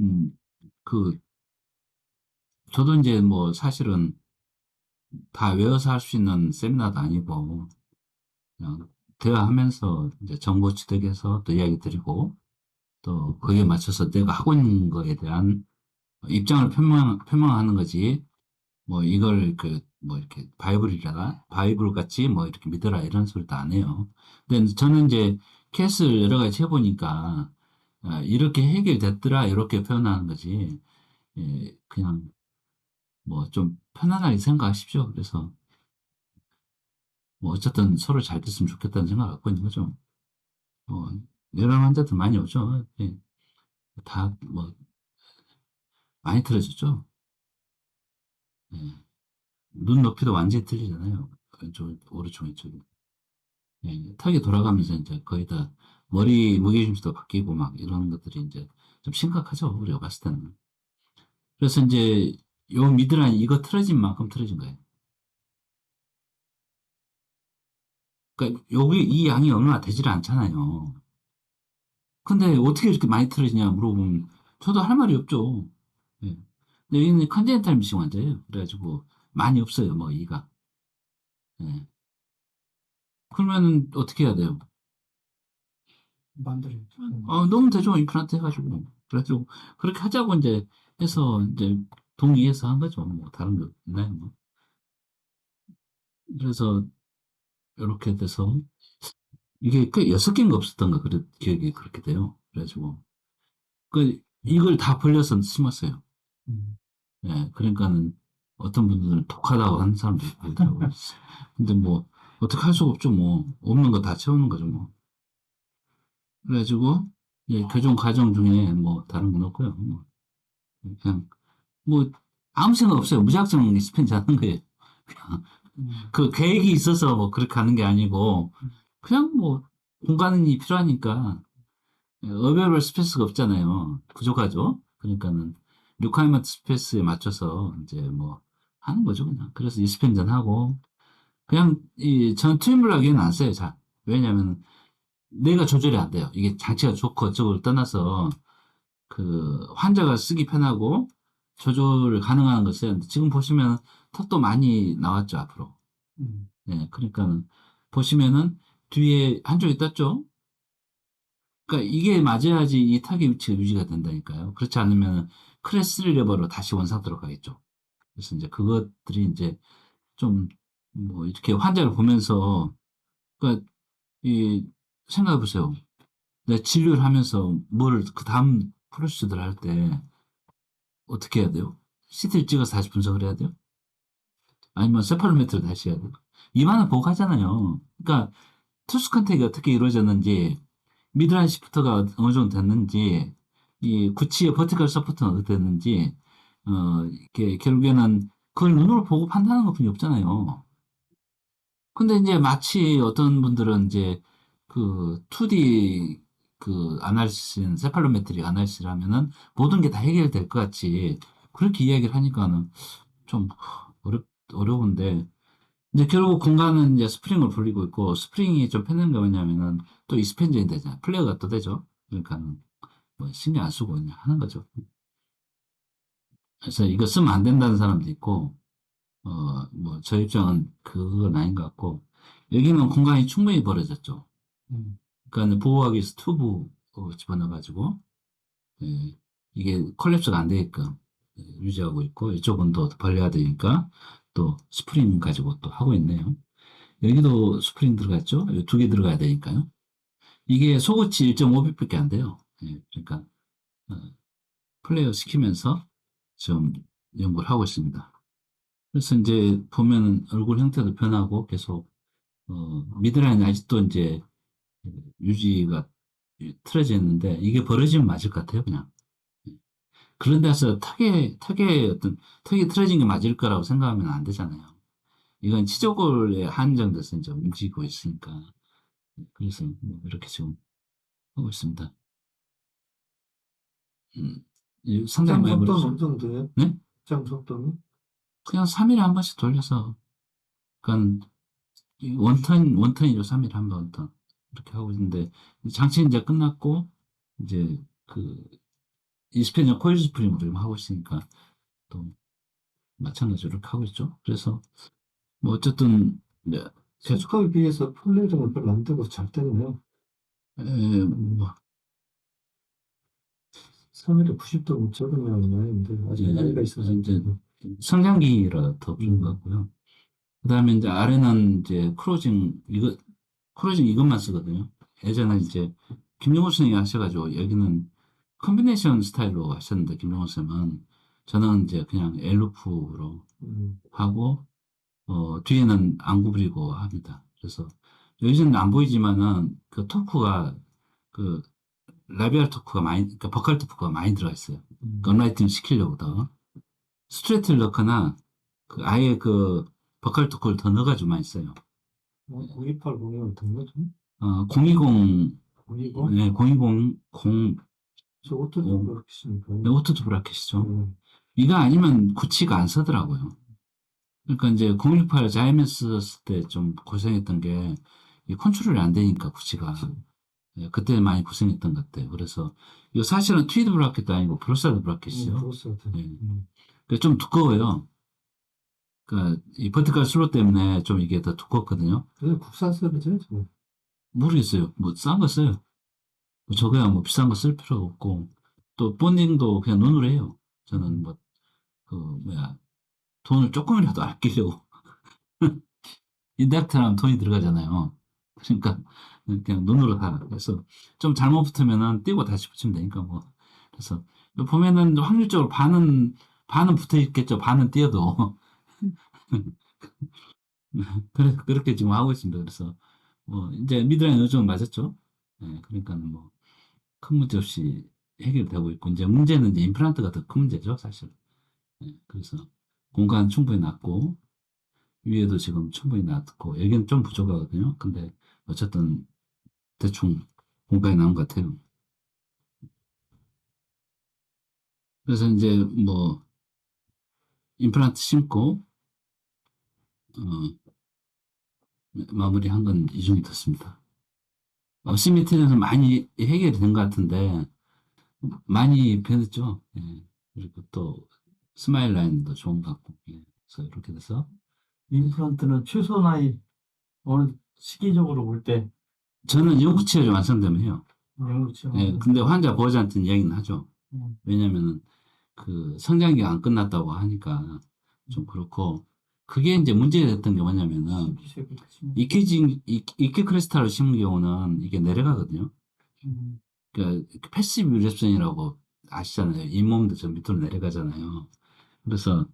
음, 그, 저도 이제 뭐 사실은 다 외워서 할 수 있는 세미나도 아니고, 그냥 대화하면서 이제 정보 취득해서 또 이야기 드리고, 또 거기에 맞춰서 내가 하고 있는 거에 대한 입장을 표명하는 거지, 뭐 이걸 뭐 이렇게 바이블 같이 뭐 이렇게 믿어라 이런 소리도 안 해요. 근데 저는 이제 케이스를 여러 가지 해보니까, 이렇게 해결됐더라 이렇게 표현하는 거지, 그냥 뭐 좀 편안하게 생각하십시오. 그래서 뭐 어쨌든 서로 잘 됐으면 좋겠다는 생각 갖고 있는 거죠. 뭐 내랑 환자들 많이 오죠. 다 뭐 많이 틀어졌죠. 예. 눈 높이도 완전히 틀리잖아요. 왼쪽 오른쪽 왼쪽이. 예. 턱이 돌아가면서 이제 거의 다 머리 무게중심도 바뀌고 막 이런 것들이 이제 좀 심각하죠. 우리가 봤을 때는. 그래서 이제 요 미드라인 이거 틀어진 만큼 틀어진 거예요. 그러니까 여기 이 양이 얼마 되질 않잖아요. 근데 어떻게 이렇게 많이 틀어지냐 물어보면 저도 할 말이 없죠. 예. 근데 여기는 컨티넨탈 미싱 환자예요. 그래가지고 많이 없어요, 뭐 이가. 예. 그러면 어떻게 해야 돼요? 만들어야죠. 너무 대중 임플란트 해가지고 그래가지고 그렇게 하자고 이제 해서 이제 동의해서 한 거죠. 뭐 다른 거 있나요? 뭐. 그래서 이렇게 돼서 이게 꽤 6개인가 없었던가 그래 기억이 그렇게 돼요. 그래가지고 이걸 다 벌려서 심었어요. 음. 예, 그러니까는 어떤 분들은 독하다고 하는 사람도 있고 그러더라고요. 근데 뭐 어떻게 할 수가 없죠. 뭐 없는 거 다 채우는 거죠. 뭐 그래가지고 이제 교정 과정 중에 뭐 다른 건 없고요. 뭐 그냥 뭐 아무 생각 없어요. 무작정 스펜 하는 거예요. 그냥 그 계획이 있어서 뭐 그렇게 하는 게 아니고 그냥 뭐 공간이 필요하니까 어베이블 스페이스가 없잖아요. 부족하죠. 그러니까는 리콰이먼트 스페이스에 맞춰서 이제 뭐 하는 거죠 그냥. 그래서 이스펜전 하고 그냥 전 트윈블락에는 안 써요. 잘. 왜냐면 내가 조절이 안 돼요. 이게 장치가 좋고 어쩌고를 떠나서 그 환자가 쓰기 편하고 조절 가능한 걸 써야 하는데 지금 보시면 턱도 많이 나왔죠 앞으로. 음. 예, 그러니까는 보시면은 뒤에 한쪽이 떴죠. 그러니까 이게 맞아야지 이 턱의 위치가 유지가 된다니까요. 그렇지 않으면 크레스 리버로 다시 원상태로 가겠죠. 그래서 이제 그것들이 이제 좀 뭐 이렇게 환자를 보면서 그러니까 이 생각해 보세요. 내가 진료를 하면서 뭘 그 다음 프로시저를 할 때 어떻게 해야 돼요? CT를 찍어서 다시 분석을 해야 돼요? 아니면 세팔로메트를 다시 해야 돼요? 이만은 보고 하잖아요. 그러니까 투스 컨택이 어떻게 이루어졌는지 미드라인 시프트가 어느 정도 됐는지 이 구치의 버티컬 서포트가 어떻게 됐는지 이게 결국에는 그걸 눈으로 보고 판단하는 것뿐이 없잖아요. 근데 이제 마치 어떤 분들은 이제 그 2D 그 아날리시스, 세팔로메트리 아날리시스를 하면은 모든 게 다 해결될 것 같이 그렇게 이야기를 하니까는 좀 어려운데 이제 결국 공간은 이제 스프링을 돌리고 있고 스프링이 좀 편한 게 뭐냐면은 또 이스펜전이 되잖아요. 플레어가 또 되죠. 그러니까 뭐 신경 안 쓰고 그냥 하는 거죠. 그래서 이거 쓰면 안 된다는 사람도 있고 뭐 저 입장은 그건 아닌 것 같고 여기는 공간이 충분히 벌어졌죠. 음. 그러니까 보호하기 위해서 튜브 집어넣어가지고 예, 이게 콜랩스가 안 되게끔 유지하고 있고 이쪽은 또 벌려야 되니까 또 스프링 가지고 또 하고 있네요. 여기도 스프링 들어갔죠? 2개 들어가야 되니까요. 이게 속옷이 1.5빗밖에 안 돼요. 예, 그러니까 어, 플레이어 시키면서 지금 연구를 하고 있습니다. 그래서 이제 보면은 얼굴 형태도 변하고 계속 미드라인 아직도 이제 유지가 틀어져 있는데 이게 벌어지면 맞을 것 같아요, 그냥. 그런 데서 턱에 어떤 턱이 틀어진 게 맞을 거라고 생각하면 안 되잖아요. 이건 치조골에 한정돼서 이제 움직이고 있으니까. 그래서 뭐 이렇게 지금 하고 있습니다. 음, 상당히 장 많이 속도는 벌었죠. 어느 정도예요? 네? 장 속도는? 그냥 3일에 한 번씩 돌려서, 그러니까 원턴이죠. 3일에 한 번 더. 이렇게 하고 있는데, 장치 이제 끝났고, 이제 그 이스페니아 코일 스프링으로 지금 하고 있으니까 또 마찬가지로 이렇게 하고 있죠. 그래서 뭐 어쨌든 네, 계속 속도에 비해서 플레이를 별로 안 되고 잘 되네요. 뭐 3일에 90도 못 적으면 나이인데 아직 나이가 있어서 이제 성장기라 더 그런 것 같고요. 그다음에 이제 아래는 이제 크루징 이것만 쓰거든요. 예전에 이제 김용호 선생님이 하셔가지고 여기는 컨비네이션 스타일로 하셨는데 김용호 쌤은 저는 이제 그냥 엘루프로 하고 뒤에는 안 구부리고 합니다. 그래서 여기서는 안 보이지만은 그 토크가 그 라비알 토크가 많이 그러니까 버칼 토크가 많이 들어가 있어요. 언라이팅 시키려고 더 스트레이트를 넣거나 그 아예 그 버칼 토크를 더 넣어가지고 많이 써요. 9280이면 된 거죠? 020 020? 네, 020 저것도 오. 그렇게 쓰니까. 네, 오토도 브라켓이죠. 이거 아니면 구치가 안 서더라고요. 그러니까 이제 068 자이언스 쓸 때 좀 고생했던 게 이 컨트롤이 안 되니까 구치가 예, 그때 많이 고생했던 것 같아요. 그래서 이거 사실은 트위드 브라켓도 아니고 브로사드 브라켓이요. 브로사드. 예. 그러니까 좀 두꺼워요. 그러니까 이 버티컬 슬롯 때문에 좀 이게 더 두껍거든요. 그래서 국산 서비스죠, 저거. 모르겠어요. 뭐 싼 거 써요. 저거야 뭐 비싼 거 쓸 필요가 없고 또 본딩도 그냥 눈으로 해요. 저는 뭐 그 뭐야 돈을 조금이라도 아끼려고 인덕트라면 돈이 들어가잖아요. 그러니까 그냥 눈으로 다. 그래서 좀 잘못 붙으면은 띄고 다시 붙이면 되니까 뭐. 그래서 보면은 확률적으로 반은 붙어 있겠죠. 반은 띄어도. 그렇게 지금 하고 있습니다. 그래서 뭐 이제 미드라인 어느 정도 맞았죠. 예, 그러니까 뭐 큰 문제 없이 해결되고 있고 이제 문제는 이제 임플란트가 더 큰 문제죠, 사실. 예, 그래서 공간 충분히 났고 위에도 지금 충분히 놨고 여기는 좀 부족하거든요. 근데 어쨌든 대충 공간이 나온 것 같아요. 그래서 이제 뭐 임플란트 심고 어, 마무리한 건 이 정도 됐습니다. 시미트리는 많이 해결이 된 것 같은데 많이 변했죠. 예. 그리고 또 스마일 라인도 좋은 것 같고 예. 그래서 이렇게 돼서 임플란트는 최소 나이 어느 시기적으로 볼 때 저는 연구치료를 완성되면 해요. 영구치 예. 근데 환자 보호자한테는 이야기는 하죠. 음. 왜냐면은 그 성장기가 안 끝났다고 하니까 좀 그렇고 그게 이제 문제가 됐던 게 뭐냐면은 이케 크리스탈을 심은 경우는 이게 내려가거든요. 그러니까 패시브 유랩선이라고 아시잖아요. 잇몸도 저 밑으로 내려가잖아요. 그래서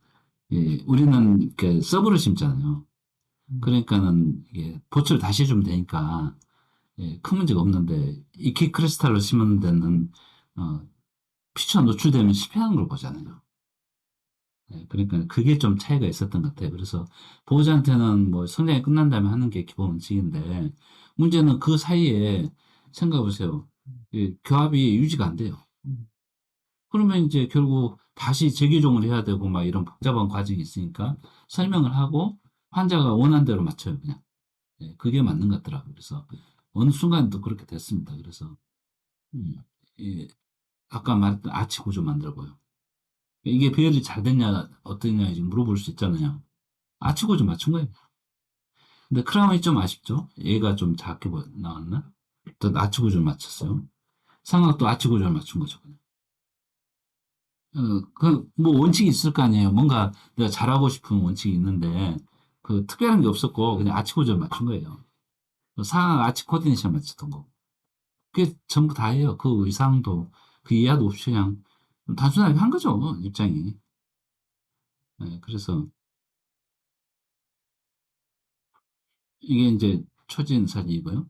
우리는 이렇게 서브를 심잖아요. 그러니까는 이게 보초를 다시 해주면 되니까 큰 문제가 없는데 이케 크리스탈로 심은 데는 피처 노출되면 실패하는 걸 보잖아요. 그러니까 그게 좀 차이가 있었던 것 같아요. 그래서 보호자한테는 뭐 성장이 끝난다면 하는 게 기본 원칙인데 문제는 그 사이에 생각해 보세요. 교합이 유지가 안 돼요. 그러면 이제 결국 다시 재교정을 해야 되고 막 이런 복잡한 과정이 있으니까 설명을 하고 환자가 원하는 대로 맞춰요, 그냥. 그게 맞는 것 같더라고요. 그래서 어느 순간 또 그렇게 됐습니다. 그래서 음, 예, 아까 말했던 아치 구조 만들고요. 이게 배열이 잘 됐냐 어떠냐 이제 물어볼 수 있잖아요. 아치고 좀 맞춘 거예요. 근데 크라운이 좀 아쉽죠. 얘가 좀 작게 나왔나? 또 아치고 좀 맞췄어요. 상악도 아치고 좀 맞춘 거죠. 뭐 원칙이 있을 거 아니에요. 뭔가 내가 잘하고 싶은 원칙이 있는데 그 특별한 게 없었고 그냥 아치고 좀 맞춘 거예요. 상악 아치 코디네이션 맞췄던 거. 그게 전부 다예요. 그 의상도 그 이하도 없이 그냥 단순하게 한 거죠. 입장이. 그래서 이게 이제 초진 사진이고요.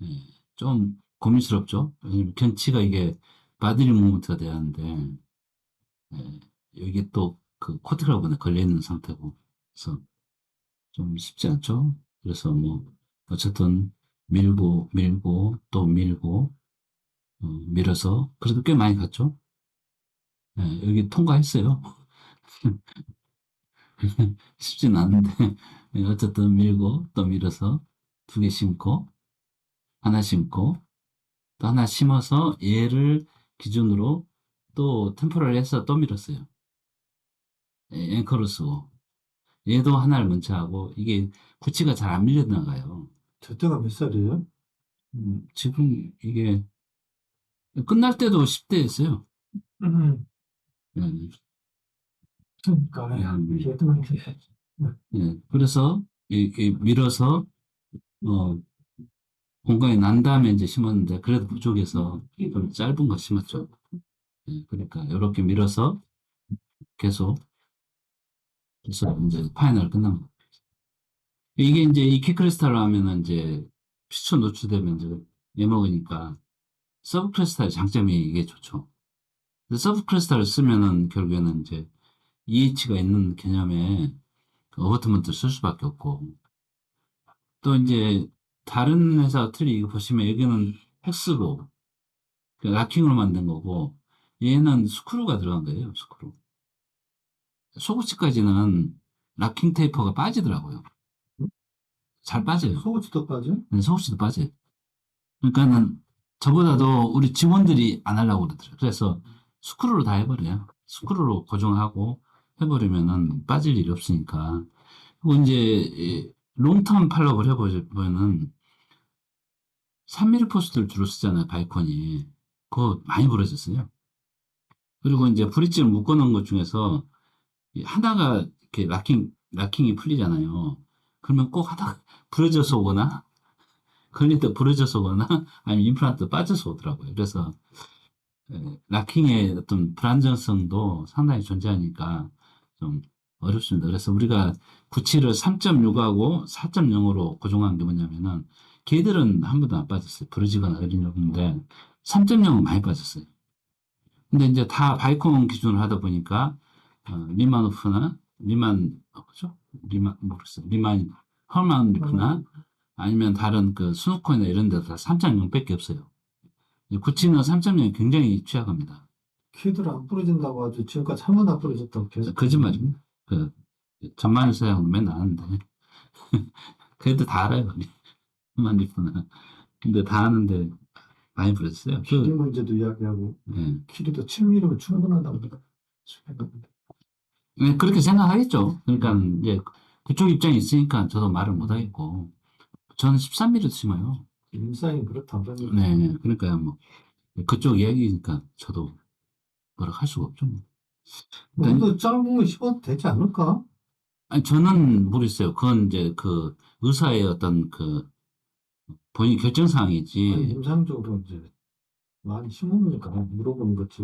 예, 좀 고민스럽죠. 왜냐면 견치가 이게 바디 무브먼트가 돼야 하는데 예, 여기 또 그 코트라본에 걸려 있는 상태고 그래서 좀 쉽지 않죠. 그래서 뭐 어쨌든 밀고 또 밀고 밀어서 그래도 꽤 많이 갔죠. 예, 여기 통과했어요. 쉽진 않은데 예, 어쨌든 밀고 또 밀어서 두 개 심고 하나 심고 또 하나 심어서 얘를 기준으로 또 템포럴 해서 또 밀었어요. 앵커로 쓰고. 얘도 하나를 먼저 이게 구치가 잘 안 밀려나가요. 저때가 몇 살이에요? 지금 이게 끝날 때도 10대였어요. 음. 그러니까 음. 얘도 그래서 밀어서 공간이 난 다음에 이제 심었는데 그래도 부족해서 좀 짧은 거 심었죠. 그러니까 이렇게 밀어서 계속 그래서 이제 파이널 끝난 거. 이게 이제 이키크리스탈로 하면은 이제 피초 노출되면 이제 얘먹으니까 서브크리스탈의 장점이 이게 좋죠. 근데 서브크리스탈을 쓰면은 결국에는 이제 EH가 있는 개념에 그 어버트먼트를 쓸 수밖에 없고 또 이제 다른 회사 틀리 이거 보시면 여기는 헥스고 그 락킹으로 만든 거고 얘는 스크루가 들어간 거예요. 스크루. 소구치까지는 락킹 테이퍼가 빠지더라고요. 잘 빠져요. 소고치도 빠져? 네, 소구치도 빠져요. 그러니까는 저보다도 우리 직원들이 안 하려고 그러더라고요. 그래서 스크루로 다 해버려요. 스크루로 고정하고 해버리면은 빠질 일이 없으니까. 그리고 이제 롱텀 팔로우를 해보면은 3mm 포스트를 주로 쓰잖아요. 바이콘이. 그거 많이 부러졌어요. 그리고 이제 브릿지를 묶어놓은 것 중에서 하나가 이렇게 락킹이 풀리잖아요. 그러면 꼭 하다가 부러져서 오거나, 걸릴 때 부러져서 오거나, 아니면 임플란트 빠져서 오더라고요. 그래서, 락킹의 어떤 불안정성도 상당히 존재하니까 좀 어렵습니다. 그래서 우리가 97을 3.6하고 4.0으로 고정한 게 뭐냐면은, 걔들은 한 번도 안 빠졌어요. 부러지거나 그런 일 없는데, 3.0은 많이 빠졌어요. 근데 이제 다 바이콘 기준으로 하다 보니까 리만오프나 그죠? 모르겠어요. 헐만 리프나 아니면 다른 그 스노코이나 이런 데서 다 3.0밖에 없어요. 97은 3.0이 굉장히 취약합니다. 키들 안 부러진다고 하죠. 지금까지 한 번도 안 부러졌다고 계속. 거짓말입니다. 그 전만일 사양도 맨날 하는데 그래도 다 알아요. 헐만 리프나 근데 다 아는데 많이 부러졌어요. 키리 문제도 이야기하고 네. 키리도 7mm면 충분하다고 생각합니다. 네, 그렇게 생각하겠죠. 그러니까 이제 그쪽 입장이 있으니까 저도 말을 못 하겠고 저는 13mm 심어요. 일상이 그렇다 그러니까. 네, 그러니까 뭐 그쪽 이야기니까 저도 뭐라 할 수가 없죠. 뭐. 그러니까 우리도 짧은 거 입어도 되지 않을까? 아니, 저는 모르겠어요. 그건 이제 그 의사의 어떤 그 본인 결정 아니, 사항이지. 임상적으로 이제 많이 심으니까 물어보는 거지.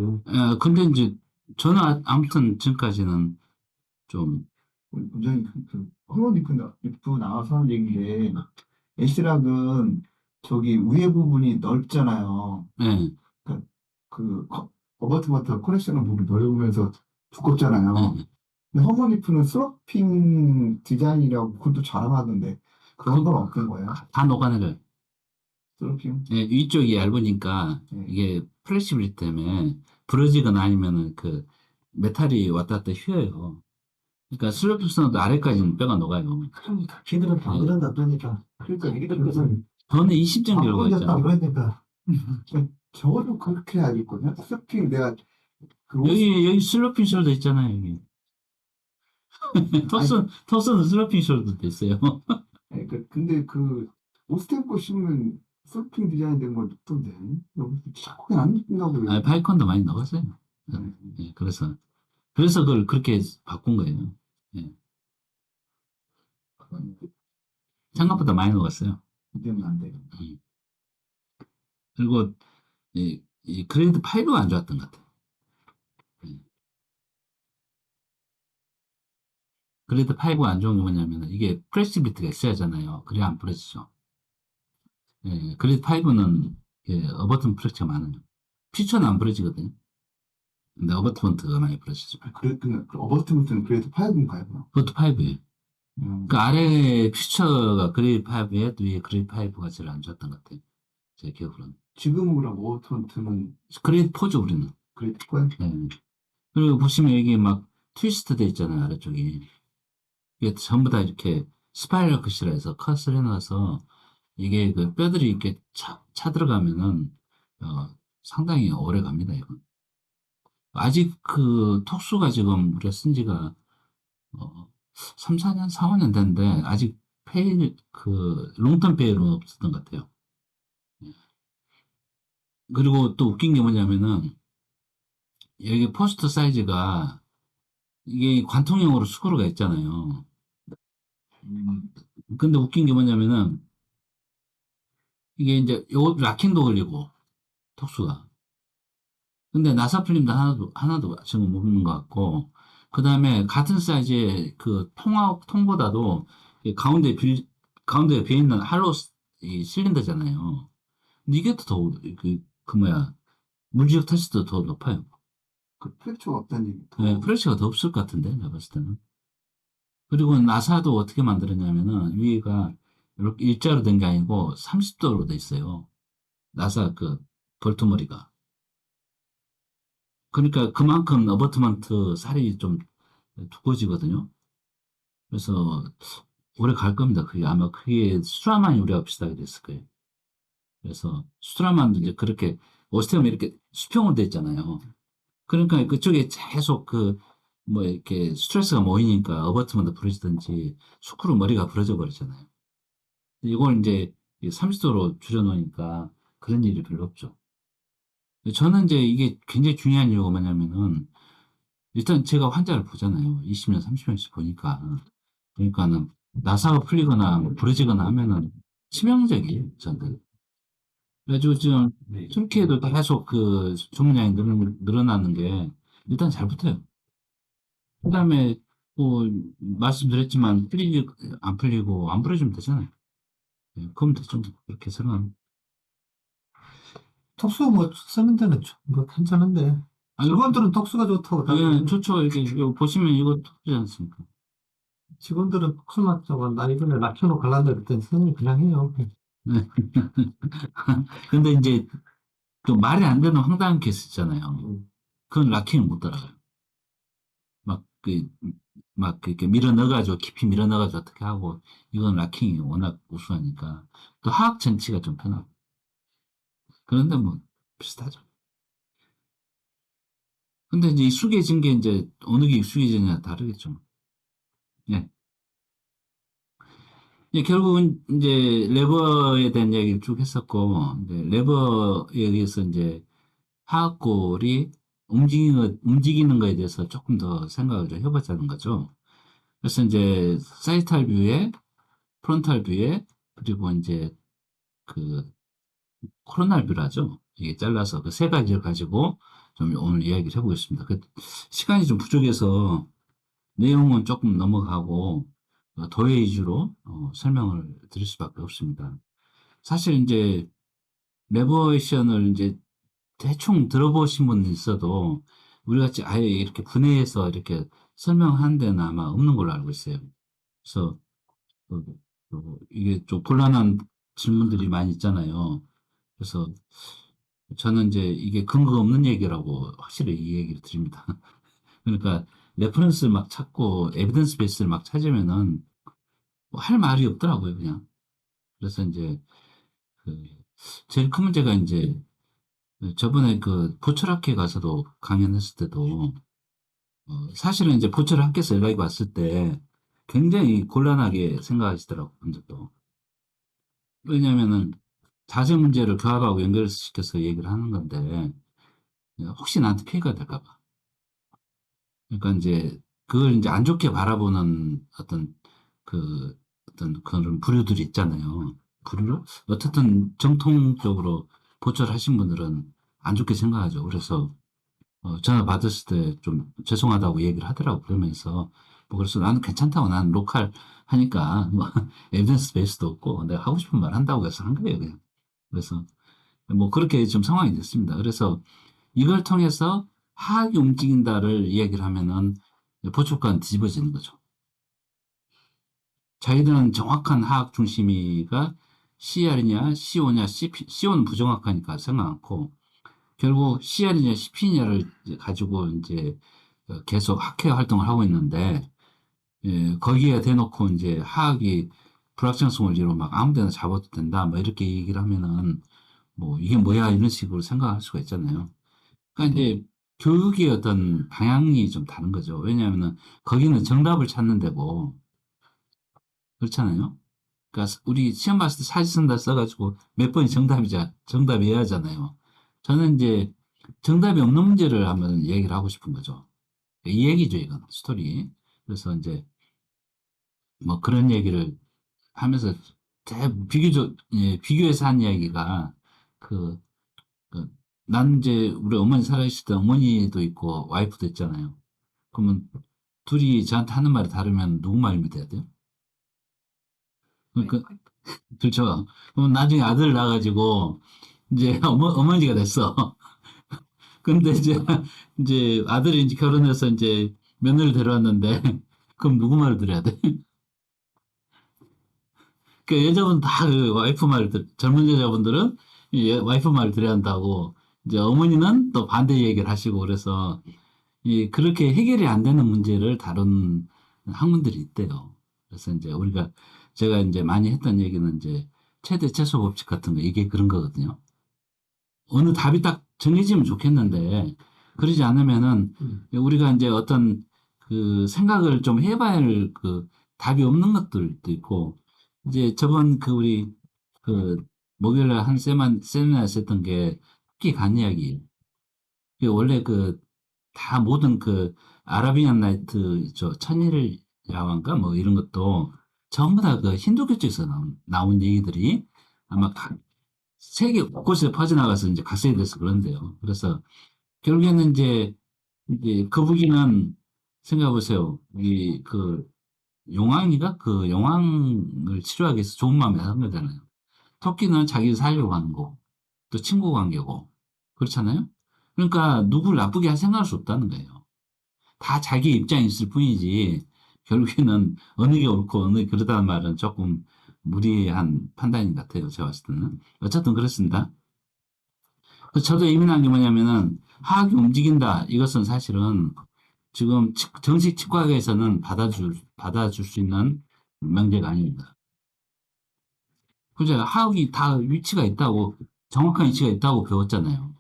근데 이제 저는 아무튼 지금까지는 좀 원장님, hormone 리프 나와서 하는 얘기인데, 애시락은 저기 위에 부분이 넓잖아요. 네, 그러니까 그 어버트먼트 코렉션을 부분이 넓으면서 두껍잖아요. 네. 근데 hormone 리프는 슬로핑 디자인이라고 그것도 자랑하던데, 그런 건 어떤 거예요? 다 녹아내려요. 슬로핑? 네, 위쪽이 얇으니까 네. 이게 플렉시빌리티 때문에 부러지거나 아니면은 그 메탈이 왔다 갔다 휘어요. 그러니까 슬로프스너도 아래까지는 뼈가 녹아요. 그러니까 키들은 다 네. 그런다 그러니까. 그러니까 애기들 그것은 저는 20전기라고 바꾸겠다 했잖아요. 그러니까. 저도 그렇게 알겠거든요. 슬로핑 내가 그 여기 슬로핑 숄더 있잖아요, 여기. 토스는 슬로핑 숄더도 있어요. 근데 그 오스템 거 신으면 슬로핑 디자인 된 거 있던데 여기 자꾸 안 입는다고 그래요. 파이콘도 많이 넣었어요. 그래서 그걸 그렇게 바꾼 거예요. 예. 생각보다 많이 넣었어요. 이되면 안 돼요. 그리고 이 그레이드 5가 안 좋았던 것 같아요. 그레이드 5가 안 좋은 게 뭐냐면 이게 플렉시빌리티가 있어야 하잖아요. 그래야 안 부러지죠. 그레이드 5는 어버튼 프랙처가 많아요. 피처는 안 부러지거든요. 근데 어버트먼트가 많이 부러지죠. 그 어버트먼트는 그래도 5인가요? 그것도 5예요. 그 아래 퓨처가 그레이드 5에 위에 그레이드 5가 제일 안 좋았던 것 같아요. 제 기억으로는. 지금은 그럼 어버트먼트는 그레이드 4죠, 우리는. 그래도 4요? 네. 그리고 보시면 여기 막 트위스트 돼 있잖아요, 아래쪽이. 이게 전부 다 이렇게 스파이럴 컷이라 해서 컷을 해놔서 이게 그 뼈들이 이렇게 차 들어가면은, 상당히 오래 갑니다, 이건. 아직 그 톡수가 지금 우리가 쓴 지가 3, 4년, 4, 5년 됐는데 아직 롱텀 페이로 없었던 것 같아요. 그리고 또 웃긴 게 뭐냐면은 여기 포스터 사이즈가 이게 관통형으로 스크루가 있잖아요. 근데 웃긴 게 뭐냐면은 이게 이제 요 락킹도 걸리고 톡수가. 근데 나사 풀림도 하나도 지금 없는 것 같고, 그 다음에 같은 사이즈의 그 통보다도 이 가운데에 비어있는 이 실린더잖아요. 근데 이게 뭐야, 물리적 테스트도 더 높아요. 그 프랙처가 없다는 얘기. 네, 프레셔가 더 없을 것 같은데, 내가 봤을 때는. 그리고 나사도 어떻게 만들었냐면은, 위가 이렇게 일자로 된 게 아니고 30도로 돼 있어요. 나사 볼트머리가. 그러니까 그만큼 어버트먼트 살이 좀 두꺼워지거든요. 그래서 오래 갈 겁니다. 그게 아마 그게 수라만이 우리가 비슷하게 됐을 거예요. 그래서 수라만도 이제 그렇게 오스테오면 이렇게 수평으로 돼 있잖아요. 그러니까 그쪽에 계속 뭐 이렇게 스트레스가 모이니까 어버트먼트 부러지든지 수크로 머리가 부러져 버리잖아요. 이걸 이제 30도로 줄여놓으니까 그런 일이 별로 없죠. 저는 이제 이게 굉장히 중요한 이유가 뭐냐면은 일단 제가 환자를 보잖아요. 20년, 30년씩 보니까. 그러니까는 나사가 풀리거나 뭐 부러지거나 하면은 치명적이에요, 저한테. 그래가지고 지금 tur키에도 계속 그 주문량이 늘어나는 게 일단 잘 붙어요. 그 다음에 뭐 말씀드렸지만 안 풀리고 안 부러지면 되잖아요. 예, 그럼 되죠. 그렇게 생각합니다. 톡수 뭐 쓰는 데는 뭐 괜찮은데 아니, 직원들은 톡수가 좋다고 예, 하던데 좋죠. 이거 보시면 이거 톡이지 않습니까? 직원들은 톡수만 저거 나 이번에 라키노 갈란다 그랬더니 선생님 그냥 해요. 네. 근데 이제 또 말이 안 되는 황당한 케이스 있잖아요. 그건 락킹을 못 따라가요. 막, 이렇게 밀어 넣어가지고, 깊이 밀어 넣어가지고 어떻게 하고, 이건 락킹이 워낙 우수하니까. 또 하악 전치가 좀 편하고. 그런데 뭐, 비슷하죠. 근데 이제 익숙해진 게 이제, 어느 게 익숙해지느냐 다르겠죠. 예. 결국은 이제 레버에 대한 얘기를 쭉 했었고, 이제 레버에 의해서 이제 하악골이 움직이는 거에 대해서 조금 더 생각을 좀 해보자는 거죠. 그래서 이제 사이탈 뷰에 프론탈 뷰에 그리고 이제 그 코로날 뷰라죠. 이게 잘라서 그 세 가지를 가지고 좀 오늘 이야기를 해보겠습니다. 시간이 좀 부족해서 내용은 조금 넘어가고 도해 위주로 설명을 드릴 수밖에 없습니다. 사실 이제 레버에이션을 이제 대충 들어보신 분은 있어도 우리 같이 아예 이렇게 분해해서 이렇게 설명하는 데는 아마 없는 걸로 알고 있어요. 그래서 그, 이게 좀 곤란한 질문들이 많이 있잖아요. 그래서 저는 이제 이게 근거 없는 얘기라고 확실히 이 얘기를 드립니다. 그러니까 레퍼런스를 막 찾고 에비던스 베이스를 막 찾으면은 뭐할 말이 없더라고요, 그냥. 그래서 이제 그 제일 큰 문제가 이제 저번에 그 보철학회 가서도 강연했을 때도 사실은 이제 보철학회에서 연락이 왔을 때 굉장히 곤란하게 생각하시더라고요, 분들도. 왜냐면은 자세 문제를 교합하고 연결시켜서 얘기를 하는 건데 혹시 나한테 피해가 될까 봐. 그러니까 이제 그걸 이제 안 좋게 바라보는 어떤 그런 부류들이 있잖아요. 부류? 어쨌든 정통적으로 보철하신 분들은 안 좋게 생각하죠. 그래서 전화 받았을 때 좀 죄송하다고 얘기를 하더라고. 그러면서 뭐 그래서 나는 괜찮다고, 나는 로컬 하니까 뭐 에비던스 베이스도 없고 내가 하고 싶은 말 한다고 해서 한 거예요, 그냥. 그래서 뭐 그렇게 좀 상황이 됐습니다. 그래서 이걸 통해서 하악이 움직인다를 이야기를 하면은 보촉과는 뒤집어지는 거죠. 자기들은 정확한 하악 중심이가 CR이냐, CO 냐, CO는 부정확하니까 생각 않고 결국 CR이냐, CP냐를 가지고 이제 계속 학회 활동을 하고 있는데 거기에 대놓고 이제 하악이 불확정성 원리로 막 아무 데나 잡아도 된다, 뭐 이렇게 얘기를 하면은 뭐 이게 뭐야 이런 식으로 생각할 수가 있잖아요. 그러니까 이제 교육의 어떤 방향이 좀 다른 거죠. 왜냐하면은 거기는 정답을 찾는 데고 그렇잖아요. 그러니까 우리 시험 봤을 때 사지선다 써가지고 몇 번이 정답이어야 하잖아요. 저는 이제 정답이 없는 문제를 한번 얘기를 하고 싶은 거죠. 이 얘기죠, 이건 스토리. 그래서 이제 뭐 그런 얘기를 하면서 비교적 비교해서 한 이야기가 그, 그, 난 이제 우리 어머니 살아계실 때 어머니도 있고 와이프도 있잖아요. 그러면 둘이 저한테 하는 말이 다르면 누구 말 믿어야 돼요? 그러니까 그렇죠. 그럼 나중에 아들 낳아가지고 이제 어머니가 됐어. 근데 이제 아들이 이제 결혼해서 이제 며느리를 데려왔는데 그럼 누구 말을 들어야 돼? 그 여자분 다 그 와이프 말을 젊은 여자분들은 와이프 말을 들어야 한다고 이제 어머니는 또 반대 얘기를 하시고 그래서 그렇게 해결이 안 되는 문제를 다룬 학문들이 있대요. 그래서 이제 제가 이제 많이 했던 얘기는 이제 최대 최소 법칙 같은 거 이게 그런 거거든요. 어느 답이 딱 정해지면 좋겠는데 그러지 않으면은 우리가 이제 어떤 그 생각을 좀 해봐야 할 그 답이 없는 것들도 있고 이제 저번 우리 그 목요일에 한 세미나에서 했던 게 토끼 간 이야기. 그 원래 다 모든 아라비안 나이트 천일 야왕가 뭐 이런 것도 전부 다 그 힌두교 쪽에서 나온 얘기들이 아마 세계 곳곳에 퍼져나가서 이제 각색이 돼서 그런데요. 그래서 결국에는 이제 거북이는 생각해 보세요. 용왕이가 그 용왕을 치료하기 위해서 좋은 마음에 한 거잖아요. 토끼는 자기를 살려고 하는 거고, 또 친구 관계고, 그렇잖아요? 그러니까 누구를 나쁘게 생각할 수 없다는 거예요. 다 자기 입장이 있을 뿐이지, 결국에는 어느 게 옳고 어느 게 그러다는 말은 조금 무리한 판단인 것 같아요. 제가 봤을 때는. 어쨌든 그렇습니다. 저도 예민한 게 뭐냐면은, 화학이 움직인다. 이것은 사실은 지금 정식 치과학에서는 받아줄 수 있는 명제가 아닙니다. 그죠? 화학이 다 위치가 있다고, 정확한 위치가 있다고 배웠잖아요.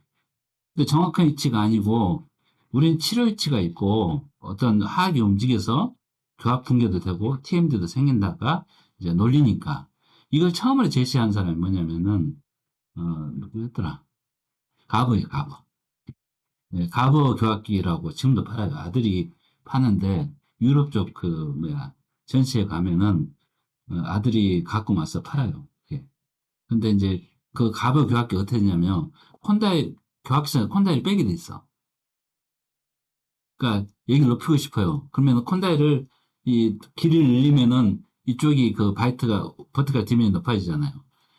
근데 정확한 위치가 아니고, 우린 치료 위치가 있고, 어떤 화학이 움직여서 교합 붕괴도 되고, TMD도 생긴다가 이제 논리니까. 이걸 처음으로 제시한 사람이 뭐냐면은, 누구였더라? 가버예요, 가버. 네, 가버 교합기라고 지금도 팔아요. 아들이 파는데, 유럽 쪽 전시회 가면은, 아들이 갖고 와서 팔아요. 예. 근데 이제 그 가버 교합기 어떻게 되냐면 콘다의 교합기에서 콘다이를 빼게 돼 있어. 그러니까 얘기를 높이고 싶어요. 그러면 콘다이를 이 길이를 늘리면은 이쪽이 버티컬 디멘이 높아지잖아요.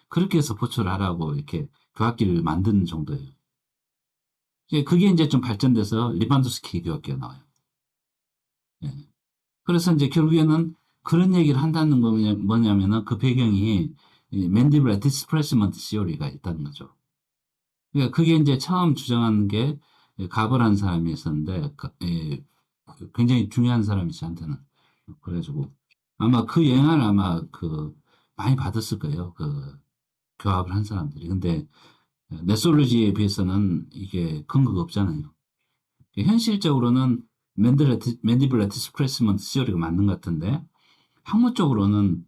그렇게 해서 보초를 하라고 이렇게 교합기를 만드는 정도예요. 그게 이제 좀 발전돼서 리반도스키 교합기가 나와요. 예. 그래서 이제 결국에는 그런 얘기를 한다는 거 뭐냐면은 그 배경이 맨디블라 디스플레이스먼트 시오리가 있다는 거죠. 그러니까 그게 이제 처음 주장한 게 가버라는 사람이 있었는데 굉장히 중요한 사람이 저한테는 그래가지고 아마 그 영향을 많이 받았을 거예요. 그 교합을 한 사람들이. 근데 메솔로지에 비해서는 이게 근거가 없잖아요. 현실적으로는 맨디블라 디스플레이스먼트 시어리가 맞는 것 같은데 학문적으로는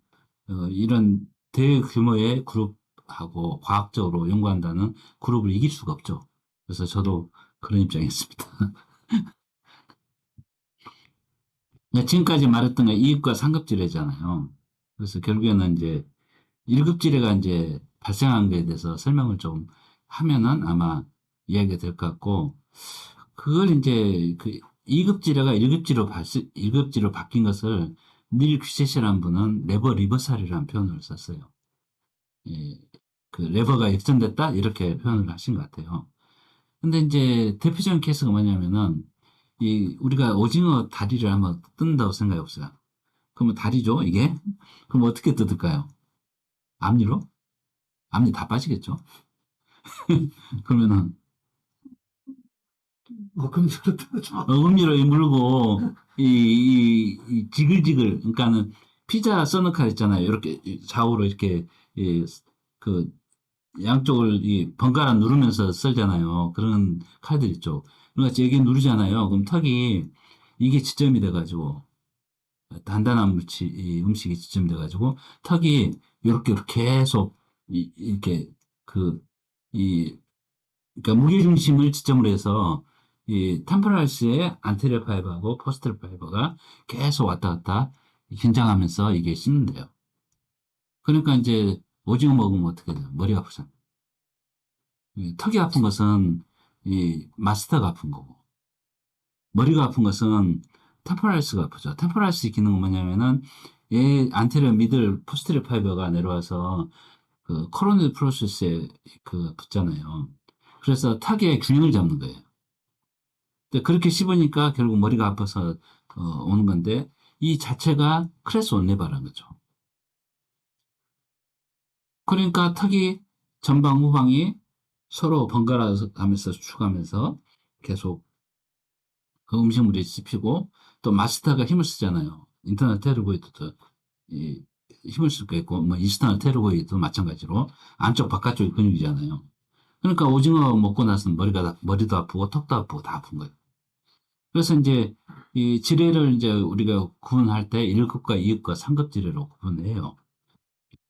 이런 대규모의 그룹하고 과학적으로 연구한다는 그룹을 이길 수가 없죠. 그래서 저도 그런 입장이었습니다. 지금까지 말했던 게 이익과 상급지뢰잖아요. 그래서 결국에는 이제 1급지뢰가 이제 발생한 것에 대해서 설명을 좀 하면은 아마 이야기가 될 것 같고, 그걸 이제 2급지뢰가 1급지로 바뀐 것을 닐 퀴셋이라는 분은 레버 리버살이라는 표현을 썼어요. 예, 그 레버가 역전됐다 이렇게 표현을 하신 것 같아요. 근데 이제 대표적인 케이스가 뭐냐면은 우리가 오징어 다리를 한번 뜯는다고 생각해 보세요. 그러면 다리죠, 이게? 그럼 어떻게 뜯을까요? 앞니로? 앞니 다 빠지겠죠? 그러면은 그럼 저렇다. 어금니로 물고 지글지글 그러니까는 피자 써는 칼 있잖아요. 이렇게 좌우로 이렇게 이, 그 양쪽을 번갈아 누르면서 썰잖아요. 그런 칼들 있죠. 그러니까 여기 누르잖아요. 그럼 턱이 이게 지점이 돼가지고 단단한 이 음식이 지점이 돼가지고 턱이 이렇게 계속 이렇게 그 이 그러니까 무게중심을 지점으로 해서 이 템포랄스의 안테리어 파이버하고 포스terior 파이버가 계속 왔다 갔다 긴장하면서 이게 씹는데요. 그러니까 이제 오징어 먹으면 어떻게 돼요? 머리가 아프잖아요. 턱이 아픈 것은 이 마스터가 아픈 거고, 머리가 아픈 것은 템포랄스가 아프죠. 템포랄스 기능은 뭐냐면은 얘 안테리어 미들 포스테리어 파이버가 내려와서 그 코로니드 프로세스에 그 붙잖아요. 그래서 턱의 균형을 잡는 거예요. 근데 그렇게 씹으니까 결국 머리가 아파서 오는 건데 이 자체가 크레스 온레바라는 거죠. 그러니까 턱이 전방 후방이 서로 번갈아 가면서 추가하면서 계속 그 음식물이 씹히고 또 마스터가 힘을 쓰잖아요. 인터널 테르고이드도 이 힘을 쓸 거 있고 뭐 이스터널 테르고이드도 마찬가지로 안쪽 바깥쪽이 근육이잖아요. 그러니까 오징어 먹고 나서는 머리도 아프고 턱도 아프고 다 아픈 거예요. 그래서 이제 이 지뢰를 이제 우리가 구분할 때 1급과 2급과 3급 지뢰로 구분해요.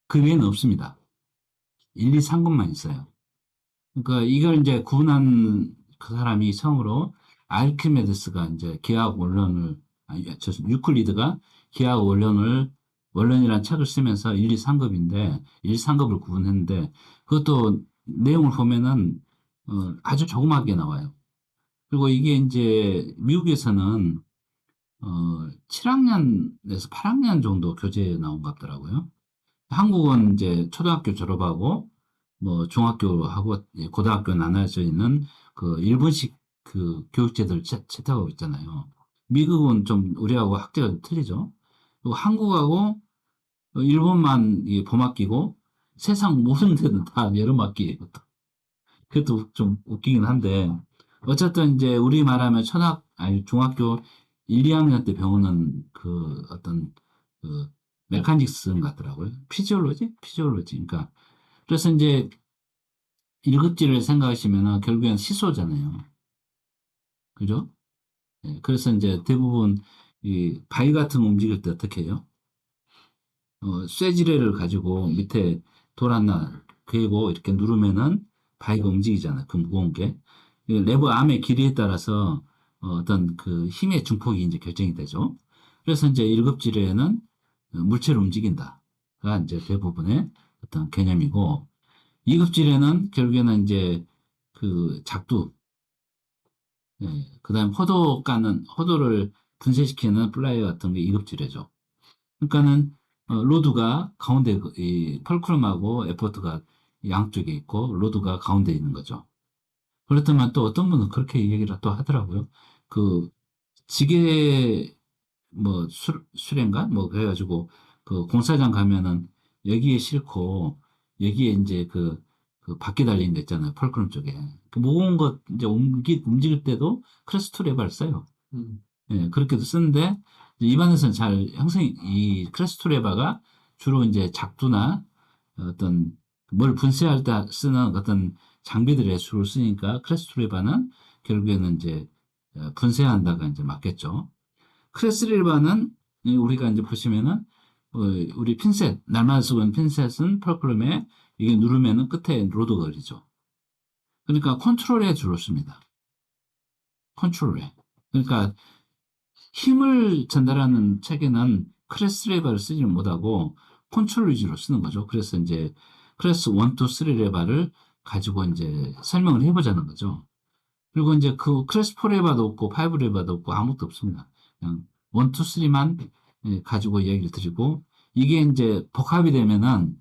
그 외에는 없습니다. 1, 2, 3급만 있어요. 그러니까 이걸 이제 구분한 그 사람이 처음으로 알키메데스가 이제 기하학 원론을 유클리드가 기하학 원론이라는 책을 쓰면서 1, 2, 3급인데 1, 3급을 구분했는데 그것도 내용을 보면은 아주 조그맣게 나와요. 그리고 이게 이제 미국에서는 7학년에서 8학년 정도 교재에 나온 것 같더라고요. 한국은 이제 초등학교 졸업하고 뭐 중학교하고 고등학교 나눠져 있는 그 일본식 그 교육제도를 채택하고 있잖아요. 미국은 좀 우리하고 학제가 좀 틀리죠. 그리고 한국하고 일본만 봄학기고 세상 모든 데는 다 여름학기예요. 그것도 좀 웃기긴 한데 어쨌든 이제 우리 말하면 아니 중학교 1, 2학년 때 배우는 그 어떤 그 메카닉스 같더라고요. 피지올로지. 그러니까 그래서 이제 일급지를 생각하시면은 결국엔 시소잖아요. 그죠? 예, 그래서 이제 대부분 이 바위 같은 거 움직일 때 어떻게 해요? 쇠지뢰를 가지고 밑에 돌 하나 괴고 이렇게 누르면은 바위가 움직이잖아요. 그 무거운 게. 이 레버 암의 길이에 따라서 어떤 그 힘의 중폭이 이제 결정이 되죠. 그래서 이제 1급지뢰는 물체를 움직인다가 이제 대부분의 어떤 개념이고 2급지뢰는 결국에는 이제 그 작두, 예, 그다음 호도를 분쇄시키는 플라이어 같은 게 2급지뢰죠. 그러니까는 로드가 가운데 이 펄크럼하고 에포트가 양쪽에 있고 로드가 가운데 있는 거죠. 그렇지만 또 어떤 분은 그렇게 얘기를 또 하더라고요. 그 지게 뭐 수레인가 뭐 그래가지고 그 공사장 가면은 여기에 싣고 여기에 이제 그 바퀴 달린 거 있잖아요. 펄크럼 쪽에 그 무거운 것 이제 움직일 때도 크레스트 레버를 써요. 음. 예, 그렇게도 쓰는데 이제 입안에서는 잘 형성이 이 크레스토레바가 주로 이제 작두나 어떤 뭘 분쇄할 때 쓰는 어떤 장비들의 수를 쓰니까 크레스토레바는 결국에는 이제 분쇄한다가 이제 맞겠죠. 크레스레바는 우리가 이제 보시면은 우리 핀셋 날마다 쓰고 있는 핀셋은 펄크럼에 이게 누르면은 끝에 로드가 걸리죠. 그러니까 컨트롤에 주로 씁니다. 컨트롤에. 그러니까 힘을 전달하는 책에는 크레스 레버를 쓰지는 못하고 컨트롤 위주로 쓰는 거죠. 그래서 이제 크레스 1, 2, 3 레버를 가지고 이제 설명을 해보자는 거죠. 그리고 이제 그 크레스 4 레버도 없고 5 레버도 없고 아무것도 없습니다. 그냥 1, 2, 3만 가지고 이야기를 드리고 이게 이제 복합이 되면은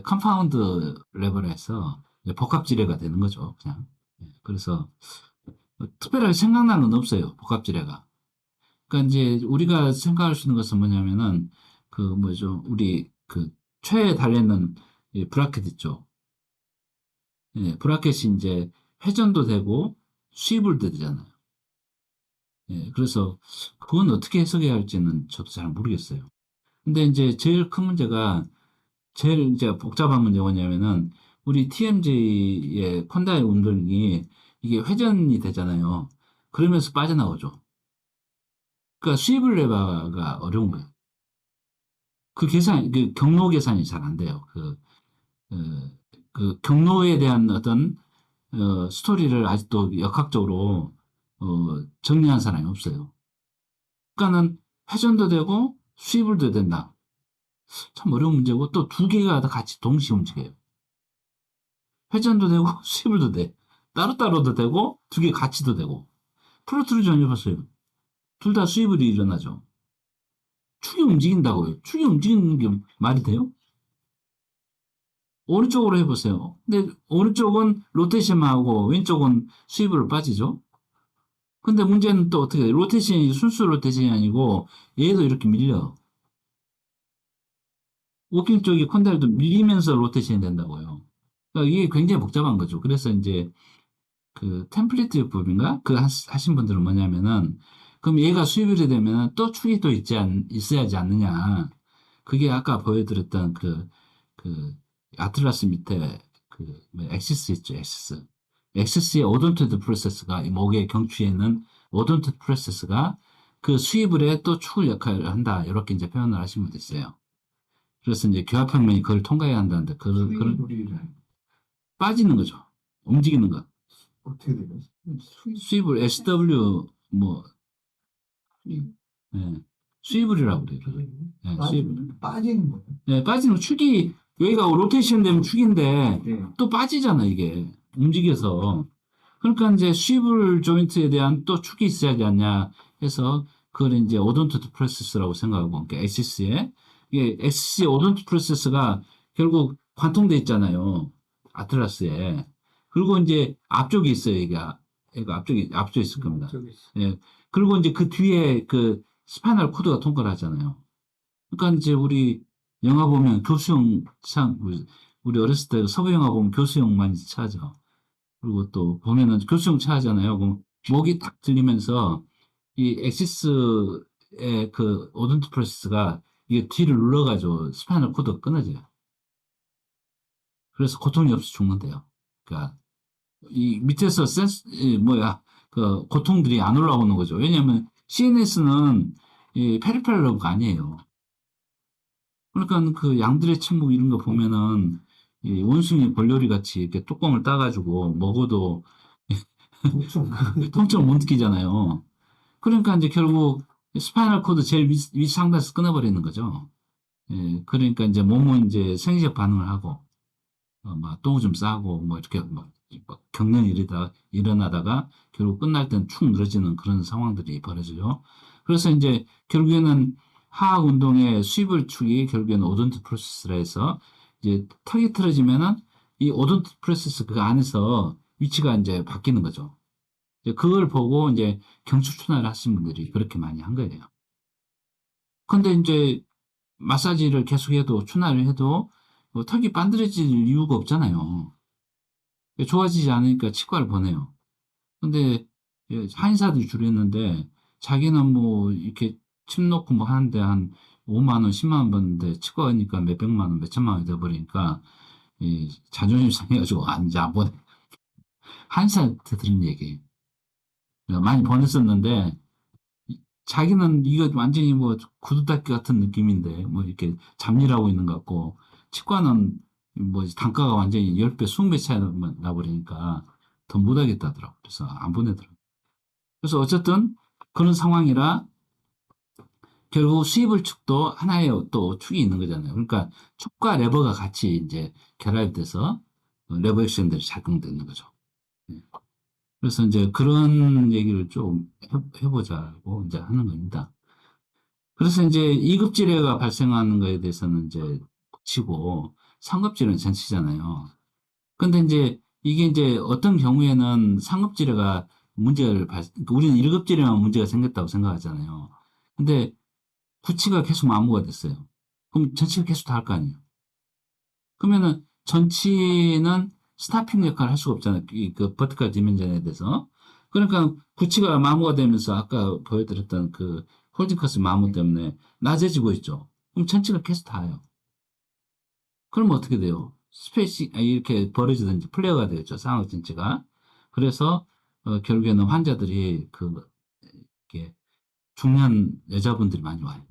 컴파운드 레버라 해서 복합 지뢰가 되는 거죠. 그냥. 그래서 특별하게 생각나는 건 없어요. 복합 지뢰가. 그러니까 이제 우리가 생각할 수 있는 것은 뭐냐면은 그 뭐죠 우리 그 최에 달려있는 이 브라켓 있죠. 예, 브라켓이 이제 회전도 되고 수입도 되잖아요. 예, 그래서 그건 어떻게 해석해야 할지는 저도 잘 모르겠어요. 근데 이제 제일 큰 문제가 제일 이제 복잡한 문제가 뭐냐면은 우리 TMJ의 콘다일 운동이 이게 회전이 되잖아요. 그러면서 빠져나오죠. 그러니까 수입을 레바가 어려운 거예요. 그 계산, 그 경로 계산이 잘 안 돼요. 어, 그 경로에 대한 어떤 스토리를 아직도 역학적으로 정리한 사람이 없어요. 그러니까는 회전도 되고 수입을 도 된다. 참 어려운 문제고 또 두 개가 다 같이 동시에 움직여요. 회전도 되고 수입을도 돼. 따로따로도 되고 두 개 같이도 되고. 프로트루전 해봤어요. 둘 다 수입을이 일어나죠. 축이 움직인다고요. 축이 움직이는 게 말이 돼요? 오른쪽으로 해보세요. 근데 오른쪽은 로테이션만 하고 왼쪽은 수입으로 빠지죠. 근데 문제는 또 어떻게 돼? 로테이션이 순수 로테이션이 아니고 얘도 이렇게 밀려. 워킹 쪽이 콘달도 밀리면서 로테이션이 된다고요. 그러니까 이게 굉장히 복잡한 거죠. 그래서 이제 그 템플릿 법인가? 하신 분들은 뭐냐면은 그럼 얘가 수입이 되면 또 축이 또 있어야지 않느냐. 그게 아까 보여드렸던 그 아틀라스 밑에 엑시스 있죠, 엑시스. 엑시스의 오돈테드 프로세스가 이 목의 경추에 있는 오돈테드 프로세스가 그 수입을 해 또 축을 역할을 한다. 이렇게 이제 표현을 하시면 됐어요. 그래서 이제 교합혁명이 그걸 통과해야 한다는데 그걸 수입을 빠지는 거죠. 움직이는 거. 어떻게 돼요? 수입을 SW 뭐 수입 예, 수입을이라고 그래요. 예, 수입을. 빠지는 거예요. 예, 빠지는 축이 여기가 로테이션 되면 축인데 네. 또 빠지잖아 이게 움직여서. 그러니까 이제 스위블 조인트에 대한 또 축이 있어야지 않냐 해서 그걸 이제 오돈트 프로세스라고 생각하고 그러니까 엑시스에 이게 엑시스의 오돈트 프로세스가 결국 관통돼 있잖아요. 아틀라스에. 그리고 이제 앞쪽이 있어요. 얘가 앞쪽에 있을 겁니다. 저기 있어. 예. 그리고 이제 그 뒤에 그 스파이널 코드가 통과를 하잖아요. 그러니까 이제 우리 영화 보면 교수형 우리 어렸을 때 서부 영화 보면 교수형 많이 차죠. 그리고 또 보면은 교수형 차잖아요. 그럼 목이 딱 들리면서 이 엑시스의 그 오돈트 프로세스가 이게 뒤를 눌러가지고 스파이널 코드가 끊어져요. 그래서 고통이 없이 죽는데요. 그러니까 이 밑에서 그 고통들이 안 올라오는 거죠. 왜냐하면 CNS는 이 페리페럴 러브가 아니에요. 그러니까 그 양들의 침묵 이런 거 보면은 이 원숭이 볼요리 같이 이렇게 뚜껑을 따가지고 먹어도 엄청 통증을 못 느끼잖아요. 그러니까 이제 결국 스파이널 코드 제일 위 상단에서 끊어버리는 거죠. 예, 그러니까 이제 몸은 이제 생리적 반응을 하고 막 똥을 좀 싸고 뭐 이렇게 막 경련이 일어나다가 결국 끝날 땐 축 늘어지는 그런 상황들이 벌어져요. 그래서 이제 결국에는 하악 운동의 수입을 축이 결국에는 오돈트 프로세스라 해서 이제 턱이 틀어지면은 이 오돈트 프로세스 그 안에서 위치가 이제 바뀌는 거죠. 이제 그걸 보고 이제 경추춘화를 하신 분들이 그렇게 많이 한 거예요. 근데 이제 마사지를 계속해도 추나를 해도 뭐 턱이 반드러질 이유가 없잖아요. 좋아지지 않으니까 치과를 보내요. 근데 한의사들이 주로 했는데 자기는 뭐 이렇게 침 놓고 뭐 하는데 한 5만 원, 10만 원 받는데 치과 가니까 몇백만 원, 몇천만 원이 돼버리니까 이 자존심 상해가지고 이제 안 보내. 한의사한테 들은 얘기. 많이 보냈었는데 자기는 이거 완전히 뭐 구두 닦기 같은 느낌인데 뭐 이렇게 잡일하고 있는 것 같고 치과는 뭐 단가가 완전히 10배, 20배 차이 나버리니까 더 못하겠다더라고. 그래서 안 보내더라고. 그래서 어쨌든 그런 상황이라 결국 수입을 축도 하나의 또 축이 있는 거잖아요. 그러니까 축과 레버가 같이 이제 결합이 돼서 레버 액션들이 작동되는 거죠. 예. 그래서 이제 그런 얘기를 좀 해보자고 이제 하는 겁니다. 그래서 이제 2급 질환가 발생하는 거에 대해서는 이제 치고 3급 질환은 전치잖아요. 근데 이제 이게 이제 어떤 경우에는 상급 질환가 우리는 1급 질환만 문제가 생겼다고 생각하잖아요. 근데 구치가 계속 마모가 됐어요. 그럼 전치가 계속 다 할 거 아니에요. 그러면은 전치는 스타핑 역할을 할 수가 없잖아요. 그 버티컬 디멘전에 대해서. 그러니까 구치가 마모가 되면서 아까 보여드렸던 그 홀딩커스 마모 때문에 낮아지고 있죠. 그럼 전치가 계속 닿아요. 그러면 어떻게 돼요? 스페이시 이렇게 벌어지든지 플레어가 되겠죠. 상황 전체가. 그래서 결국에는 환자들이 이렇게 중년 여자분들이 많이 와요.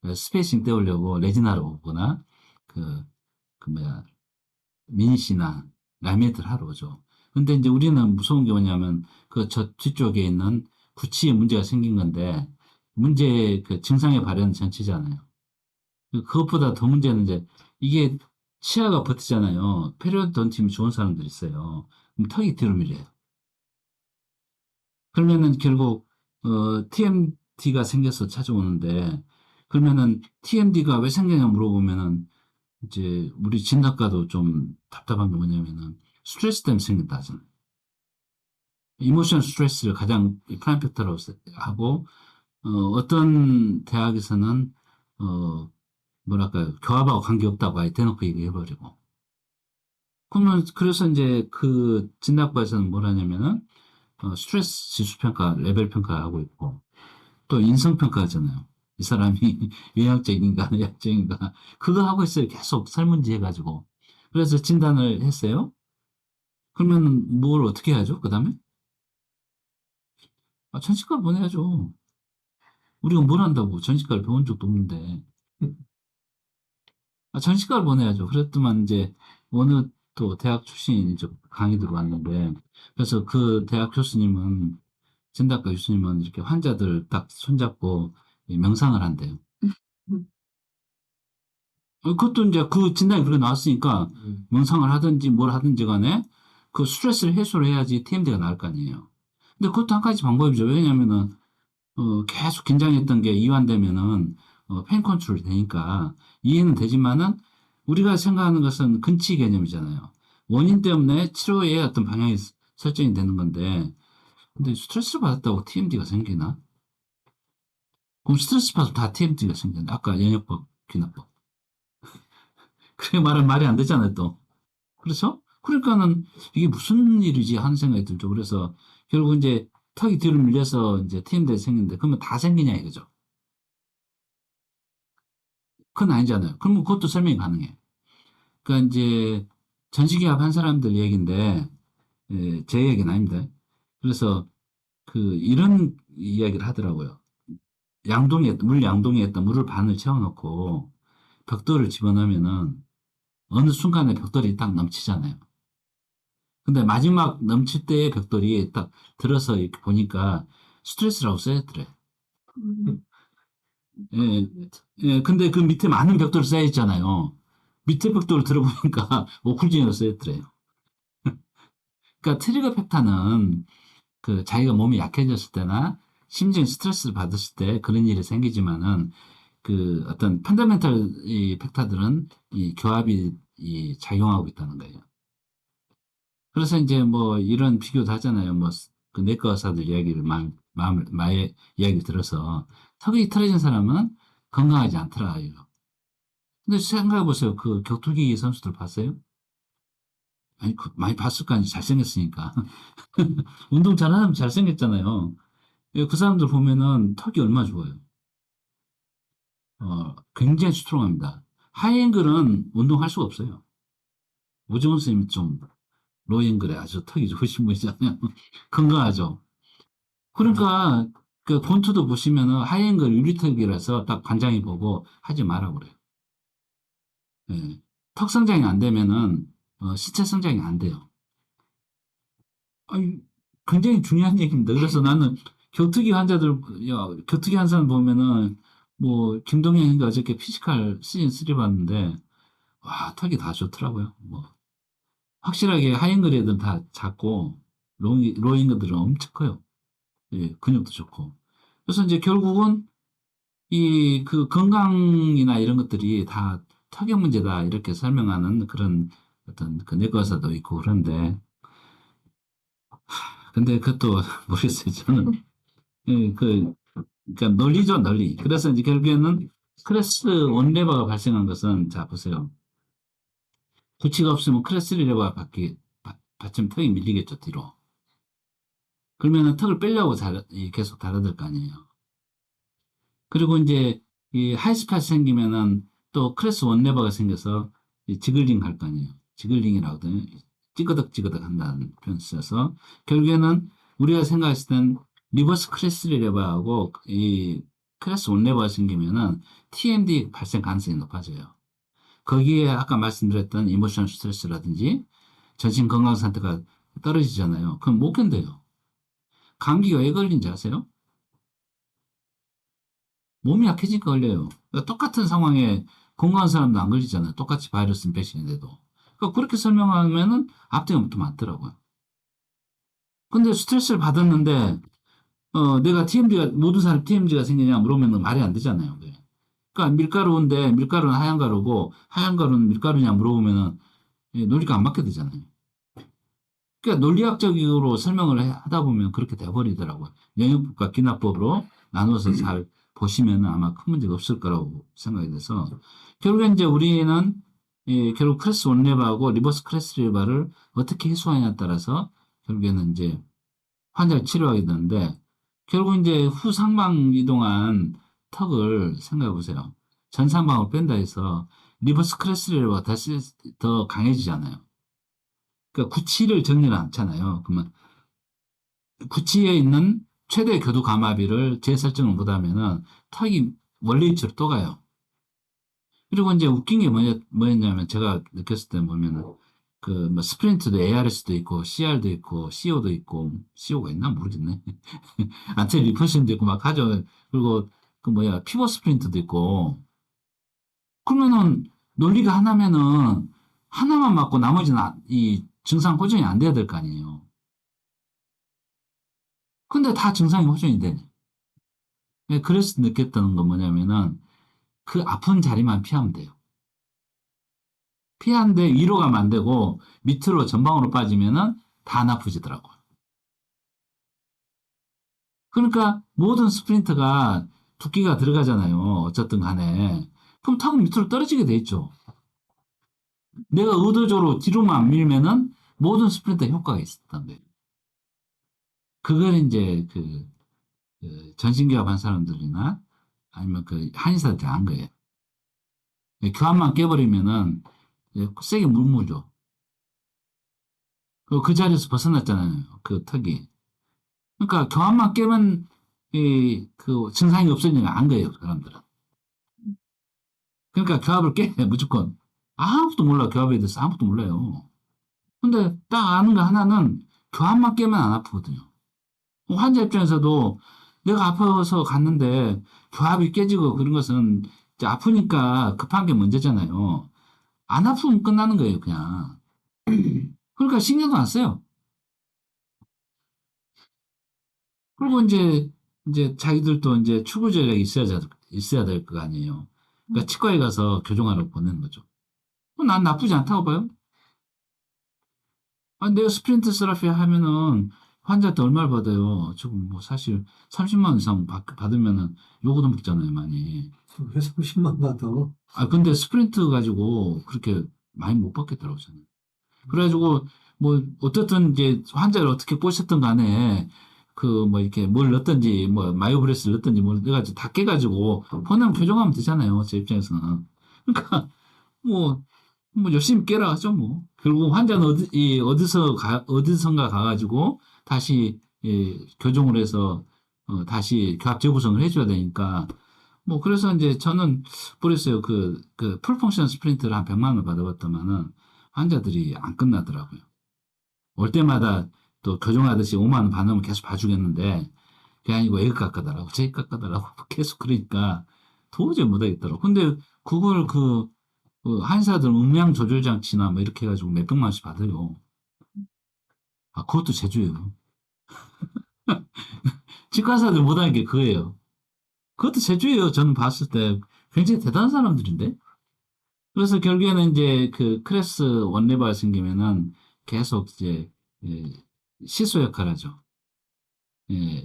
그래서 스페이싱 때우려고 레지나로 오거나 그, 그 뭐야 미니시나 라미에트를 하러 오죠. 근데 이제 우리는 무서운 게 뭐냐면 그 저 뒤쪽에 있는 구치에 문제가 생긴 건데 문제 그 증상의 발현 전체잖아요. 그것보다 더 문제는 이제 이게 치아가 버티잖아요. 페리오돈tim이 좋은 사람들이 있어요. 그럼 턱이 뒤로 밀려요. 그러면은 결국 TMD가 생겨서 찾아오는데 그러면은 TMD가 왜 생기냐 물어보면은 이제 우리 진단과도 좀 답답한 게 뭐냐면은 스트레스 때문에 생긴다 하잖아요. 이모션 스트레스를 가장 프라임 팩터라고 하고 어떤 대학에서는 뭐랄까요 교합하고 관계없다고 아예 대놓고 얘기해버리고 그러면 그래서 이제 그 진단과에서는 뭘 하냐면은 스트레스 지수 평가 레벨 평가하고 있고 또 인성 평가하잖아요. 이 사람이 외향적인가 내향적인가 그거 하고 있어요. 계속 설문지 해가지고 그래서 진단을 했어요. 그러면 뭘 어떻게 해야죠? 그 다음에 전신과 보내야죠. 우리가 뭘 한다고 전신과를 배운 적도 없는데 전시과를 보내야죠. 그랬더만 이제 어느 또 대학 출신이 이제 강의 들어왔는데 그래서 그 대학 교수님은 진단과 교수님은 이렇게 환자들 딱 손잡고 이 명상을 한대요. 그것도 이제 그 진단이 그렇게 나왔으니까 명상을 하든지 뭘 하든지 간에 그 스트레스를 해소를 해야지 TMD가 나을 거 아니에요. 근데 그것도 한 가지 방법이죠. 왜냐면은 계속 긴장했던 게 이완되면은 페인 컨트롤이 되니까 이해는 되지만은 우리가 생각하는 것은 근치 개념이잖아요. 원인 때문에 치료의 어떤 방향이 설정이 되는 건데 근데 스트레스를 받았다고 TMD가 생기나? 그럼 스트레스 받으면 다 TMD가 생겼네. 아까 연역법, 귀납법. 그게 말은 말이 안 되잖아요, 또. 그렇죠? 그러니까는 이게 무슨 일이지 하는 생각이 들죠. 그래서 결국 이제 턱이 뒤로 밀려서 이제 TMD가 생기는데 그러면 다 생기냐 이거죠. 그건 아니잖아요. 그러면 그것도 설명이 가능해. 그러니까 이제 전시기합 한 사람들 얘기인데 제 얘기는 아닙니다. 그래서 이런 이야기를 하더라고요. 물 양동이에다 물을 반을 채워놓고 벽돌을 집어넣으면은 어느 순간에 벽돌이 딱 넘치잖아요. 근데 마지막 넘칠 때의 벽돌이 딱 들어서 이렇게 보니까 스트레스라고 써있더래. 예, 예, 근데 그 밑에 많은 벽돌이 쌓여있잖아요. 밑에 벽돌을 들어보니까 오클진이라고 써있더래요. 그러니까 트리거 팩터는 자기가 몸이 약해졌을 때나 심정 스트레스를 받았을 때 그런 일이 생기지만은 어떤 펀더멘털 이 팩터들은 이 교합이 작용하고 있다는 거예요. 그래서 이제 뭐 이런 비교도 하잖아요. 뭐 그 내과 의사들 이야기를 마의 이야기 들어서 턱이 틀어진 사람은 건강하지 않더라 이거. 근데 생각해 보세요. 그 격투기 선수들 봤어요? 아니 많이 봤을 거 아니에요. 잘생겼으니까. 운동 잘하면 잘생겼잖아요. 그 사람들 보면은 턱이 얼마나 좋아요. 굉장히 스트롱합니다. 하이앵글은 운동할 수가 없어요. 오정훈 선생님이 좀 로잉글에 아주 턱이 좋으신 분이잖아요. 건강하죠. 그러니까 그 폰트도 보시면은 하이앵글 유리턱이라서 딱 관장이 보고 하지 마라 그래요. 예. 턱 성장이 안 되면은 신체 성장이 안 돼요. 아니, 굉장히 중요한 얘기입니다. 그래서 나는 격투기 환자들, 야, 격투기 한 사람 보면은 뭐 김동현이가 어저께 피지컬 시즌 3 봤는데 와 턱이 다 좋더라고요. 뭐 확실하게 하이앵글 애들은 다 작고 로잉거들은 엄청 커요. 예, 근육도 좋고. 그래서 이제 결국은 건강이나 이런 것들이 다 턱의 문제다 이렇게 설명하는 그런 어떤 내과 의사도 있고 그런데 근데 그것도 모르겠어요. 저는 예, 그러니까 논리죠, 논리. 그래서 이제 결국에는 크레스 원레버가 발생한 것은 자 보세요. 구치가 없으면 크레스 레버가 받치면 턱이 밀리겠죠, 뒤로. 그러면은 턱을 빼려고 계속 달아들 거 아니에요. 그리고 이제 이 하이스팟이 생기면은 또 크레스 원레버가 생겨서 이 지글링 할 거 아니에요. 지글링이라고 하거든요. 찌그덕찌그덕 한다는 표현 써서 결국에는 우리가 생각했을 땐 리버스 크레스 레버하고 이 크레스 온레버가 생기면은 TMD 발생 가능성이 높아져요. 거기에 아까 말씀드렸던 이모션 스트레스라든지 전신 건강 상태가 떨어지잖아요. 그럼 못 견뎌요. 감기가 왜 걸린지 아세요? 몸이 약해지니까 걸려요. 그러니까 똑같은 상황에 건강한 사람도 안 걸리잖아요. 똑같이 바이러스 인펙션인데도. 그러니까 그렇게 설명하면은 앞뒤가 좀 맞더라고요. 근데 스트레스를 받았는데 내가 TMD가 모든 사람 TMD가 생기냐 물으면 말이 안 되잖아요. 그게. 그러니까 밀가루인데 밀가루는 하얀 가루고 하얀 가루는 밀가루냐 물어보면은 논리가 안 맞게 되잖아요. 그러니까 논리학적으로 설명을 하다 보면 그렇게 돼버리더라고요. 영역법과 기납법으로 나눠서 잘 보시면 아마 큰 문제가 없을 거라고 생각이 돼서 결국에 이제 우리는 결국 크레스 온레바하고 리버스 크레스 레바를 어떻게 해소하냐에 따라서 결국에는 이제 환자를 치료하게 되는데 결국 이제 후상방 이동한 턱을 생각해 보세요. 전상방을 뺀다 해서 리버스 크레스 레바가 다시 더 강해지잖아요. 그러니까 구치를 정리를 않잖아요. 그러면 구치에 있는 최대 교두 감압비를 재설정을 못하면은 턱이 원래 위치로 또 가요. 그리고 이제 웃긴 게 뭐였냐면 제가 느꼈을 때 보면은 그 뭐 스프린트도 ARS도 있고 CR도 있고 CO도 있고 CO가 있나 모르겠네. 안테 리퍼션도 있고 막 하죠. 그리고 그 뭐야 피버 스프린트도 있고 그러면은 논리가 하나면은 하나만 맞고 나머지는 이 증상 호전이 안 돼야 될 거 아니에요. 근데 다 증상이 호전이 되네. 그래서 느꼈던 건 뭐냐면은 그 아픈 자리만 피하면 돼요. 피하는데 위로 가면 안 되고 밑으로 전방으로 빠지면은 다 안 아프지더라고요. 그러니까 모든 스프린트가 두께가 들어가잖아요. 어쨌든 간에. 그럼 턱은 밑으로 떨어지게 돼 있죠. 내가 의도적으로 뒤로만 안 밀면은 모든 스프린트 효과가 있었단 말이에요. 그걸 이제 그 전신기압 한 사람들이나 아니면 그 한의사들이 안 거예요. 교합만 깨버리면은 세게 물물죠. 그 자리에서 벗어났잖아요. 그 턱이. 그러니까 교합만 깨면 그 증상이 없어지냐 안 거예요. 그 사람들은. 그러니까 교합을 깨 무조건. 아무것도 몰라. 교합에 대해서 아무것도 몰라요. 근데 딱 아는 거 하나는 교합만 깨면 안 아프거든요. 환자 입장에서도 내가 아파서 갔는데 교합이 깨지고 그런 것은 이제 아프니까 급한 게 문제잖아요. 안 아프면 끝나는 거예요, 그냥. 그러니까 신경도 안 써요. 그리고 이제 자기들도 이제 추구 전략이 있어야 될 거 아니에요. 그러니까 치과에 가서 교정하러 보내는 거죠. 난 나쁘지 않다고 봐요. 아니, 내가 스프린트 세라피 하면은 환자한테 얼마를 받아요? 지금 뭐 사실 30만 원 이상 받으면은 요거도 먹잖아요, 많이. 왜 30만 받아? 아, 근데 스프린트 가지고 그렇게 많이 못 받겠더라고요, 저는. 그래가지고, 뭐, 어떻든 이제 환자를 어떻게 꼬셨든 간에, 그, 뭐, 이렇게 뭘 넣든지, 뭐, 마이오브레스를 넣든지, 뭘 넣어가지고 다 깨가지고, 보내면 교정하면 되잖아요, 제 입장에서는. 그러니까, 뭐, 뭐, 열심히 깨라 하죠, 뭐. 결국 환자는 어디선가 가가지고, 다시, 교정을 해서, 다시 교합 재구성을 해줘야 되니까, 뭐, 그래서 이제 저는 모르겠어요. 풀 펑션 스프린트를 한 100만 원 받아봤더만은 환자들이 안 끝나더라고요. 올 때마다 또 교정하듯이 5만 원 받으면 계속 봐주겠는데, 그게 아니고 애가 깎아달라고, 제 깎아달라고 계속 그러니까 도저히 못하겠더라고. 근데 그걸 그 한의사들 음량 조절 장치나 뭐 이렇게 해가지고 몇백만 원씩 받아요. 아, 그것도 제주예요. 치과사들 못하는 게 그거예요. 그것도 제주예요. 저는 봤을 때 굉장히 대단한 사람들인데. 그래서 결국에는 이제 그 크레스 원레바가 생기면은 계속 이제 예, 시소 역할을 하죠.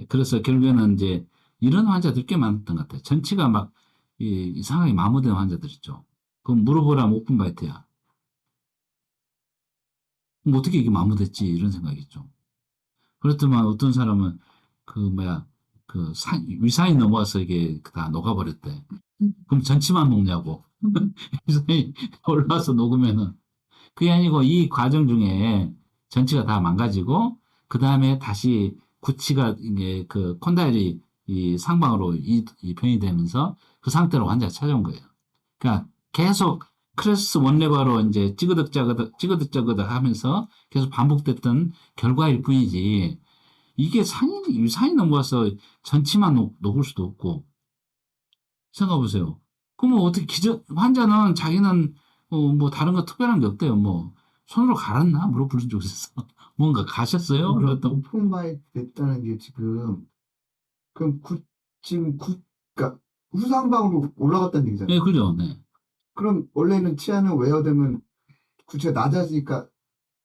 그래서 결국에는 이제 이런 환자들 꽤 많았던 것 같아요. 전치가 막 이상하게 마모된 환자들 있죠. 그럼 물어보라면 오픈바이트야. 그럼 어떻게 이게 마모됐지? 이런 생각이 있죠. 그렇지만 어떤 사람은 그 뭐야 위산이 넘어와서 이게 다 녹아버렸대. 그럼 전치만 녹냐고. 유산이 올라와서 녹으면은. 그게 아니고 이 과정 중에 전치가 다 망가지고, 그 다음에 다시 구치가, 이게 그 콘다일이 이 상방으로 변이 되면서 그 상태로 환자가 찾아온 거예요. 그러니까 계속 크레스 원레버로 이제 찌그덕 하면서 계속 반복됐던 결과일 뿐이지, 이게 유산이 넘어와서 전치만 녹을 수도 없고, 생각해보세요. 그러면 어떻게 환자는 자기는 뭐 다른 거 특별한 게 없대요. 뭐 손으로 갈았나 물어보는 적 있어서 뭔가 가셨어요? 그럼 그랬더니 오픈마이크 됐다는 게 지금 그럼 지금 그러니까 후상방으로 올라갔다는 얘기잖아요. 네, 그죠. 네. 그럼 원래는 치아는 웨어되면 구치가 낮아지니까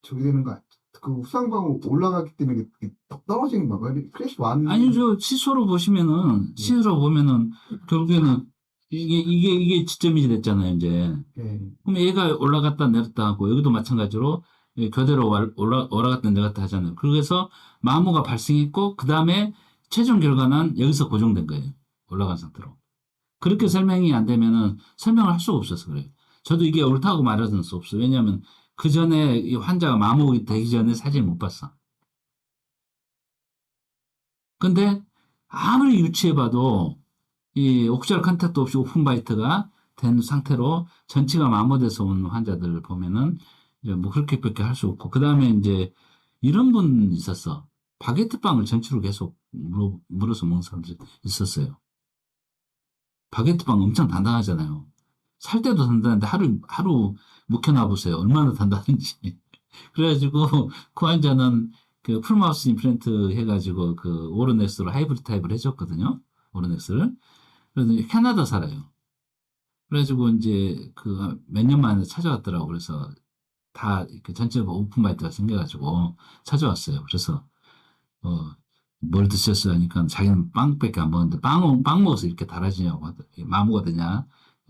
저기 되는 거 아니야? 그 후상방으로 올라갔기 때문에 그게 떨어지는 건가요? 크래시 완 아니 저 시소로 보시면은 네. 시소로 보면은 결국에는 이게 지점이 됐잖아요. 이제 예. 그럼 얘가 올라갔다 내렸다 하고 여기도 마찬가지로 교대로 올라갔다 내렸다 하잖아요. 그래서 마모가 발생했고 그 다음에 최종 결과는 여기서 고정된 거예요. 올라간 상태로. 그렇게 설명이 안 되면은 설명을 할 수가 없어서 그래요. 저도 이게 옳다고 말할 수 없어요. 왜냐하면 그 전에 이 환자가 마모 되기 전에 사진을 못 봤어. 근데 아무리 유추해봐도 이 옥절 컨택트 없이 오픈바이트가 된 상태로 전치가 마모돼서 온 환자들을 보면은 이제 뭐 그렇게밖에 할 수 없고 그 다음에 이제 이런 분 있었어. 바게트 빵을 전치로 계속 물어서 먹는 사람들 있었어요. 바게트 빵 엄청 단단하잖아요. 살 때도 단단한데 하루 묵혀놔 보세요. 얼마나 단단한지. 그래가지고 그 환자는 그 풀마우스 임플란트 해가지고 그 오르넥스로 하이브리드 타입을 해줬거든요. 오르넥스를. 그래서 캐나다 살아요. 그래가지고 이제 그 몇 년 만에 찾아왔더라고. 그래서 다 그 전체적으로 오픈마이트가 생겨가지고 찾아왔어요. 그래서 뭘 드셨어요? 하니까 자기는 빵밖에 안 먹는데 빵 먹어서 이렇게 달아지냐고 마모가 되냐?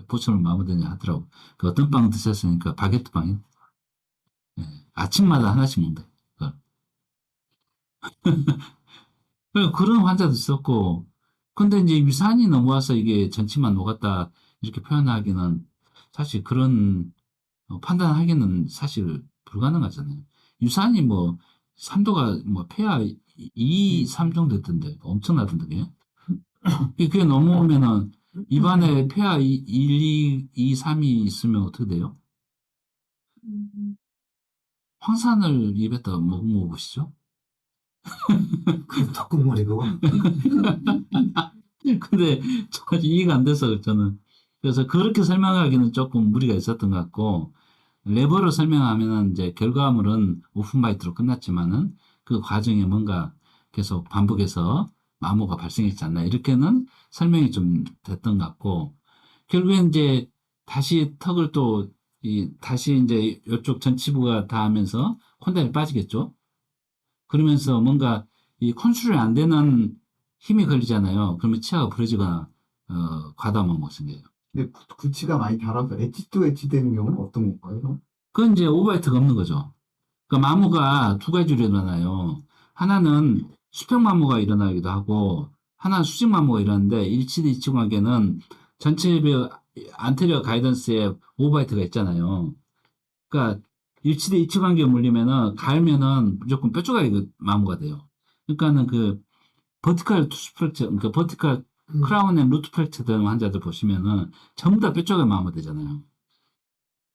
보철은 마모 되냐 하더라고. 그 어떤 빵 드셨으니까 바게트 빵이 아침마다 하나씩 먹는다. 그런 환자도 있었고, 근데 이제 유산이 넘어와서 이게 전치만 녹았다, 이렇게 표현하기는 사실 그런 판단하기는 사실 불가능하잖아요. 유산이 뭐, 3도가 뭐, 폐하 2, 3 정도 됐던데, 엄청나던데, 그게. 그게 넘어오면은, 입안에 폐하 1, 2, 3이 있으면 어떻게 돼요? 황산을 입에다 먹어보시죠? 그게 더 국물이고. 근데 저 이해가 안 돼서 저는 그래서 그렇게 설명하기는 조금 무리가 있었던 것 같고 레버로 설명하면은 이제 결과물은 오픈바이트로 끝났지만은 그 과정에 뭔가 계속 반복해서 마모가 발생했지 않나 이렇게는 설명이 좀 됐던 것 같고 결국엔 이제 다시 턱을 또 다시 이제 이쪽 전치부가 닿으면서 콘다일이 빠지겠죠. 그러면서 뭔가 이 컨트롤이 안 되는 힘이 걸리잖아요. 그러면 치아가 부러지거나 과다한 못 생겨요. 근데 구치가 많이 달아서 엣지 또 엣지 되는 경우는 어떤 건가요? 그건 이제 오버라이트가 없는 거죠. 그러니까 마모가 두 가지로 일어나요. 하나는 수평 마모가 일어나기도 하고 하나는 수직 마모가 일어나는데 일치대 이치관계는 전체의 안테리어 가이던스에 오버라이트가 있잖아요. 그러니까 일치대 이치관계 물리면은 갈면은 무조건 뼈조각이 그 마모가 돼요. 그러니까는 그 버티컬 투스 프랙처, 그러니까 버티컬 크라운 앤 루트 프랙처 되는 환자들 보시면은 전부 다 뼈조각이 마모되잖아요.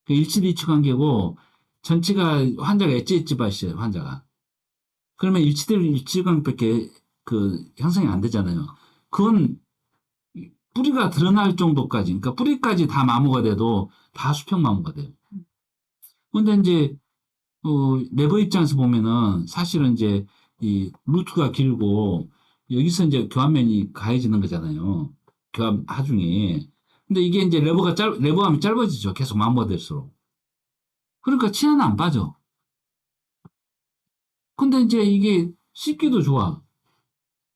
그 일치대이치 관계고 전체가 환자가 엣지 바시에요 환자가. 그러면 일치관계밖에 그 형성이 안 되잖아요. 그건 뿌리가 드러날 정도까지, 그러니까 뿌리까지 다 마모가 돼도 다 수평 마모가 돼요. 근데 이제 레버 입장에서 보면은 사실은 이제 이 루트가 길고 여기서 이제 교환면이 가해지는 거잖아요. 교환 하중에. 근데 이게 이제 레버감이 짧아지죠. 계속 마모가 될수록. 그러니까 치아는 안 빠져. 근데 이제 이게 씹기도 좋아.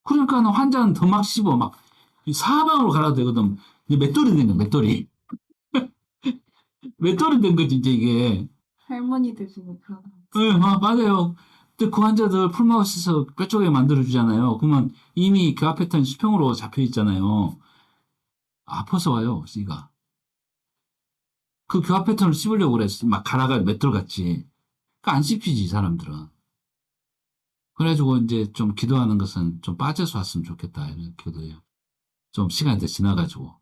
그러니까 환자는 더 막 씹어. 막 사방으로 갈아도 되거든. 이제 맷돌이 된 거야, 맷돌이. 맷돌이 된 거지, 이제 이게. 할머니들 중에 그런 네, 맞아요. 근데 그 환자들 풀마우스에서 뼈 쪽에 만들어주잖아요. 그러면 이미 교합 패턴이 수평으로 잡혀 있잖아요. 아파서 와요, C가. 그 교합 패턴을 씹으려고 그랬어. 막 가라가 맷돌같이. 그안 씹히지, 이 사람들은. 그래가지고 이제 좀 기도하는 것은 좀 빠져서 왔으면 좋겠다. 이렇게 기도해요. 좀 시간이 더 지나가지고.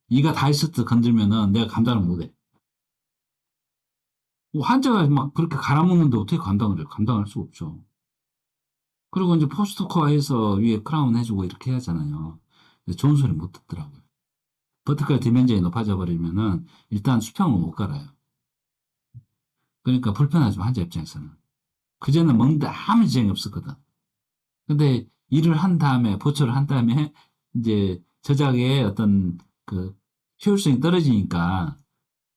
이가 다이스트 건들면은 내가 감당을 못해. 환자가 막 그렇게 갈아먹는데 어떻게 감당을 해요? 감당할 수 없죠. 그리고 이제 포스트코어에서 위에 크라운 해주고 이렇게 하잖아요. 근데 좋은 소리 못 듣더라고요. 버티컬 디멘전이 높아져 버리면은 일단 수평을 못 갈아요. 그러니까 불편하죠, 환자 입장에서는. 그전에는 먹는데 아무 지장이 없었거든. 근데 일을 한 다음에, 보초를 한 다음에 이제 저작의 어떤 그 효율성이 떨어지니까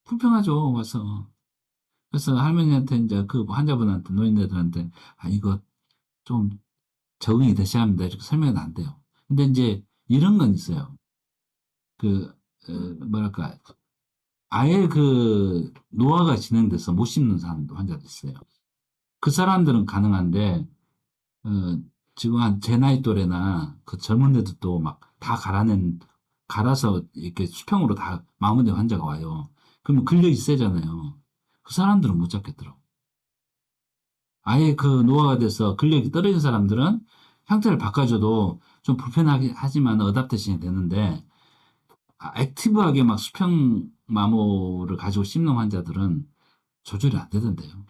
불평하죠, 와서. 그래서 할머니한테 이제 그 환자분한테, 노인네들한테, 아, 이거 좀 적응이 되셔야 합니다. 이렇게 설명은 안 돼요. 근데 이제 이런 건 있어요. 그, 뭐랄까, 아예 그 노화가 진행돼서 못 씹는 사람도 환자도 있어요. 그 사람들은 가능한데, 어, 지금 한 제 나이 또래나 그 젊은 애들도 막 다 갈아서 이렇게 수평으로 다 마무리된 환자가 와요. 그러면 근력이 세잖아요. 그 사람들은 못 잡겠더라고. 아예 그 노화가 돼서 근력이 떨어진 사람들은 형태를 바꿔줘도 좀 불편하긴 하지만 어답테이션이 되는데, 액티브하게 막 수평 마모를 가지고 씹는 환자들은 조절이 안 되던데요.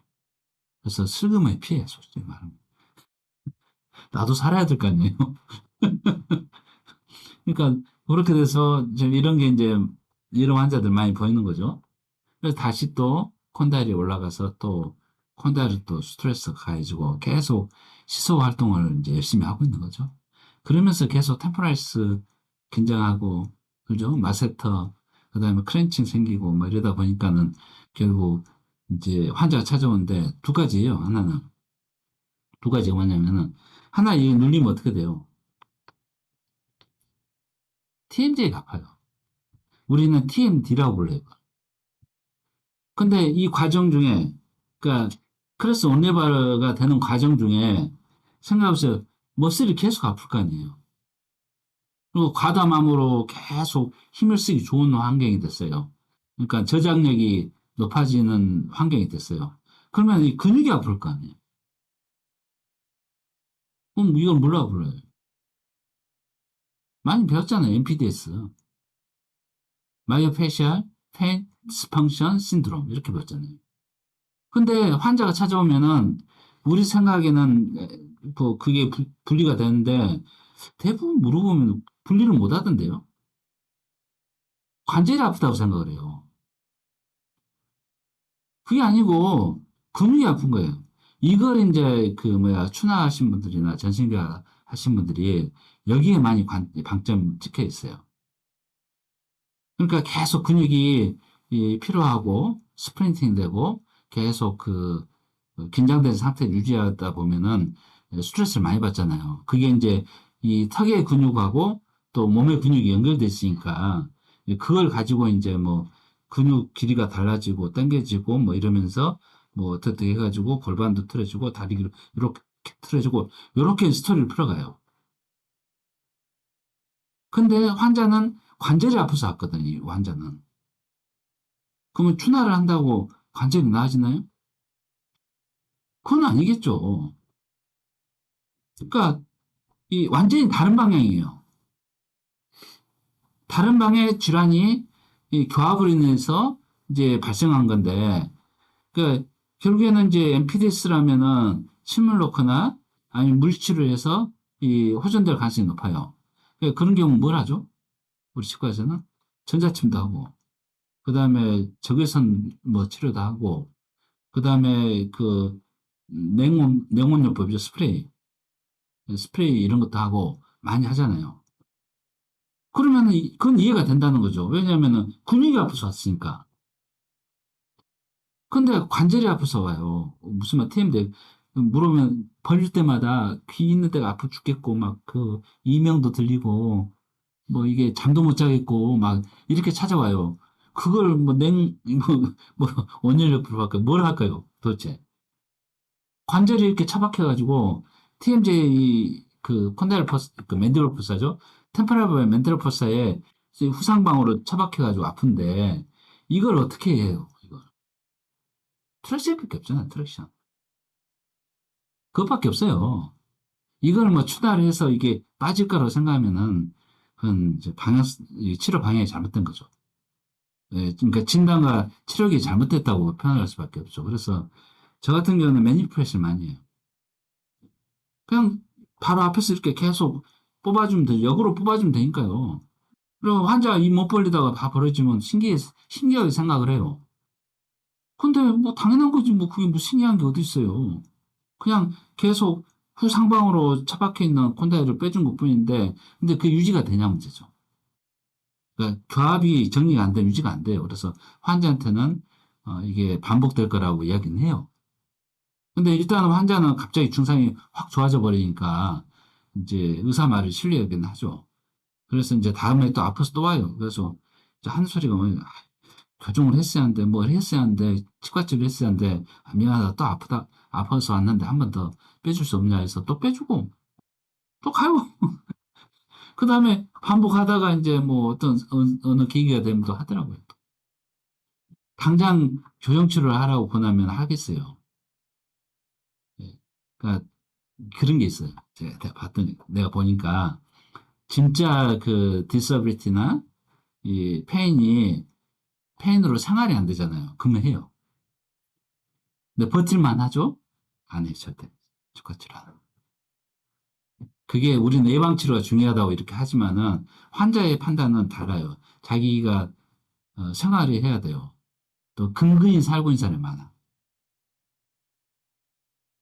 그래서 슬금을 피해, 솔직히 말하면. 나도 살아야 될 거 아니에요. 그러니까 그렇게 돼서 지금 이런 게 이제 이런 환자들 많이 보이는 거죠. 그래서 다시 또 콘다일이 올라가서 또 콘다일이 또 스트레스가 가해지고 계속 시소 활동을 이제 열심히 하고 있는 거죠. 그러면서 계속 템포랄스 긴장하고 그죠? 마세터 그다음에 크렌칭 생기고 뭐 이러다 보니까는 결국 이제 환자가 찾아오는데 두 가지예요. 하나는 두 가지가 뭐냐면은 하나 이 눌리면 어떻게 돼요? TMJ가 아파요. 우리는 TMD라고 불러요. 근데 이 과정 중에, 그러니까 크레스 온레바가 되는 과정 중에 생각해보세요. 머슬이 계속 아플 거 아니에요. 그리고 과다맘으로 계속 힘을 쓰기 좋은 환경이 됐어요. 그러니까 저장력이 높아지는 환경이 됐어요. 그러면 이 근육이 아플 거 아니에요. 그럼 이걸 뭐라고 불러요? 많이 배웠잖아요. MPDS. 마이오페시알 페인 디스펑션 신드롬 이렇게 배웠잖아요. 근데 환자가 찾아오면은 우리 생각에는 뭐 그게 분리가 되는데 대부분 물어보면 분리를 못 하던데요. 관절이 아프다고 생각을 해요. 그게 아니고 근육이 아픈 거예요. 이걸 이제 그 뭐야 추나하신 분들이나 전신과 하신 분들이 여기에 많이 방점 찍혀 있어요. 그러니까 계속 근육이 필요하고 스프린팅 되고 계속 그 긴장된 상태 유지하다 보면은 스트레스를 많이 받잖아요. 그게 이제 이 턱의 근육하고 또 몸의 근육이 연결돼 있으니까 그걸 가지고 이제 뭐 근육 길이가 달라지고 당겨지고 뭐 이러면서 뭐 어떻게 해가지고 골반도 틀어지고 다리를 이렇게 틀어지고 이렇게 스토리를 풀어가요. 근데 환자는 관절이 아파서 왔거든요. 이 환자는. 그러면 추나를 한다고 관절이 나아지나요? 그건 아니겠죠. 그러니까 이 완전히 다른 방향이에요. 다른 방향의 질환이 이 교합을 인해서 이제 발생한 건데, 그 결국에는 이제 MPDS라면은 침을 놓거나 아니면 물치료를 해서 이 호전될 가능성이 높아요. 그런 경우 뭘 하죠? 우리 치과에서는 전자침도 하고, 그 다음에 적외선 뭐 치료도 하고, 그 다음에 그 냉온요법이죠. 스프레이 이런 것도 하고 많이 하잖아요. 그러면은 그건 이해가 된다는 거죠. 왜냐하면은 근육이 아파서 왔으니까. 근데 관절이 아파서 와요. 무슨 말 TM인데 물으면 벌릴 때마다 귀 있는 데가 아파 죽겠고 막 그 이명도 들리고 뭐 이게 잠도 못 자겠고 막 이렇게 찾아와요. 그걸 뭐 원인력으로 할까요? 뭘 할까요? 도대체 관절이 이렇게 처박혀가지고 TMJ 그 콘다일 포스 그 맨디블 포사죠. 템포랄 맨디블 포사에 후상방으로 처박혀가지고 아픈데 이걸 어떻게 해요? 이거 트랙션밖에 없잖아요. 트랙션. 그것밖에 없어요. 이걸 뭐 추가를 해서 이게 빠질 거라고 생각하면은 그건 이제 이 치료 방향이 잘못된 거죠. 예, 그러니까 진단과 치료가 잘못됐다고 표현할 수밖에 없죠. 그래서 저 같은 경우는 매니푸레이션 많이 해요. 그냥 바로 앞에서 이렇게 계속 뽑아주면 돼. 역으로 뽑아주면 되니까요. 그리고 환자가 입 못 벌리다가 다 벌어지면 신기하게 생각을 해요. 근데 뭐 당연한 거지. 뭐 그게 뭐 신기한 게 어디 있어요. 그냥 계속 후상방으로 처박혀 있는 콘다이를 빼준 것 뿐인데, 근데 그게 유지가 되냐 문제죠. 그러니까 교합이 정리가 안 되면 유지가 안 돼요. 그래서 환자한테는 이게 반복될 거라고 이야기는 해요. 근데 일단은 환자는 갑자기 증상이 확 좋아져 버리니까 이제 의사 말을 신뢰하긴 하죠. 그래서 이제 다음에 또 아파서 또 와요. 그래서 이제 한 소리가 뭐냐. 교정을 했어야 하는데, 뭘 했어야 하는데, 치과치료를 했어야 하는데, 미안하다, 또 아파서 왔는데 한 번 더 빼줄 수 없냐 해서 또 빼주고, 또 가요. 그 다음에 반복하다가 이제 뭐 어느 계기가 되면 또 하더라고요. 당장 교정치료를 하라고 권하면 하겠어요. 예. 그러니까 그런 게 있어요. 내가 보니까, 진짜 그 디서빌리티나 이 페인으로 생활이 안 되잖아요. 그러면 해요. 근데 버틸만 하죠? 안 해요, 절대. 치과치료 안 해요. 그게 우리는 예방치료가 중요하다고 이렇게 하지만은 환자의 판단은 달라요. 자기가 생활을 해야 돼요. 또 근근히 살고 있는 사람이 많아.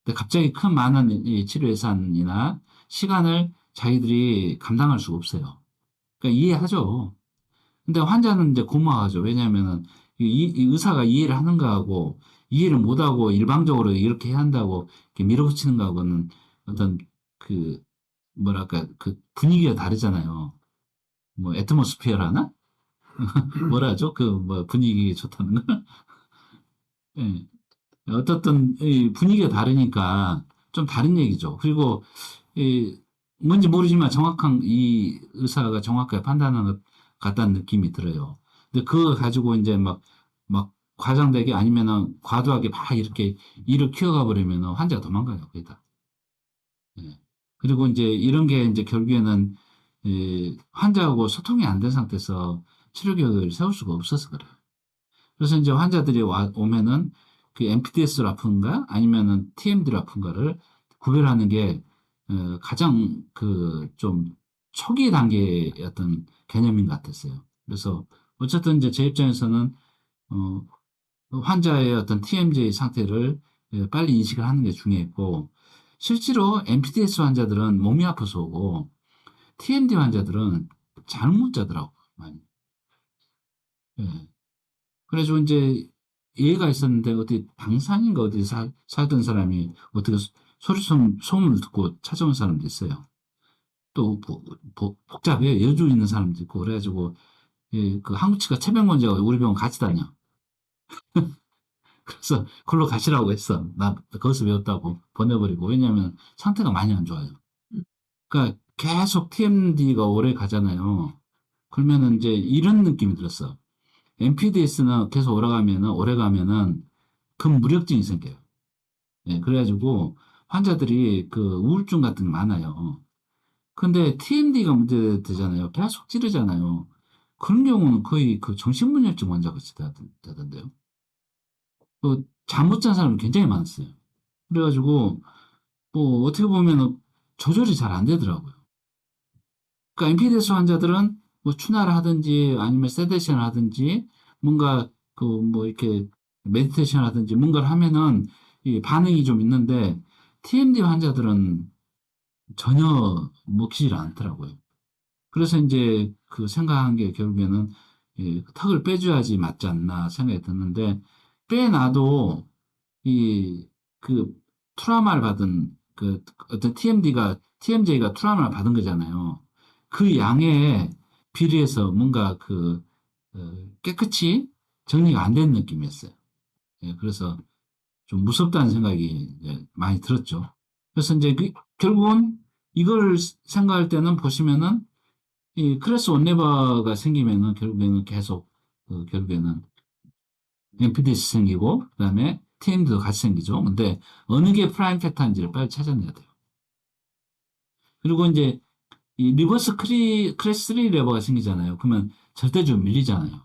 근데 갑자기 큰 많은 이 치료 예산이나 시간을 자기들이 감당할 수가 없어요. 그러니까 이해하죠. 근데 환자는 이제 고마워하죠. 왜냐하면은 이 의사가 이해를 하는 거하고 이해를 못하고 일방적으로 이렇게 해야 한다고 이렇게 밀어붙이는 거하고는 어떤 그 뭐랄까 그 분위기가 다르잖아요. 뭐 애트모스피어라나 뭐라 하죠? 그 뭐 분위기 좋다는 거. 예. 어떻든 이 분위기가 다르니까 좀 다른 얘기죠. 그리고 이 뭔지 모르지만 정확한 이 의사가 정확하게 판단하는 것 같다는 느낌이 들어요. 근데 그거 가지고 이제 막 과장되게 아니면은 과도하게 막 이렇게 일을 키워가 버리면 환자가 도망가요. 거의 다. 예. 그리고 이제 이런 게 이제 결국에는 이 환자하고 소통이 안 된 상태에서 치료 계획을 세울 수가 없어서 그래요. 그래서 이제 환자들이 오면은 그 MPDS로 아픈가 아니면은 TMD로 아픈가를 구별하는 게 가장 그 좀 초기 단계의 어떤 개념인 것 같았어요. 그래서 어쨌든 이제 제 입장에서는 어, 환자의 어떤 TMJ 상태를 빨리 인식을 하는 게 중요했고 실제로 MPDS 환자들은 몸이 아파서 오고 TMD 환자들은 잠을 못 자더라고 많이. 예. 그래가지고 이제 얘가 있었는데 어디 방산인가 어디 살던 사람이 어떻게 소문을 듣고 찾아온 사람도 있어요. 또 복잡해요. 여주 있는 사람도 있고 그래가지고 예, 그 한국치과 최병원제가 우리 병원 같이 다녀. 그래서 그걸로 가시라고 했어. 나 거기서 배웠다고 보내버리고 왜냐하면 상태가 많이 안 좋아요. 그러니까 계속 TMD가 오래 가잖아요. 그러면은 이제 이런 느낌이 들었어. MPDS는 계속 오래 가면은 근무력증이 생겨요. 예, 그래가지고 환자들이 그 우울증 같은 게 많아요. 근데 TMD가 문제되잖아요. 계속 찌르잖아요. 그런 경우는 거의 그 정신분열증 환자가 되던데요. 또 잠 못 잔 사람이 굉장히 많았어요. 그래가지고 뭐 어떻게 보면은 조절이 잘 안 되더라고요. 그러니까 MPDS 환자들은 뭐 추나를 하든지 아니면 세데이션을 하든지 뭔가 그 뭐 이렇게 메디테이션 하든지 뭔가를 하면은 이 반응이 좀 있는데 TMD 환자들은 전혀 먹히질 않더라고요. 그래서 이제 그 생각한 게 결국에는 이 턱을 빼줘야지 맞지 않나 생각이 드는데 빼놔도 이 그 트라우마를 받은 그 어떤 TMJ가 트라우마를 받은 거잖아요. 그 양에 비례해서 뭔가 깨끗이 정리가 안 된 느낌이었어요. 예, 그래서 좀 무섭다는 생각이 이제 많이 들었죠. 그래서 이제 결국은 이걸 생각할 때는 보시면은 이 클래스 원레버가 생기면은 결국에는 계속 결국에는 MPDS 생기고 그다음에 TMD도 같이 생기죠. 근데 어느 게 프라임 팩터인지를 빨리 찾아내야 돼요. 그리고 이제 이 리버스 클래스 3 레버가 생기잖아요. 그러면 절대적으로 밀리잖아요.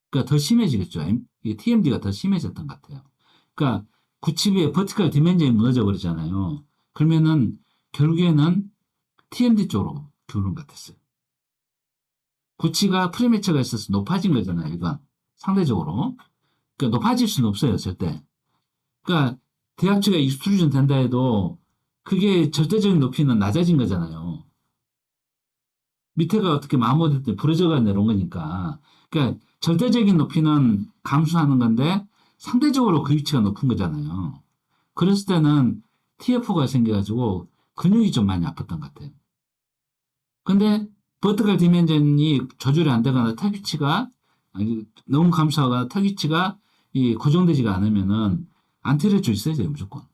그러니까 더 심해지겠죠. 이 TMD가 더 심해졌던 것 같아요. 그러니까 구치부의 버티컬 디멘전이 무너져 버리잖아요. 그러면은 결국에는 TMD 쪽으로 기울는 것 같았어요. 구치가 프리매처가 있어서 높아진 거잖아요. 이건 상대적으로. 그러니까 높아질 수는 없어요. 절대. 그러니까 대합치가 익스트루전 된다 해도 그게 절대적인 높이는 낮아진 거잖아요. 밑에가 어떻게 마모될 때 부러져가 내려온 거니까. 그러니까 절대적인 높이는 감소하는 건데 상대적으로 그 위치가 높은 거잖아요. 그랬을 때는 TF가 생겨가지고 근육이 좀 많이 아팠던 것 같아요. 근데 버티컬 디멘전이 조절이 안 되거나 턱 위치가 너무 감소하거나 턱 위치가 고정되지가 않으면은 안테리어 쪽 있어야 돼요, 무조건.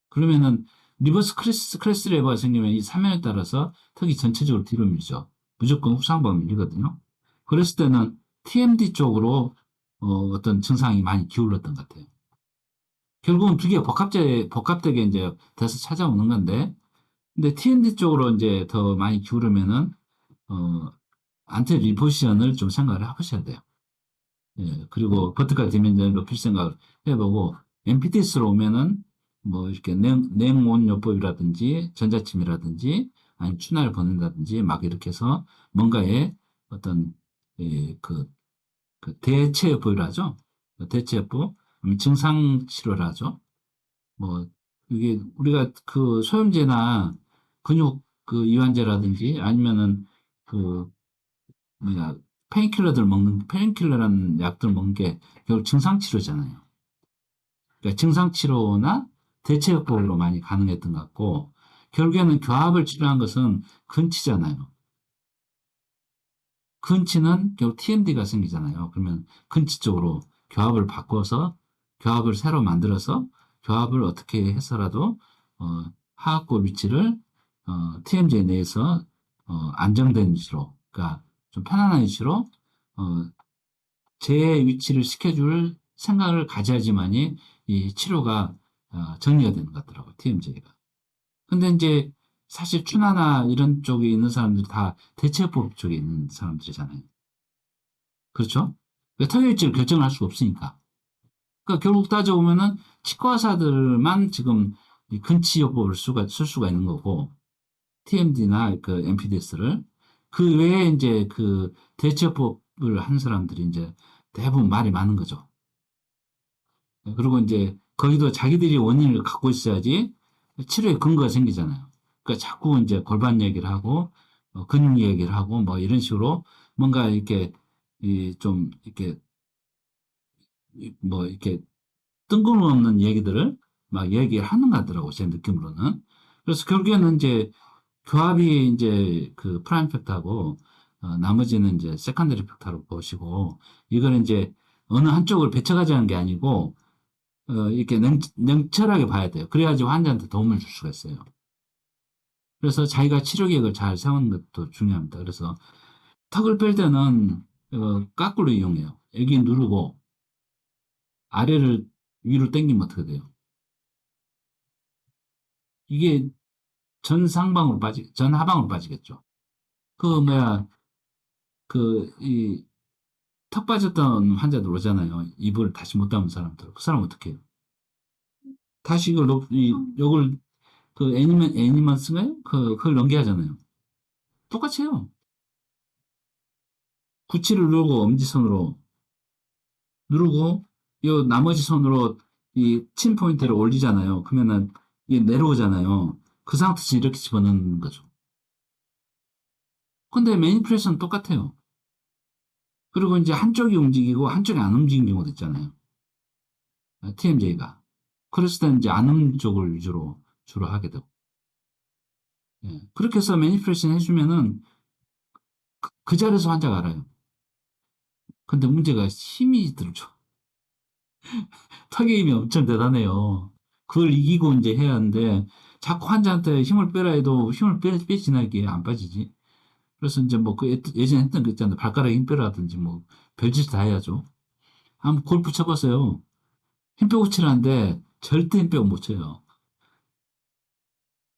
그러면은 리버스 클래스 레버가 생기면 이 사면에 따라서 턱이 전체적으로 뒤로 밀죠. 무조건 후상방 밀리거든요. 그랬을 때는 TMD 쪽으로 어떤 증상이 많이 기울었던 것 같아요. 결국은 두 개가 복합되게 이제 돼서 찾아오는 건데, 근데 TMD 쪽으로 이제 더 많이 기울으면은 어, 안테 리포지션을 좀 생각을 해보셔야 돼요. 예, 그리고 버티컬 디멘전을 높일 생각을 해보고 MPTS로 오면은 뭐 이렇게 냉온요법이라든지 전자침이라든지 아니면 추나를 보낸다든지 막 이렇게 해서 뭔가의 어떤 대체요법이라 하죠. 대체요법, 증상 치료를 하죠. 뭐 이게 우리가 그 소염제나 근육 그 이완제라든지 아니면은 그 뭐냐 페인킬러라는 약들 먹는 게 결국 증상 치료잖아요. 그러니까 증상 치료나 대체요법으로 많이 가능했던 것 같고 결국에는 교합을 치료한 것은 근치잖아요. 근치는 결국 TMD가 생기잖아요. 그러면 근치 쪽으로 교합을 바꿔서 교합을 새로 만들어서 교합을 어떻게 해서라도 하악골 위치를 TMJ 내에서 안정된 위치로, 그러니까 좀 편안한 위치로 제 위치를 시켜줄 생각을 가져야지만이 이 치료가 정리가 되는 것 같더라고요. TMJ가. 근데 이제 사실 추나나 이런 쪽에 있는 사람들이 다 대체법 쪽에 있는 사람들이잖아요. 그렇죠? 그러니까 턱일지를 결정할 수가 없으니까. 그러니까 결국 따져보면은 치과 의사들만 지금 이 근치요법을 쓸 수가 있는 거고, TMD나 그 MPDS를 그 외에 이제 그 대처법을 한 사람들이 이제 대부분 말이 많은 거죠. 그리고 이제 거기도 자기들이 원인을 갖고 있어야지 치료에 근거가 생기잖아요. 그러니까 자꾸 이제 골반 얘기를 하고 근육 얘기를 하고 뭐 이런 식으로 뭔가 이렇게 좀 이렇게 뭐 이렇게 뜬금없는 얘기들을 막 얘기를 하는 것 같더라고 제 느낌으로는. 그래서 결국에는 이제 교합이 이제 그 프라임 팩터하고 나머지는 이제 세컨더리 팩터로 보시고 이거는 이제 어느 한쪽을 배척하자는 게 아니고 이렇게 냉철하게 봐야 돼요. 그래야지 환자한테 도움을 줄 수가 있어요. 그래서 자기가 치료 계획을 잘 세우는 것도 중요합니다. 그래서 턱을 뺄 때는 까꾸로 이용해요. 여기 누르고 아래를 위로 당기면 어떻게 돼요? 이게 전 하방으로 빠지겠죠. 그 뭐야 턱 빠졌던 환자들 오잖아요. 이불 다시 못 담은 사람들. 그 사람 어떻게 해요? 다시 요걸 그 애니먼스가요? 그걸 넘게 하잖아요. 똑같이 해요. 구치를 누르고 엄지손으로 누르고 요 나머지 손으로 이 침 포인트를 올리잖아요. 그러면은 이게 내려오잖아요. 그 상태에서 이렇게 집어넣는 거죠. 근데 매니플레이션은 똑같아요. 그리고 이제 한쪽이 움직이고 한쪽이 안 움직이는 경우도 있잖아요. TMJ가. 그랬을 때는 이제 안 움직이는 쪽을 위주로 주로 하게 되고. 예. 그렇게 해서 매니플레이션 해주면은 그 자리에서 환자가 알아요. 근데 문제가 힘이 들죠. 턱의 힘이 엄청 대단해요. 그걸 이기고 이제 해야 하는데 자꾸 환자한테 힘을 빼라 해도 힘을 빼지나 이게 안 빠지지. 그래서 이제 뭐 그 예전에 했던 거 있잖아요. 발가락 힘 빼라든지 뭐 별짓 다 해야죠. 한번 골프 쳐보세요. 힘 빼고 치라는데 절대 힘 빼고 못 쳐요.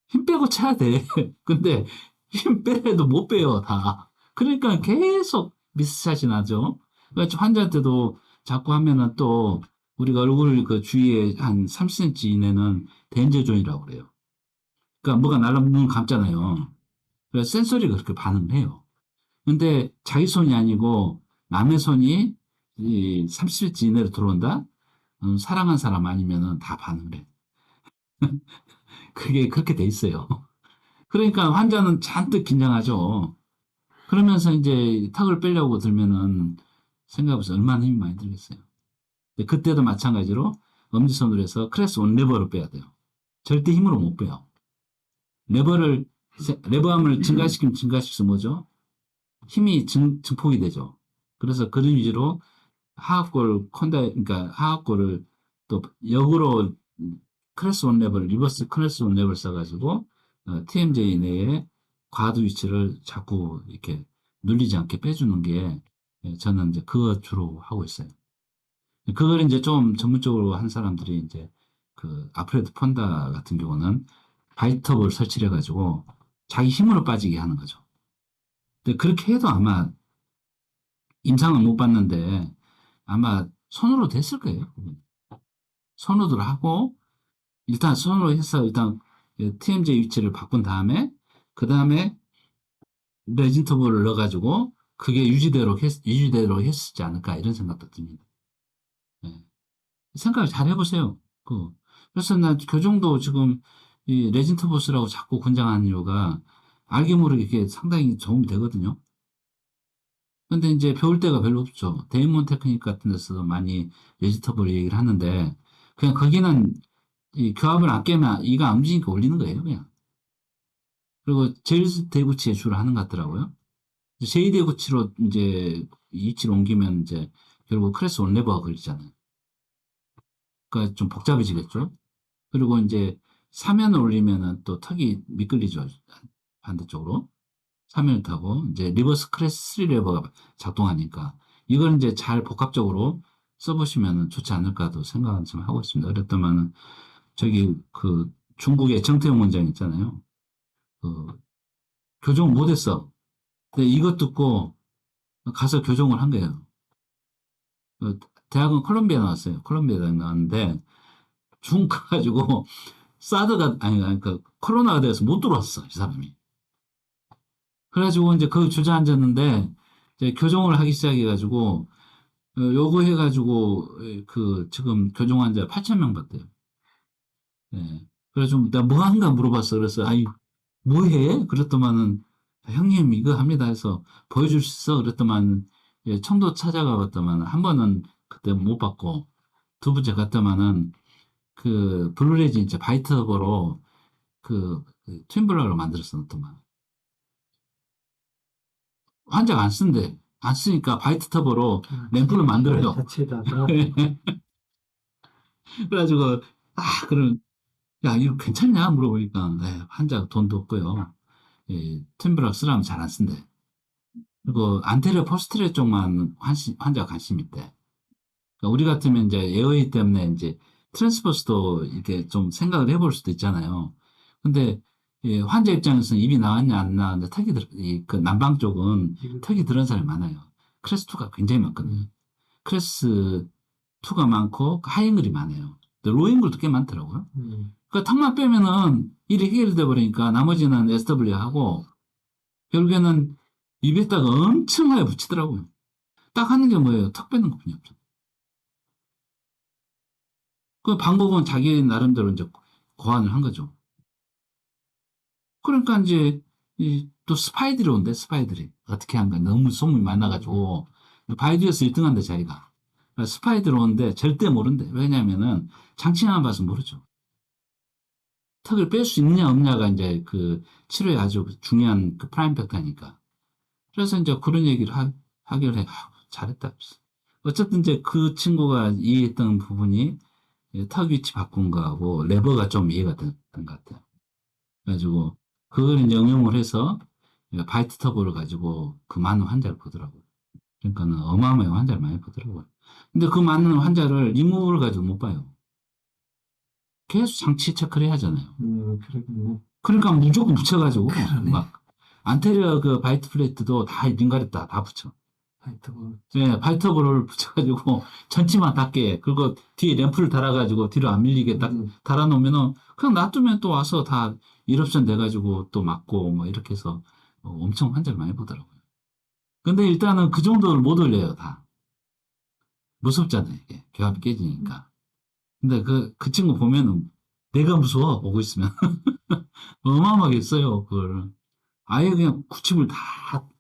힘 빼고 쳐야 돼. 근데 힘 빼래도 못 빼요, 다. 그러니까 계속 미스샷이 나죠. 그러니까 환자한테도 자꾸 하면은 또 우리가 얼굴 그 주위에 한 30cm 이내는 덴저존이라고 그래요. 그러니까 뭐가 날아오면 눈 감잖아요. 그래서 센서리가 그렇게 반응을 해요. 근데 자기 손이 아니고 남의 손이 이 30cm 이내로 들어온다? 사랑한 사람 아니면은 다 반응을 해. 그게 그렇게 돼 있어요. 그러니까 환자는 잔뜩 긴장하죠. 그러면서 이제 턱을 빼려고 들면은 생각해보세요. 얼마나 힘이 많이 들겠어요. 근데 그때도 마찬가지로 엄지손으로 해서 크레스 온 레버를 빼야 돼요. 절대 힘으로 못 빼요. 레버를, 레버함을 증가시키면 증가시켜서 뭐죠? 힘이 증폭이 되죠. 그래서 그런 위주로 하악골 그러니까 하악골을 또 역으로 크레스 온 레버를 리버스 크레스 온 레버를 써가지고 TMJ 내에 과두 위치를 자꾸 이렇게 눌리지 않게 빼주는 게 저는 이제 그거 주로 하고 있어요. 그걸 이제 좀 전문적으로 한 사람들이 이제 그 아프레드 폰다 같은 경우는 바이터볼 설치를 해가지고 자기 힘으로 빠지게 하는 거죠. 근데 그렇게 해도 아마 임상은 못 봤는데 아마 손으로 됐을 거예요. 손으로 하고 일단 손으로 해서 일단 TMJ 위치를 바꾼 다음에 그 다음에 레진터볼을 넣어가지고 그게 유지대로 했었지 않을까 이런 생각도 듭니다. 네. 생각을 잘 해보세요. 그래서 난 교정도 지금 이 레진터볼 쓰라고 자꾸 권장하는 이유가 알게 모르게 이게 상당히 도움이 되거든요. 근데 이제 배울 때가 별로 없죠. 데이먼 테크닉 같은 데서 많이 레지터볼 얘기를 하는데 그냥 거기는 이 교합을 안 깨면 이가 안 움직이니까 올리는 거예요, 그냥. 그리고 제일 대구치에 주로 하는 것 같더라고요. 제2 대구치로 이제 위치를 옮기면 이제 결국 크레스 온레버가 걸리잖아요. 그러니까 좀 복잡해지겠죠. 그리고 이제 사면을 올리면은 또 턱이 미끌리죠. 반대쪽으로. 사면을 타고 이제 리버스 크레스 3 레버가 작동하니까 이걸 이제 잘 복합적으로 써보시면 좋지 않을까도 생각은 좀 하고 있습니다. 그랬더만은 저기 그 중국의 정태용 원장 있잖아요. 그 교정 못했어. 근데 이것 듣고 가서 교정을 한 거예요. 대학은 콜롬비아 나왔어요. 콜롬비아 대학 나왔는데 중국 가가지고 사드가 아니 그 코로나가 돼서 못 들어왔어 이 사람이. 그래가지고 이제 그 주저앉았는데 이제 교정을 하기 시작해가지고 요거 해가지고 그 지금 교정 환자 8,000명 봤대요. 예. 그래가지고 나 뭐 한가 물어봤어. 그래서 아이 뭐해? 그랬더만은 형님 이거 합니다 해서 보여줄 수 있어? 그랬더만 예, 청도 찾아가 봤더만 한 번은 그때 못 봤고 두 번째 갔더만은 그 블루레진 이제 바이터버로 그 트윈블럭을 만들었어 놨더만 환자가 안 쓴대. 안 쓰니까 바이트 터보로 램프를 만들어요. 자체에다가 그래가지고 그럼 야 이거 괜찮냐 물어보니까 네, 환자가 돈도 없고요. 예, 템브락 쓰라면 잘 안 쓴대. 그리고 안테리어 포스테리어 쪽만 환자가 관심 있대. 그러니까 우리 같으면 이제 에어웨이 때문에 이제 트랜스버스도 이렇게 좀 생각을 해볼 수도 있잖아요. 근데 예, 환자 입장에서는 입이 나왔냐 안 나왔냐 그 난방 쪽은 턱이 들은 사람이 많아요. 크레스2가 굉장히 많거든요. 크레스2가 많고 하이앵글이 많아요. 근데 로앵글도 꽤 많더라고요. 그러니까 턱만 빼면은 일이 해결돼 버리니까 나머지는 SW 하고 결국에는 입에다가 엄청 하게 붙이더라고요. 딱 하는 게 뭐예요? 턱 빼는 것뿐이 없죠. 그 방법은 자기 나름대로 이제 고안을 한 거죠. 그러니까 이제 또 스파이들이 온대, 스파이들이. 어떻게 한 거야? 너무 소문이 많아가지고. 바이두에서 1등 한대, 자기가. 그러니까 스파이들이 오는데 절대 모른대. 왜냐면은 장치만 봐서 모르죠. 턱을 뺄 수 있느냐, 없느냐가 이제 그 치료에 아주 중요한 그 프라임 팩터니까. 그래서 이제 그런 얘기를 하기를 해. 잘했다. 어쨌든 이제 그 친구가 이해했던 부분이 턱 위치 바꾼 거하고 레버가 좀 이해가 됐던 것 같아요. 그래가지고 그걸 이제 응용을 해서 바이트 터보를 가지고 그 많은 환자를 보더라고요. 그러니까는 어마어마한 환자를 많이 보더라고요. 근데 그 많은 환자를 리무브를 가지고 못 봐요. 계속 장치 체크를 해야 하잖아요. 그러겠네. 그러니까 무조건 붙여가지고 그러네. 막 안테리어 그 바이트 플레이트도 다 링가렸다 다 붙여. 하여튼 네, 바이트 터보를 붙여가지고 전치만 닿게 그리고 뒤에 램프를 달아가지고 뒤로 안 밀리게 딱 달아놓으면은 그냥 놔두면 또 와서 다 일옵션 돼가지고 또 맞고 뭐 이렇게 해서 엄청 환자를 많이 보더라고요. 근데 일단은 그 정도를 못 올려요 다. 무섭잖아요 이게 결합이 깨지니까. 근데 그 친구 보면은 내가 무서워 보고 있으면 어마어마하게 써요 그걸. 아예 그냥 구침을 다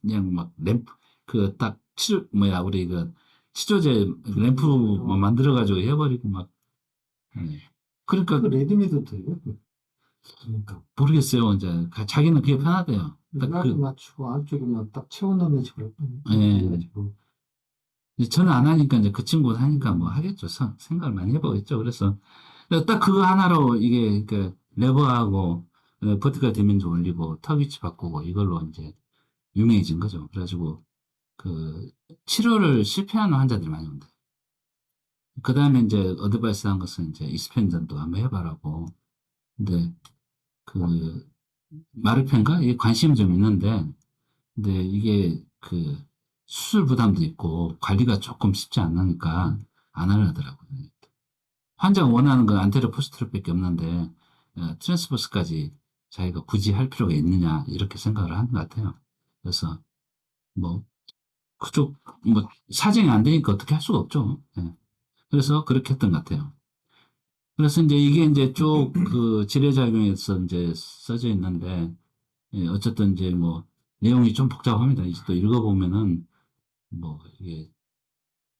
그냥 막 램프 그 딱 치료 뭐야 우리 그 치료제 램프만 만들어가지고 해버리고 막 네. 그러니까 그 레드미도 돼요. 그러니까 모르겠어요 이제 자기는 그게 편하대요. 딱 나도 그 맞추고 안쪽에만 딱 채워넣는 식으로 예. 해가지고 이제 저는 안 하니까 이제 그 친구는 하니까 뭐 하겠죠. 생각을 많이 해보겠죠. 그래서 딱 그거 하나로 이게 그 레버하고 버티컬 데미지 올리고 턱 위치 바꾸고 이걸로 이제 유명해진 거죠. 그래가지고 그 치료를 실패하는 환자들이 많이 온다. 그 다음에 이제 어드바이스 한 것은 이제 익스펜전도 한번 해봐라고. 근데 그 마르펜가 이게 관심이 좀 있는데, 근데 이게 그 수술 부담도 있고 관리가 조금 쉽지 않으니까 안 하려더라고요. 환자가 원하는 건 안테리어 포스트로밖에 없는데 트랜스버스까지 자기가 굳이 할 필요가 있느냐 이렇게 생각을 하는 것 같아요. 그래서 뭐 그쪽 뭐 사정이 안 되니까 어떻게 할 수가 없죠. 예. 그래서 그렇게 했던 것 같아요. 그래서 이제 이게 이제 쭉 그 지뢰작용에서 이제 써져 있는데 어쨌든 이제 뭐 내용이 좀 복잡합니다. 이제 또 읽어보면은 뭐 이게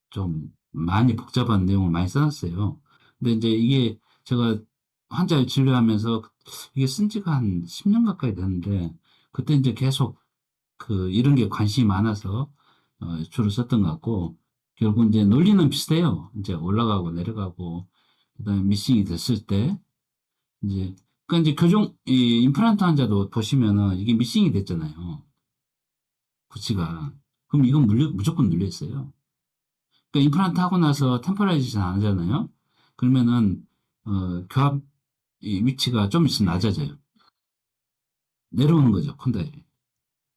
좀 많이 복잡한 내용을 많이 써놨어요. 근데 이제 이게 제가 환자를 진료하면서 이게 쓴 지가 한 10년 가까이 됐는데 그때 이제 계속 그 이런 게 관심이 많아서 주로 썼던 것 같고 결국 이제 논리는 비슷해요. 이제 올라가고 내려가고 그다음에 미싱이 됐을 때 이제 그러니까 이제 교종 이 임플란트 환자도 보시면은 이게 미싱이 됐잖아요. 구치가 그럼 이건 무조건 눌려 있어요. 그러니까 임플란트 하고 나서 템포라이제이션 안 하잖아요. 그러면은 교합 이 위치가 좀 있으면 낮아져요. 내려오는 거죠, 콘다일이.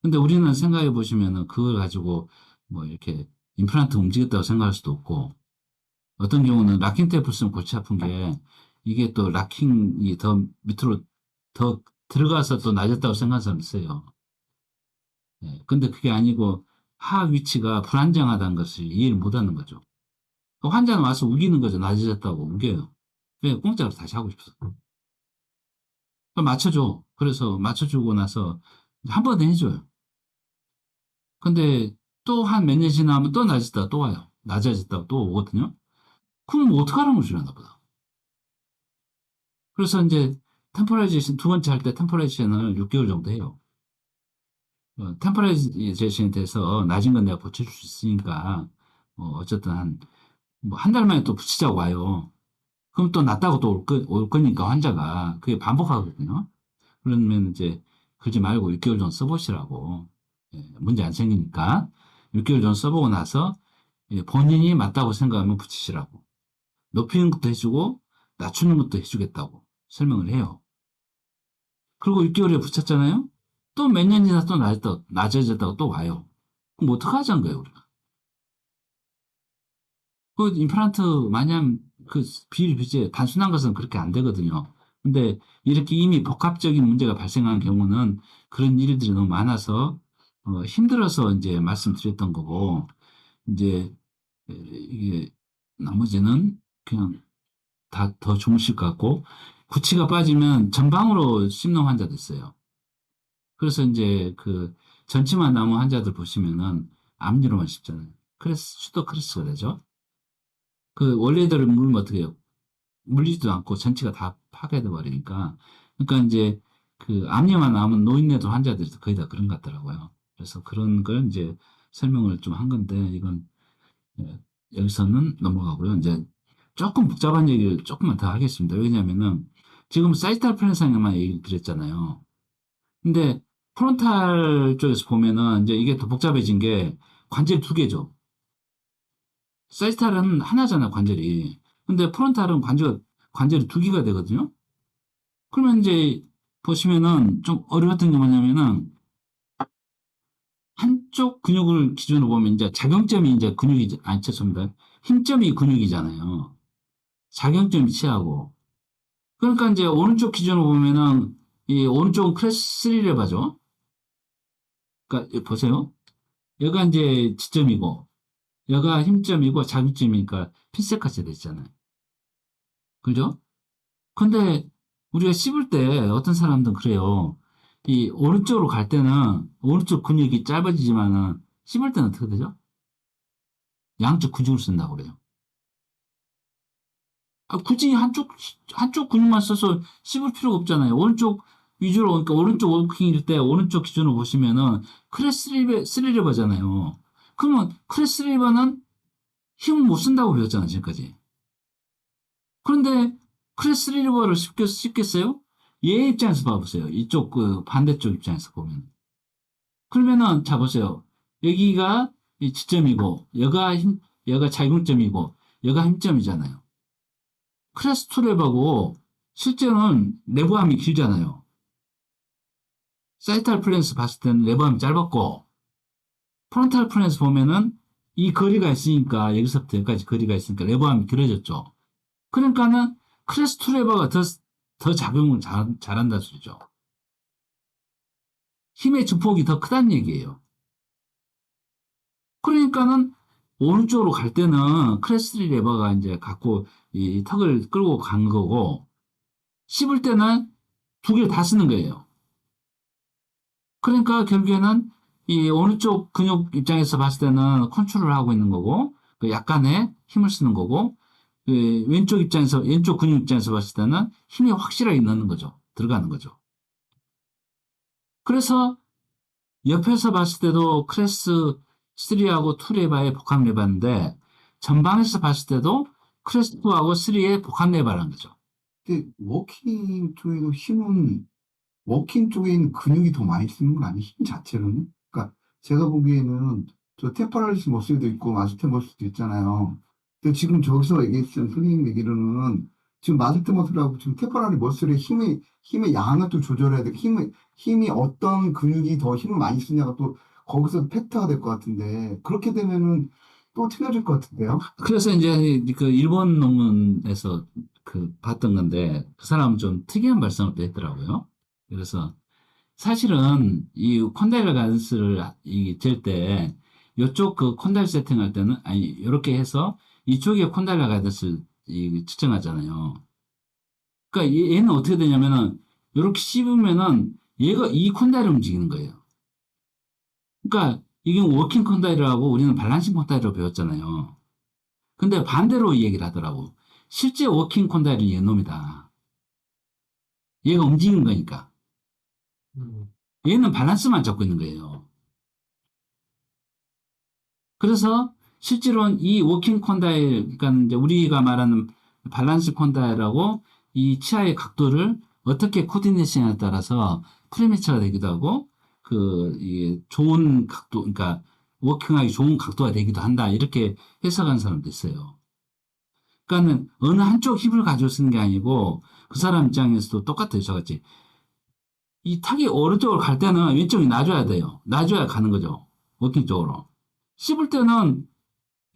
근데 우리는 생각해 보시면은 그걸 가지고 뭐 이렇게 임플란트 움직였다고 생각할 수도 없고 어떤 경우는 락킹 테이프 쓰면 골치 아픈 게 이게 또 락킹이 더 밑으로 더 들어가서 또 낮았다고 생각하는 사람 있어요. 예, 근데 그게 아니고 하악 위치가 불안정하다는 것을 이해를 못 하는 거죠. 그 환자는 와서 우기는 거죠. 낮아졌다고 우겨요. 왜 공짜로 다시 하고 싶어서. 그럼 맞춰줘. 그래서 맞춰주고 나서 한 번 더 해줘요. 근데 또 한 몇 년 지나면 또 낮아졌다가 또 와요. 낮아졌다가 또 오거든요. 그럼 뭐 어떡하라는 거지, 나 보다. 그래서 이제 템포라이제이션 두 번째 할 때 템포라이제이션을 6개월 정도 해요. 템포라이제이션에 대해서 낮은 건 내가 고쳐줄 수 있으니까 어쨌든 한 달 만에 또 붙이자고 와요. 그럼 또 낮다고 또 올 거니까 환자가 그게 반복하거든요. 그러면 이제 그러지 말고 6개월 정도 써보시라고. 예, 문제 안 생기니까 6개월 정도 써보고 나서 본인이 맞다고 생각하면 붙이시라고. 높이는 것도 해주고 낮추는 것도 해주겠다고 설명을 해요. 그리고 6개월에 붙였잖아요. 또 몇 년 지나 또 낮아졌다고 또 와요. 그럼 어떡하자는 거예요, 우리가. 그 임플란트 마냥 그 비일비재 단순한 것은 그렇게 안 되거든요. 근데 이렇게 이미 복합적인 문제가 발생하는 경우는 그런 일들이 너무 많아서 힘들어서 이제 말씀드렸던 거고 이제 이게 나머지는 그냥 다 더 주무실 것 같고 구치가 빠지면 전방으로 씹는 환자도 있어요. 그래서 이제 그 전치만 남은 환자들 보시면은 앞니로만 씹잖아요. 크레스 슈더 크레스가 되죠. 그 원래대로 물면 어떻게 해요? 물리지도 않고 전체가 다 파괴돼 버리니까. 그러니까 이제 그 암니만 남은 노인네도 환자들이 거의 다 그런 것 같더라고요. 그래서 그런 걸 이제 설명을 좀 한 건데 이건 예, 여기서는 넘어가고요. 이제 조금 복잡한 얘기를 조금만 더 하겠습니다. 왜냐면은 지금 사이탈 플랜상에만 얘기를 드렸잖아요. 근데 프론탈 쪽에서 보면은 이제 이게 더 복잡해진 게 관절이 두 개죠. 사이탈은 하나잖아요, 관절이. 근데 프론탈은 관절이 두 개가 되거든요. 그러면 이제 보시면은 좀 어려웠던 게 뭐냐면은 한쪽 근육을 기준으로 보면 이제 작용점이 이제 근육이, 아니, 죄송합니다. 힘점이 근육이잖아요. 작용점이 치하고. 그러니까 이제 오른쪽 기준으로 보면은 이 오른쪽은 크레스 3레바죠. 그러니까 보세요. 여기가 이제 지점이고, 여기가 힘점이고 작용점이니까 핀셋같이 됐잖아요. 그죠? 근데 우리가 씹을 때 어떤 사람들은 그래요. 이 오른쪽으로 갈 때는 오른쪽 근육이 짧아지지만은 씹을 때는 어떻게 되죠? 양쪽 근육을 쓴다고 그래요. 굳이 한쪽 근육만 써서 씹을 필요가 없잖아요. 오른쪽 위주로, 그러니까 오른쪽 워킹일 때 오른쪽 기준으로 보시면은 크레스리버잖아요. 그러면 크레스리버는 힘을 못 쓴다고 배웠잖아요, 지금까지. 그런데 크레스리버를 씹겠어요? 얘 입장에서 봐보세요. 이쪽 그 반대쪽 입장에서 보면. 그러면은 자 보세요. 여기가 이 지점이고, 여가 작용점이고, 여가 힘점이잖아요. 크레스 투랩하고 실제로는 내부함이 길잖아요. 사이탈 플랜스 봤을 때는 내부함이 짧았고, 프론탈 플랜스 보면은 이 거리가 있으니까, 여기서부터 여기까지 거리가 있으니까 내부함이 길어졌죠. 그러니까는 크레스 투레버가 더 작용을 잘한다는 소리죠. 힘의 증폭이 더 크다는 얘기예요. 그러니까는 오른쪽으로 갈 때는 크레스 레버가 이제 갖고 이 턱을 끌고 간 거고, 씹을 때는 두 개를 다 쓰는 거예요. 그러니까 결국에는 이 오른쪽 근육 입장에서 봤을 때는 컨트롤을 하고 있는 거고, 그 약간의 힘을 쓰는 거고, 그 왼쪽 근육 입장에서 봤을 때는 힘이 확실하게 넣는 거죠. 들어가는 거죠. 그래서 옆에서 봤을 때도 크레스 3하고 2 레바의 복합 레바인데, 전방에서 봤을 때도 크레스 2하고 3의 복합 레바라는 거죠. 근데 워킹 쪽에 있는 근육이 더 많이 쓰는 건 아니에요? 힘 자체로는? 그러니까 제가 보기에는 저 테퍼랄리스 머슬도 있고 마스테 머슬도 있잖아요. 근데 지금 저기서 얘기했던 선생님 얘기로는 지금 마스테 머슬하고 지금 테퍼랄리 머슬의 힘의 양을 또 조절해야 돼. 힘이 어떤 근육이 더 힘을 많이 쓰냐가 또 거기서 팩터가 될 것 같은데 그렇게 되면은 또 틀려질 것 같은데요? 그래서 이제 그 일본 논문에서 그 봤던 건데, 그 사람은 좀 특이한 발상을 또 했더라고요. 그래서 사실은 이 콘다일러 가이던스를 잴 때, 이쪽 그 콘다일 세팅할 때는, 아니, 이렇게 해서 이쪽에 콘다일러 가이던스를 측정하잖아요. 그러니까 얘는 어떻게 되냐면은, 이렇게 씹으면은 얘가 이 콘다일을 움직이는 거예요. 그러니까 이게 워킹 콘다일러하고 우리는 밸런싱 콘다일러 배웠잖아요. 근데 반대로 이 얘기를 하더라고. 실제 워킹 콘다일은 얘놈이다. 얘가 움직이는 거니까. 얘는 밸런스만 잡고 있는 거예요. 그래서 실제로는 이 워킹 콘다일, 그러니까 이제 우리가 말하는 밸런스 콘다일하고 이 치아의 각도를 어떻게 코디네이션에 따라서 프리매처가 되기도 하고, 이게 좋은 각도, 그러니까 워킹하기 좋은 각도가 되기도 한다. 이렇게 해석하는 사람도 있어요. 그러니까는 어느 한쪽 힘을 가지고 쓰는 게 아니고 그 사람 입장에서도 똑같아요. 저같이. 이 탁이 오른쪽으로 갈 때는 왼쪽이 놔줘야 돼요. 놔줘야 가는 거죠. 워킹 쪽으로. 씹을 때는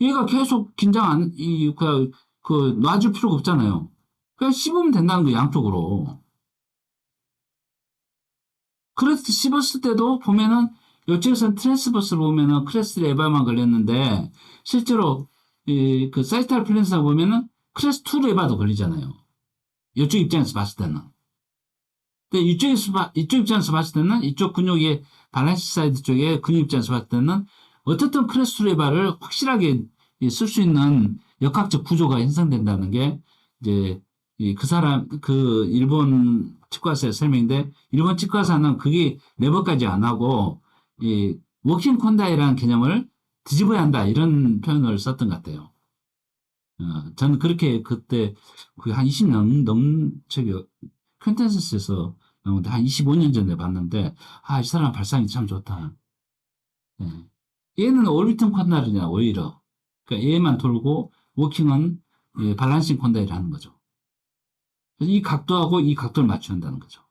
얘가 계속 놔줄 필요가 없잖아요. 그냥 씹으면 된다는 거예요. 양쪽으로. 그래서 씹었을 때도 보면은 이쪽에서는 트랜스버스를 보면은 크레스 레바만 걸렸는데 실제로 그 사이탈 플랜스를 보면은 크레스 2 레바도 걸리잖아요. 이쪽 입장에서 봤을 때는. 근데 이쪽 입장에서 봤을 때는 이쪽 근육의 밸런스 사이드 쪽에 근육 입장에서 봤을 때는 어쨌든 크레스 2 레바를 확실하게 쓸 수 있는 역학적 구조가 형성된다는 게 이제 그 일본 치과의사의 설명인데, 일본 치과의사는 그게 레버까지 안 하고 이 워킹 콘다이라는 개념을 뒤집어야 한다 이런 표현을 썼던 것 같아요. 저는 그렇게 그때 한 20년 저기 퀸텐서스에서 한 25년 전에 봤는데, 이 사람 발상이 참 좋다. 예. 얘는 올비튼 콘다일이냐, 오히려. 그러니까 얘만 돌고, 워킹은 예, 밸런싱 콘다일을 하는 거죠. 그래서 이 각도하고 이 각도를 맞춘다는 거죠.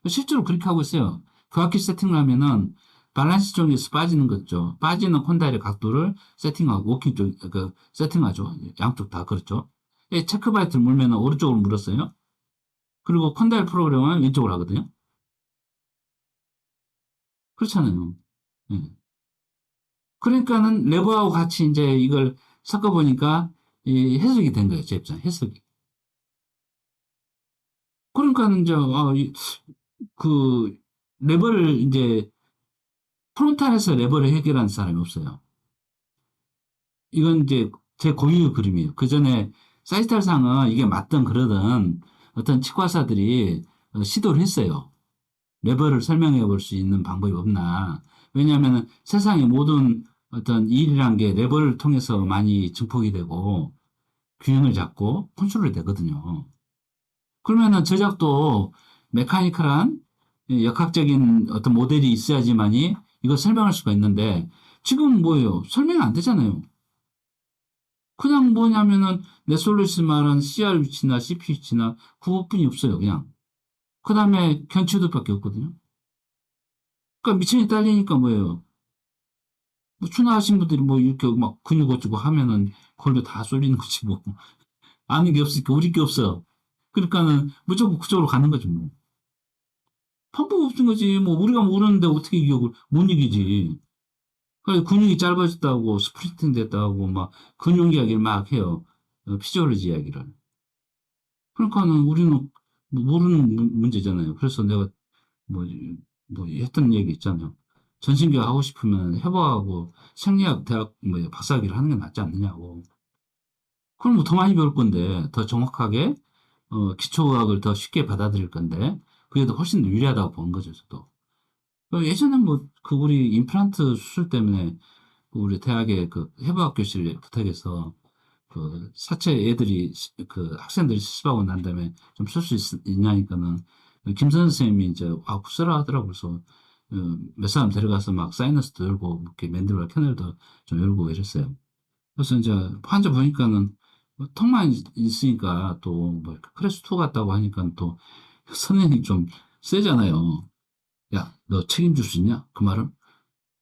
실제로 그렇게 하고 있어요. 교합기 세팅을 하면은, 밸런스 쪽에서 빠지는 거죠. 빠지는 콘다일의 각도를 세팅하고, 워킹 쪽, 세팅하죠. 양쪽 다 그렇죠. 예, 체크바이트를 물면은 오른쪽으로 물었어요. 그리고 콘다일 프로그램은 왼쪽으로 하거든요. 그렇잖아요. 예. 그러니까는 레버하고 같이 이제 이걸 섞어보니까 이 해석이 된 거예요. 제 입장 해석이. 그러니까는 이제 그 레버를 이제 프론탈에서 레버를 해결한 사람이 없어요. 이건 이제 제 고유의 그림이에요. 그 전에 사이탈상은 이게 맞든 그러든 어떤 치과사들이 시도를 했어요. 레버를 설명해 볼 수 있는 방법이 없나. 왜냐하면 세상의 모든 어떤 일이란 게 레버를 통해서 많이 증폭이 되고 균형을 잡고 컨트롤이 되거든요. 그러면은 제작도 메카니컬한 역학적인 어떤 모델이 있어야지만이 이걸 설명할 수가 있는데 지금 뭐예요? 설명이 안 되잖아요. 그냥 뭐냐면은 네솔루시 말한 CR 위치나 CP 위치나 그것뿐이 없어요. 그냥. 그 다음에 견치도밖에 없거든요. 그러니까 미천이 딸리니까 뭐예요? 뭐 추나하신 분들이 뭐 이렇게 막 근육 어쩌고 하면은 그걸로 다 쏠리는 거지 뭐. 아는 게 없으니까 우리 게 없어요. 그러니까는 무조건 그쪽으로 가는 거지 뭐. 방법 없는 거지. 뭐 우리가 모르는데 어떻게 이겨? 못 이기지. 그러니까 근육이 짧아졌다고 스프린팅 됐다고 막 근육 이야기를 막 해요. 피지올로지 이야기를. 그러니까는 우리는 뭐 모르는 문제잖아요. 그래서 내가 뭐, 뭐 했던 얘기 있잖아요. 전신교육 하고 싶으면 해부하고 생리학 대학 뭐 박사학위를 하는 게 낫지 않느냐고. 그럼 뭐 더 많이 배울 건데 더 정확하게 기초의학을 더 쉽게 받아들일 건데 그게 더 훨씬 더 유리하다고 보는 거죠, 저도. 예전에 뭐 그 우리 임플란트 수술 때문에 그 우리 대학의 그 해부학 교실 부탁해서 그 사체 애들이 그 학생들이 실습하고 난 다음에 좀 쓸 수 있냐니까는 김선 생님이 이제 쓰라 하더라고. 그래서 몇 사람 데려가서 막 사이너스도 열고 이렇게 맨들과 캐널도 좀 열고 이랬어요. 그래서 이제 환자 보니까는 뭐 턱만 있으니까 또 뭐 크레스2 같다고 하니까 또 선생님 좀 세잖아요. 야, 너 책임질 수 있냐? 그 말을?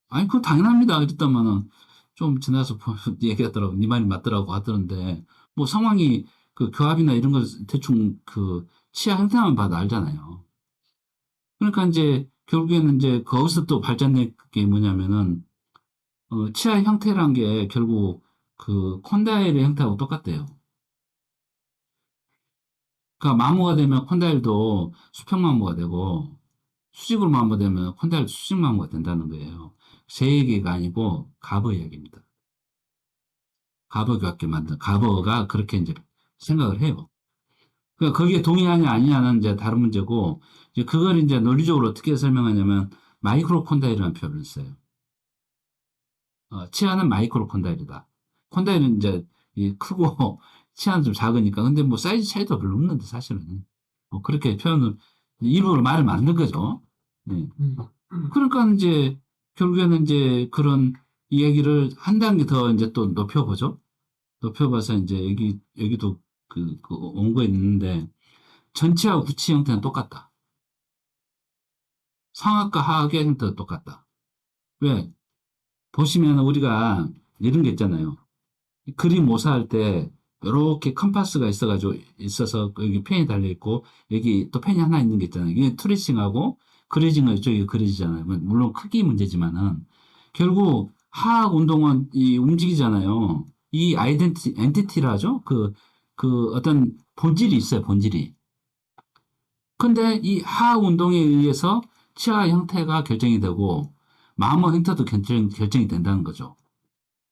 아니, 그거 당연합니다. 이랬더만은 좀 지나서 얘기하더라고. 네 말이 맞더라고 하더는데 뭐 상황이 그 교합이나 이런 걸 대충 그 치아 형태만 봐도 알잖아요. 그러니까 이제 결국에는 이제 거기서 또 발전된 게 뭐냐면은 치아 형태란 게 결국 그 콘다일의 형태하고 똑같대요. 그러니까 마모가 되면 콘다일도 수평 마모가 되고 수직으로 마모되면 콘다일도 수직 마모가 된다는 거예요. 제 얘기가 아니고 가버 이야기입니다. 가버 교합계 만든 가버가 그렇게 이제 생각을 해요. 그러니까 거기에 동의하냐 아니냐는 이제 다른 문제고 이제 그걸 이제 논리적으로 어떻게 설명하냐면 마이크로 콘다일이라는 표현을 써요. 치아는 마이크로 콘다일이다. 콘다일은 이제 이 크고 치아는 좀 작으니까 근데 뭐 사이즈 차이도 별로 없는데 사실은 뭐 그렇게 표현을 일부러 말을 만든 거죠. 네. 그러니까 이제 결국에는 이제 그런 이야기를 한 단계 더 이제 또 높여보죠. 높여봐서 이제 여기도 그 원고에 있는데 전체와 구치 형태는 똑같다. 상악과 하악의 형태도 똑같다. 왜? 보시면 우리가 이런 게 있잖아요. 그림 모사할 때 이렇게 컴파스가 있어서 여기 펜이 달려 있고 여기 또 펜이 하나 있는 게 있잖아요. 이게 트레이싱하고 그레이징은 이쪽에 그려지잖아요. 물론 크기 문제지만은 결국 하악 운동은 이 움직이잖아요. 이 엔티티라 하죠. 그 어떤 본질이 있어요. 본질이. 근데 이 하악 운동에 의해서 치아 형태가 결정이 되고 마모 형태도 결정이 된다는 거죠.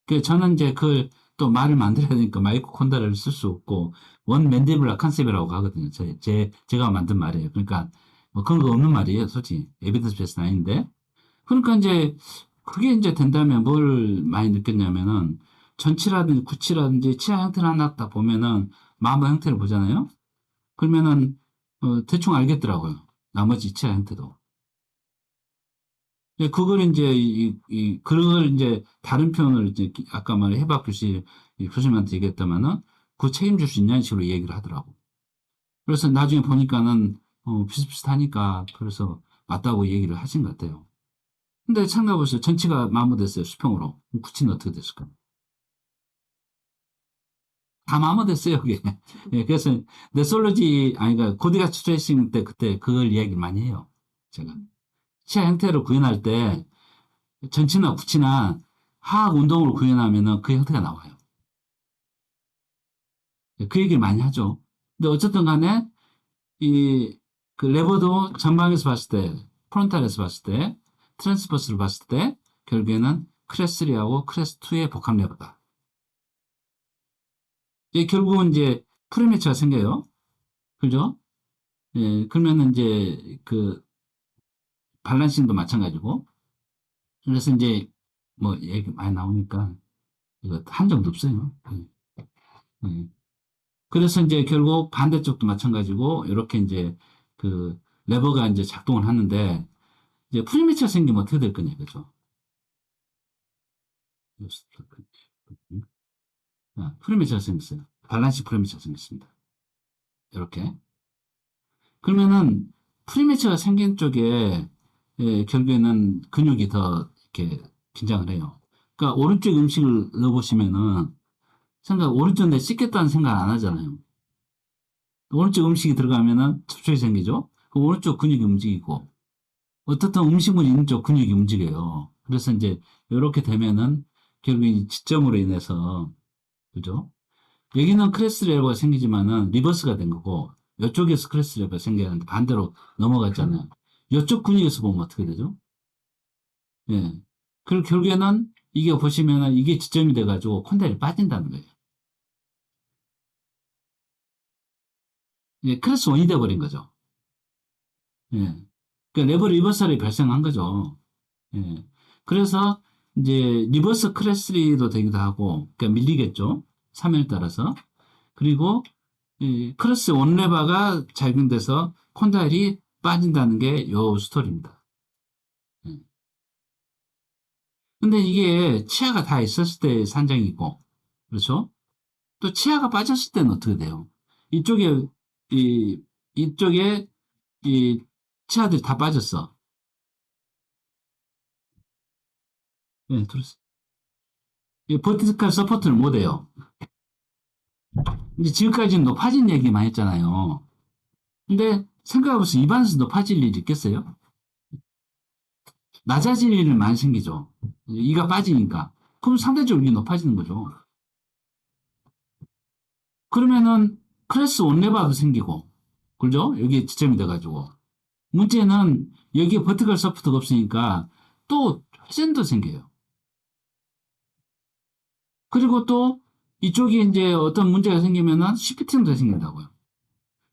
그 저는 이제 그걸 또 말을 만들어야 되니까 마이코콘다를 쓸 수 없고 원 맨디블라 컨셉이라고 하거든요. 제가 만든 말이에요. 그러니까 뭐 그런 거 없는 말이에요. 솔직히 에비던스 베이스는 아닌데. 그러니까 이제 그게 이제 된다면 뭘 많이 느꼈냐면은 전치라든지 구치라든지 치아 형태를 하나 딱 보면은 마모 형태를 보잖아요. 그러면은 대충 알겠더라고요. 나머지 치아 형태도. 그걸 이제, 그걸 이제, 다른 표현을 이제, 아까 말해 해박 교수님한테 얘기했다마는, 그 책임질 수 있냐는 식으로 얘기를 하더라고. 그래서 나중에 보니까는, 비슷비슷하니까, 그래서 맞다고 얘기를 하신 것 같아요. 근데 생각해보세요. 전치가 마모됐어요. 수평으로. 구치는 어떻게 됐을까? 다 마모됐어요, 그게. 예, 그래서, 넷솔로지, 아니, 그러니까, 코디가 스트레싱 때 그때 그걸 이야기를 많이 해요. 제가. 치아 형태를 구현할 때, 전치나 구치나 하악 운동으로 구현하면은 그 형태가 나와요. 그 얘기를 많이 하죠. 근데 어쨌든 간에, 그 레버도 전방에서 봤을 때, 프론탈에서 봤을 때, 트랜스버스를 봤을 때, 결국에는 클래스 3하고 클래스 2의 복합 레버다. 결국은 이제 프리매치가 생겨요. 그죠? 예, 그러면은 이제 그 밸런싱도 마찬가지고. 그래서 이제 뭐 얘기 많이 나오니까 이거 한정도 없어요. 예, 예. 그래서 이제 결국 반대쪽도 마찬가지고 이렇게 이제 그 레버가 이제 작동을 하는데 이제 프리매치가 생기면 어떻게 될 거냐 그죠? 프리매치가 생겼어요. 밸런싱 프리매치가 생겼습니다. 이렇게. 그러면은 프리매치가 생긴 쪽에 결국에는 근육이 더 이렇게 긴장을 해요. 그러니까 오른쪽 음식을 넣어보시면은 오른쪽 내 씻겠다는 생각 안 하잖아요. 오른쪽 음식이 들어가면은 접촉이 생기죠. 그 오른쪽 근육이 움직이고 어떻든 음식물 있는 쪽 근육이 움직여요. 그래서 이제 이렇게 되면은 결국 이 지점으로 인해서 그죠? 여기는 크레스 레버가 생기지만은 리버스가 된 거고 이쪽에서 크레스 레버가 생겼는데 반대로 넘어갔잖아요. 이쪽 근육에서 보면 어떻게 되죠? 예. 그리고 결국에는 이게 보시면은 이게 지점이 돼가지고 콘달이 빠진다는 거예요. 예, 크레스 원이 돼버린 거죠. 예. 그러니까 레버 리버설이 발생한 거죠. 예. 그래서 이제 리버스 크레스리도 되기도 하고, 그러니까 밀리겠죠. 3일 따라서. 그리고 이 크레스 원레바가 작용돼서 콘다일이 빠진다는 게 요 스토리입니다. 예. 근데 이게 치아가 다 있었을 때 산정이고, 그렇죠? 또 치아가 빠졌을 때는 어떻게 돼요? 이쪽에, 이, 이쪽에, 이 치아들이 다 빠졌어. 예, 들었어. 이 버티컬 서포트를 못 해요. 이제 지금까지는 높아진 얘기만 했잖아요. 근데 생각해보세요. 입안에서 높아질 일이 있겠어요? 낮아질 일은 많이 생기죠. 이가 빠지니까. 그럼 상대적으로 이게 높아지는 거죠. 그러면은 클래스 원레바도 생기고, 그죠? 여기에 지점이 돼가지고. 문제는 여기에 버티컬 서포트가 없으니까 또 회전도 생겨요. 그리고 또 이쪽에 이제 어떤 문제가 생기면은 시프팅도 생긴다고요.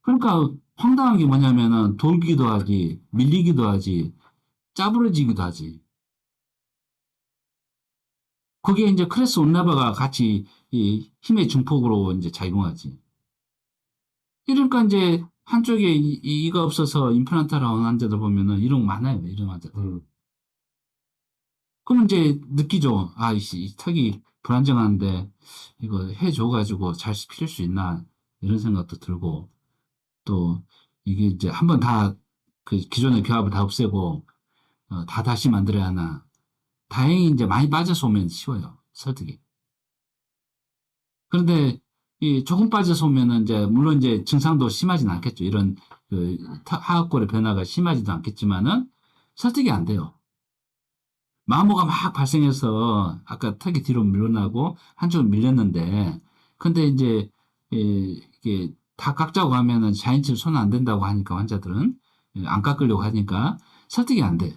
그러니까 황당한 게 뭐냐면은 돌기도 하지, 밀리기도 하지, 짜부러지기도 하지. 그게 이제 크레스 온라바가 같이 이 힘의 증폭으로 이제 작용하지. 이러니까 이제 한쪽에 이가 없어서 임플란트를 하는 환자들 보면은 이런 거 많아요. 이런 환자들. 그럼 이제 느끼죠. 아, 이 턱이 불안정한데 이거 해줘가지고 잘 필 수 있나 이런 생각도 들고 또 이게 이제 한번 다 그 기존의 교합을 다 없애고 다 다시 만들어야 하나. 다행히 이제 많이 빠져서 오면 쉬워요. 설득이. 그런데 이 조금 빠져서 오면은 이제 물론 이제 증상도 심하지는 않겠죠. 이런 그 하악골의 변화가 심하지도 않겠지만은 설득이 안 돼요. 마모가 막 발생해서 아까 턱이 뒤로 밀려나고 한쪽으로 밀렸는데 근데 이제 이게 다 깎자고 하면은 자인치를 손 안 된다고 하니까 환자들은 안 깎으려고 하니까 설득이 안 돼.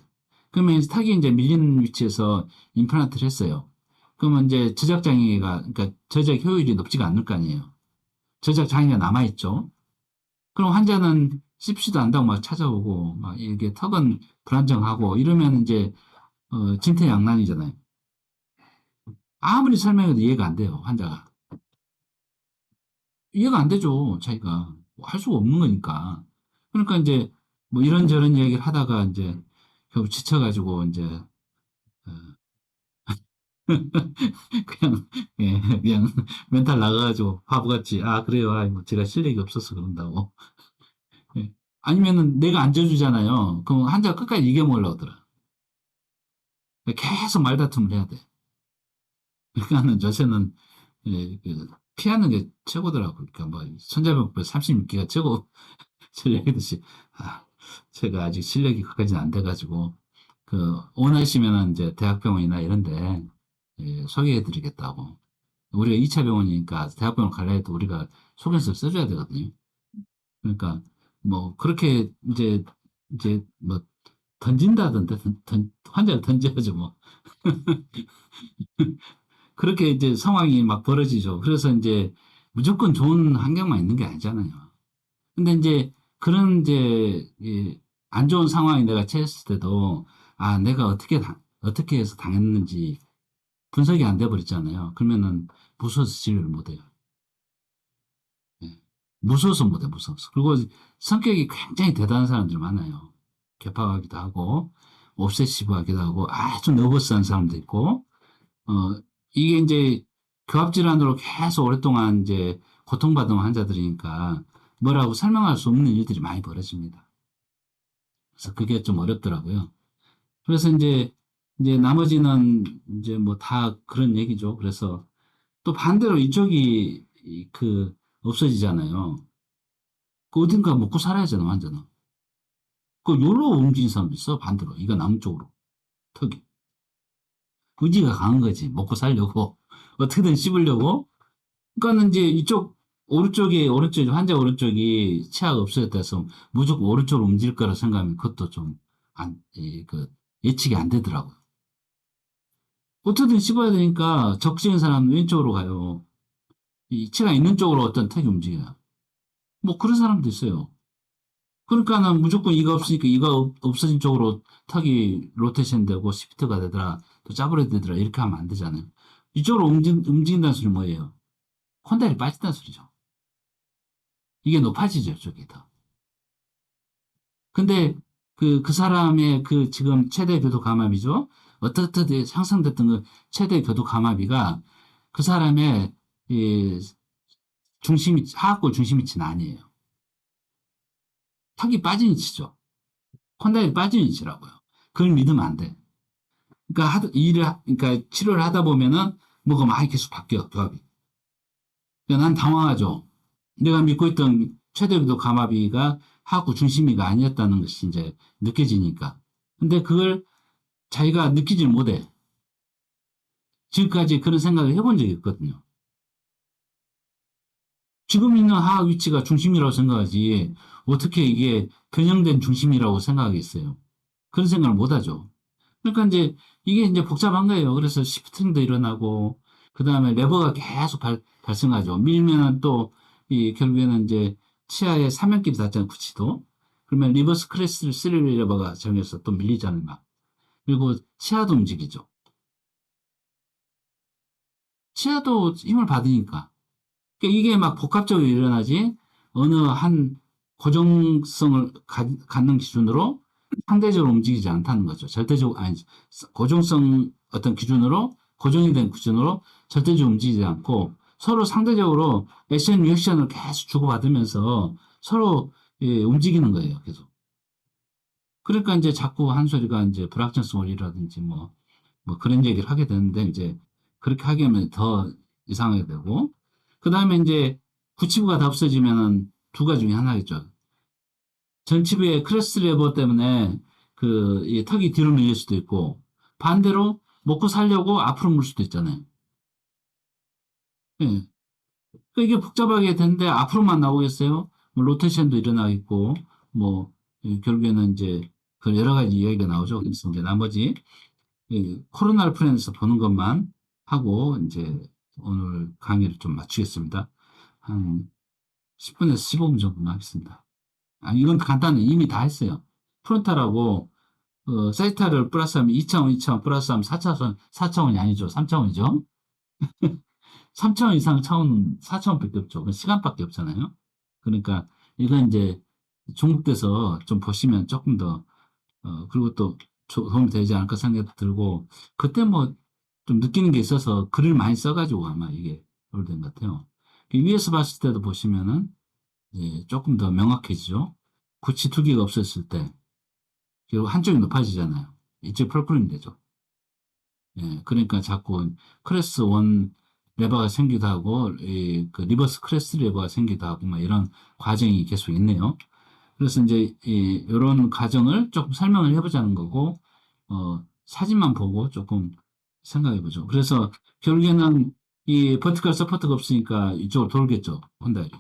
그러면 턱이 이제 밀리는 위치에서 임플란트를 했어요. 그러면 이제 저작 장애가 그러니까 저작 효율이 높지가 않을 거 아니에요. 저작 장애가 남아 있죠. 그럼 환자는 씹지도 않다고 막 찾아오고 막 이게 턱은 불안정하고 이러면 이제 진퇴양난이잖아요. 아무리 설명해도 이해가 안 돼요, 환자가. 이해가 안 되죠, 자기가. 할 수가 없는 거니까. 그러니까 이제 뭐 이런저런 얘기를 하다가 이제 결국 지쳐가지고 이제 어, 그냥 그냥 멘탈 나가가지고 바보같이 아 그래요 아 뭐 제가 실력이 없어서 그런다고 예. 아니면은 내가 앉아주잖아요 그럼 한자 끝까지 이겨먹으려고 하더라 계속 말다툼을 해야 돼 그러니까는 요새는 그 피하는 게 최고더라고 그러니까 뭐 손잡이법 36기가 최고 실력이듯이 아 제가 아직 실력이 그까지는 안 돼가지고 그 원하시면은 이제 대학병원이나 이런데 예, 소개해드리겠다고 우리가 2차 병원이니까 대학병원 가려 해도 우리가 소견서를 써줘야 되거든요. 그러니까 뭐 그렇게 이제 뭐 던진다던데 환자를 던져야죠 뭐 그렇게 이제 상황이 막 벌어지죠. 그래서 이제 무조건 좋은 환경만 있는 게 아니잖아요. 근데 이제 그런 이제 안 좋은 상황이 내가 처했을 때도 아 내가 어떻게 해서 당했는지 분석이 안 돼 버렸잖아요. 그러면은 무서워서 진료를 못 해요. 예. 무서워서 못해, 무서워서. 그리고 성격이 굉장히 대단한 사람들 많아요. 개파하기도 하고, 옵세시브하기도 하고, 아주 너버스한 사람도 있고, 어, 이게 이제 교합질환으로 계속 오랫동안 이제 고통받은 환자들이니까 뭐라고 설명할 수 없는 일들이 많이 벌어집니다. 그래서 그게 좀 어렵더라고요. 그래서 이제 나머지는 이제 뭐 다 그런 얘기죠. 그래서 또 반대로 이쪽이 없어지잖아요. 그 어딘가 먹고 살아야잖아, 완전은. 그 요로 움직이는 사람도 있어, 반대로. 이거 남쪽으로. 턱이. 의지가 강한 거지. 먹고 살려고. 어떻게든 씹으려고. 그러니까는 이제 오른쪽이, 환자 오른쪽이 치아가 없어졌다 해서 무조건 오른쪽으로 움직일 거라 생각하면 그것도 좀 예측이 안 되더라고요. 어떻게든 씹어야 되니까 적시인 사람은 왼쪽으로 가요. 이 치가 있는 쪽으로 어떤 턱이 움직여요. 뭐 그런 사람도 있어요. 그러니까는 무조건 이가 없으니까 이가 없어진 쪽으로 턱이 로테이션 되고 시프트가 되더라, 또 짜부려 되더라, 이렇게 하면 안 되잖아요. 이쪽으로 움직인다는 소리 뭐예요? 콘다일이 빠진다는 소리죠. 이게 높아지죠, 이쪽이 더. 근데 그 사람의 지금 최대 교도 감압이죠? 어떻게 상승됐던 그 최대 교도 감압이가 그 사람의 이 하악골 중심 위치는 아니에요. 턱이 빠진 위치죠. 콘다일이 빠진 위치라고요. 그걸 믿으면 안 돼. 그러니까 그러니까 치료를 하다 보면은 뭐가 많이 계속 바뀌어, 교합이. 그러니까 난 당황하죠. 내가 믿고 있던 최대교도 감압이가 하악구 중심이가 아니었다는 것이 이제 느껴지니까. 근데 그걸 자기가 느끼질 못해. 지금까지 그런 생각을 해본 적이 없거든요. 지금 있는 하악 위치가 중심이라고 생각하지, 어떻게 이게 변형된 중심이라고 생각하겠어요. 그런 생각을 못 하죠. 그러니까 이게 이제 복잡한 거예요. 그래서 시프팅도 일어나고, 그 다음에 레버가 계속 발생하죠. 밀면은 또, 결국에는 이제 치아에 사면끼리 닿잖아요. 구치도. 그러면 리버스 크레스 3 레버가 정해서 또 밀리잖아요. 막. 그리고 치아도 움직이죠. 치아도 힘을 받으니까. 그러니까 이게 막 복합적으로 일어나지, 어느 한 고정성을 갖는 기준으로 상대적으로 움직이지 않다는 거죠. 절대적으로, 아니, 고정성 어떤 기준으로, 고정이 된 기준으로 절대적으로 움직이지 않고 서로 상대적으로 액션 리액션을 계속 주고받으면서 서로 움직이는 거예요. 계속. 그러니까 이제 자꾸 한 소리가 이제 불확정성 원리라든지 뭐 그런 얘기를 하게 되는데 이제 그렇게 하게 하면 더 이상하게 되고 그 다음에 이제 구치부가 다 없어지면은 두 가지 중에 하나겠죠. 전치부의 크레스 레버 때문에 이 턱이 뒤로 밀릴 수도 있고 반대로 먹고 살려고 앞으로 물 수도 있잖아요. 예. 그러니까 이게 복잡하게 되는데 앞으로만 나오겠어요? 뭐 로테이션도 일어나겠고 뭐 결국에는 이제 그 여러 가지 이야기가 나오죠. 그래서 이제 나머지 코로나를 프렌에서 보는 것만 하고 이제 오늘 강의를 좀 마치겠습니다. 한 10분에서 15분 정도만 하겠습니다. 아, 이건 간단해. 이미 다 했어요. 프론탈하고 사이탈을 플러스하면 2차원 플러스하면 4차원이 아니죠. 3차원이죠. 3차원 이상 차원은 4차원밖에 없죠. 시간밖에 없잖아요. 그러니까 이건 이제 중국돼서 좀 보시면 조금 더, 그리고 또 도움이 되지 않을까 생각도 들고, 그때 뭐 좀 느끼는 게 있어서 글을 많이 써가지고 아마 이게 그런 것 같아요. 위에서 봤을 때도 보시면은, 예, 조금 더 명확해지죠. 구치 두 개가 없었을 때, 그리고 한쪽이 높아지잖아요. 이쪽 펄클링 되죠. 예, 그러니까 자꾸 크레스 원 레버가 생기도 하고, 그 리버스 크레스 레버가 생기도 하고, 막 이런 과정이 계속 있네요. 그래서 이제, 이런 과정을 조금 설명을 해보자는 거고, 사진만 보고 조금 생각해보죠. 그래서 결국에는 이 버티컬 서포트가 없으니까 이쪽으로 돌겠죠. 콘다일이.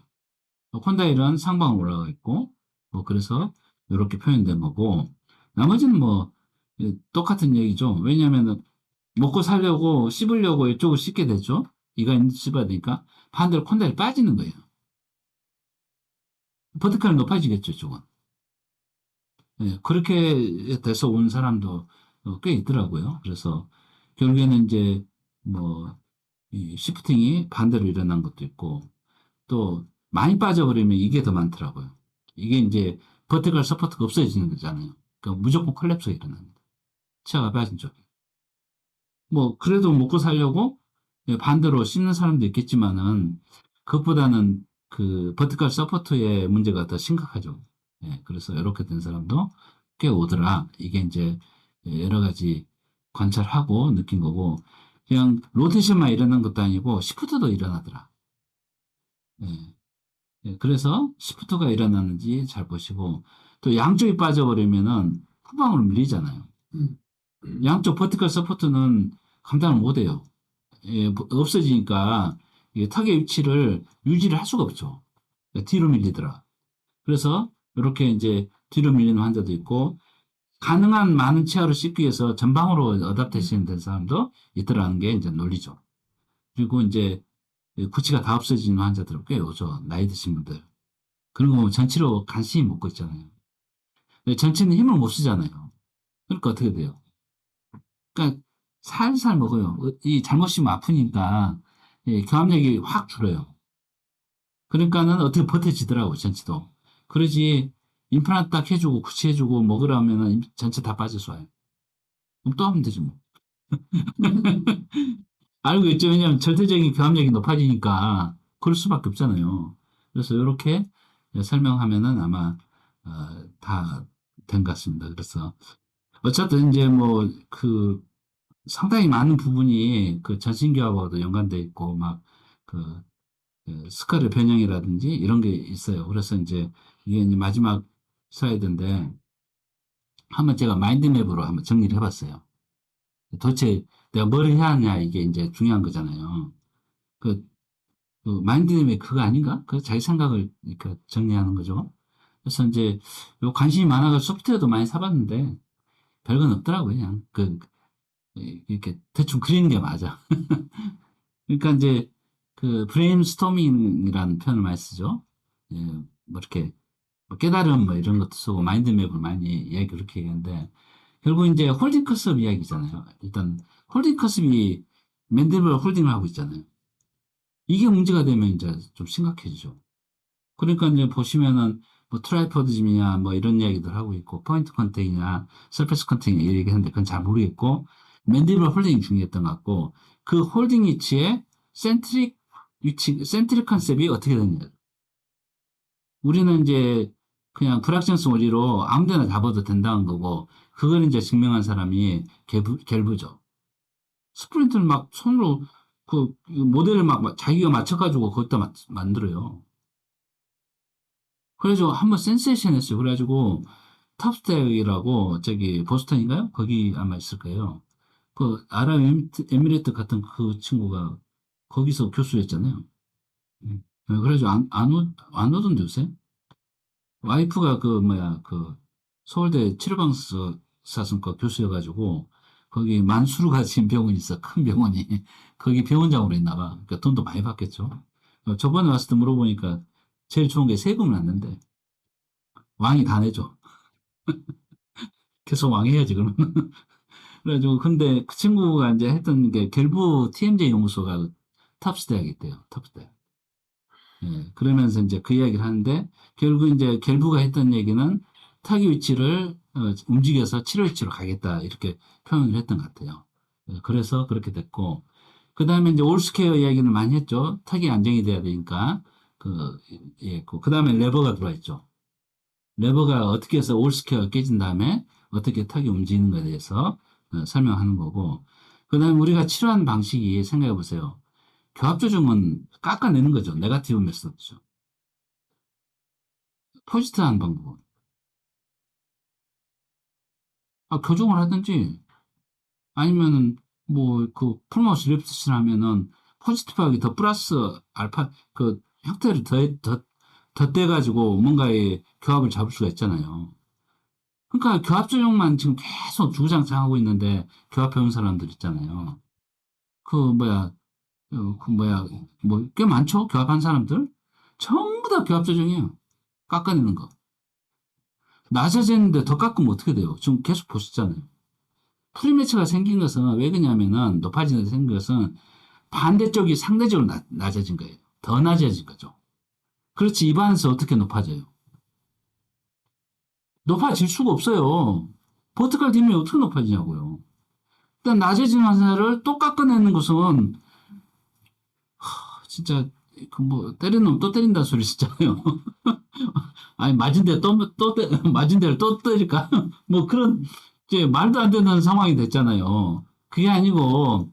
콘다일은 상방으로 올라가 있고, 뭐, 그래서 이렇게 표현된 거고, 나머지는 뭐, 똑같은 얘기죠. 왜냐면은, 먹고 살려고 씹으려고 이쪽을 씹게 되죠. 이가 씹어야 되니까 반대로 콘다일이 빠지는 거예요. 버티컬이 높아지겠죠, 이쪽은. 예, 그렇게 돼서 온 사람도 꽤 있더라고요. 그래서 결국에는 이제 뭐, 이 시프팅이 반대로 일어난 것도 있고, 또 많이 빠져버리면 이게 더 많더라고요. 이게 이제 버티컬 서포트가 없어지는 거잖아요. 그러니까 무조건 콜랩스가 일어납니다. 치아가 빠진 쪽에. 뭐, 그래도 먹고 살려고 예, 반대로 씹는 사람도 있겠지만은, 그것보다는 그 버티컬 서포트의 문제가 더 심각하죠. 예, 그래서 이렇게 된 사람도 꽤 오더라. 이게 이제 여러 가지 관찰하고 느낀 거고, 그냥 로테이션만 일어난 것도 아니고, 시프트도 일어나더라. 예, 예, 그래서 시프트가 일어나는지 잘 보시고, 또 양쪽이 빠져버리면은 후방으로 밀리잖아요. 양쪽 버티컬 서포트는 감당을 못 해요. 예, 없어지니까 이게 턱의 위치를 유지를 할 수가 없죠. 그러니까 뒤로 밀리더라. 그래서 이렇게 이제 뒤로 밀리는 환자도 있고 가능한 많은 치아로 씹기 위해서 전방으로 어답테이션 된 사람도 있더라는 게 이제 논리죠. 그리고 이제 구치가 다 없어지는 환자들 꽤 오죠. 나이 드신 분들. 그런 거 보면 전치로 간신히 먹고 있잖아요. 근데 전치는 힘을 못 쓰잖아요. 그러니까 어떻게 돼요? 그러니까 살살 먹어요. 이 잘못 씹으면 아프니까 예, 교합력이 확 줄어요. 그러니까는 어떻게 버텨지더라고 전체도. 그러지 임플란트 딱 해주고 구치해주고 먹으라면은 전체 다 빠져서 그럼 또 하면 되지 뭐. 알고 있죠. 왜냐하면 절대적인 교합력이 높아지니까 그럴 수밖에 없잖아요. 그래서 이렇게 설명하면은 아마 다 된 것 같습니다. 그래서 어쨌든 이제 뭐 그 상당히 많은 부분이 그 전신교합하고도 연관돼 있고 막그 스카르 변형이라든지 이런 게 있어요. 그래서 이게 이제 마지막 슬라이드인데 한번 제가 마인드맵으로 한번 정리를 해봤어요. 도대체 내가 뭘 해야 하냐 이게 이제 중요한 거잖아요. 그, 그 마인드맵이 그거 아닌가? 그 자기 생각을 이렇게 정리하는 거죠. 그래서 이제 요 관심이 많아서 소프트웨어도 많이 사봤는데 별건 없더라고요. 그냥 이렇게 대충 그리는 게 맞아. 그러니까 이제 그 브레인스토밍이라는 표현을 많이 쓰죠. 예, 뭐 이렇게 뭐 깨달음 뭐 이런 것도 쓰고 마인드맵을 많이 얘기 그렇게 얘기하는데 결국 이제 홀딩 커습 이야기잖아요. 일단 홀딩 커습이 맨디블 홀딩을 하고 있잖아요. 이게 문제가 되면 이제 좀 심각해지죠. 그러니까 이제 보시면은 뭐 트라이포디즘이냐 뭐 이런 이야기들 하고 있고 포인트 컨택이냐 서페스 컨택이냐 이 얘기하는데 그건 잘 모르겠고 맨디블 홀딩이 중요했던 것 같고 그 홀딩 위치에 센트릭 위치 센트릭 컨셉이 어떻게 되느냐. 우리는 이제 그냥 불확정성 원리로 아무 데나 잡아도 된다는 거고, 그걸 이제 증명한 사람이 갤브죠. 스프린트를 막 손으로 그 모델을 막 자기가 맞춰가지고 거기다 만들어요. 그래가지고 한번 센세이션 했어요. 그래가지고 탑스텍이라고 저기 보스턴인가요? 거기 아마 있을 거예요. 그 아랍에미레이트 같은 그 친구가 거기서 교수였잖아요. 그래가지고 안 오던데 요새? 와이프가 그 서울대 치료방사선과 교수여가지고 거기 만수르가 지은 병원이 있어. 큰 병원이. 거기 병원장으로 있나 봐. 그러니까 돈도 많이 받겠죠. 저번에 왔을 때 물어보니까 제일 좋은 게 세금을 안 낸대. 왕이 다 내줘. 계속 왕 해야지 그러면. 그래가지고 근데 그 친구가 이제 했던 게 갤브 TMJ 연구소가 탑스 대학이 있대요. 탑스 대학. 그러면서 이제 그 이야기를 하는데, 결국 이제 갤브가 했던 얘기는 타기 위치를 움직여서 치료 위치로 가겠다, 이렇게 표현을 했던 것 같아요. 그래서 그렇게 됐고, 그 다음에 이제 올스퀘어 이야기를 많이 했죠. 타기 안정이 돼야 되니까. 그 다음에 레버가 들어와 있죠. 레버가 어떻게 해서 올스퀘어가 깨진 다음에 어떻게 탁이 움직이는 것에 대해서 설명하는 거고, 그 다음에 우리가 치료하는 방식이 생각해 보세요. 교합조정은 깎아내는 거죠. 네가티브 메소드죠. 포지티브한 방법은. 교정을 하든지, 아니면은, 그, 풀마우스 리프트를 하면은, 포지티브하게 더 플러스 알파, 그, 형태를 덧대가지고 뭔가의 교합을 잡을 수가 있잖아요. 그러니까 교합조정만 지금 계속 주구장창 하고 있는데, 교합 배운 사람들 있잖아요. 꽤 많죠? 교합한 사람들? 전부 다 교합조정이에요. 깎아내는 거. 낮아지는데 더 깎으면 어떻게 돼요? 지금 계속 보시잖아요. 프리매치가 생긴 것은 왜 그러냐면은, 높아지는 데 생긴 것은 반대쪽이 상대적으로 낮아진 거예요. 더 낮아진 거죠. 그렇지, 입안에서 어떻게 높아져요? 높아질 수가 없어요. 버티컬 dim이 어떻게 높아지냐고요. 일단 낮아진 화살을 또 깎아내는 것은 진짜 때리는 놈 또 때린다 소리 진짜요. 아니 맞은 데를 또 때릴까? 그런 이제 말도 안 되는 상황이 됐잖아요. 그게 아니고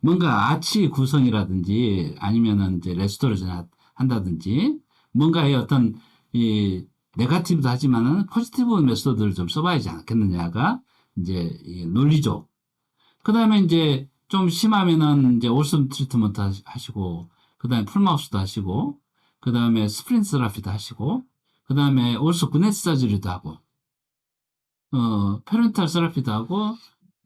뭔가 아치 구성이라든지 아니면은 이제 레스토레이션 한다든지 뭔가의 어떤 이 네가티브도 하지만은 포지티브 메소드를 좀 써봐야지 않겠느냐가 이제 이 논리죠. 그 다음에 이제 좀 심하면은 이제 올슨 트리트먼트 하시고, 그 다음에 풀마우스도 하시고, 그 다음에 스프린트 세라피도 하시고, 그 다음에 올소 구네스 사저리도 하고, 페렌탈 세라피도 하고,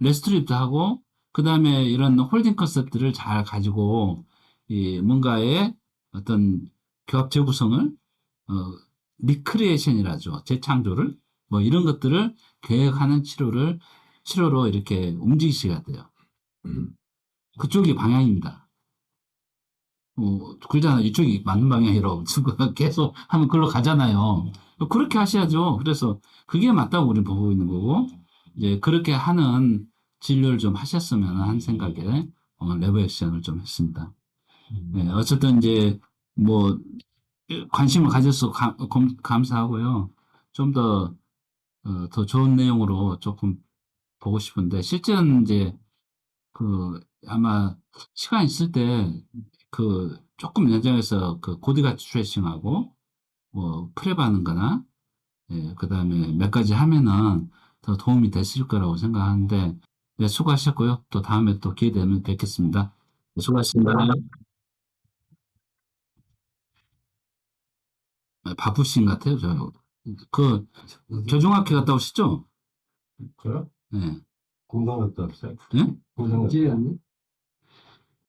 레스트립도 하고, 그 다음에 이런 홀딩 컨셉트를 잘 가지고, 이 뭔가의 어떤 교합 재구성을, 어, 리크리에이션이라죠. 재창조를, 이런 것들을 계획하는 치료로 이렇게 움직이셔야 돼요. 그쪽이 방향입니다. 그러잖아요. 이쪽이 맞는 방향이라고. 계속 하면 글로 가잖아요. 그렇게 하셔야죠. 그래서 그게 맞다고 우리는 보고 있는 거고, 이제 그렇게 하는 진료를 좀 하셨으면 하는 생각에, 레버 액션을 좀 했습니다. 네, 어쨌든 이제, 관심을 가져서 감사하고요. 좀 더 좋은 내용으로 조금 보고 싶은데, 실제는 이제, 아마 시간 있을 때, 조금 연장해서 고디가 스트레칭하고, 프랩 하는 거나, 그 다음에 몇 가지 하면은 더 도움이 됐을 거라고 생각하는데, 네, 수고하셨고요. 또 다음에 또 기회 되면 뵙겠습니다. 네, 수고하셨습니다. 바쁘신 것 같아요, 저. 교정학회 갔다 오시죠? 그래요? 네. 공동학도 없어요? 네? 공동학도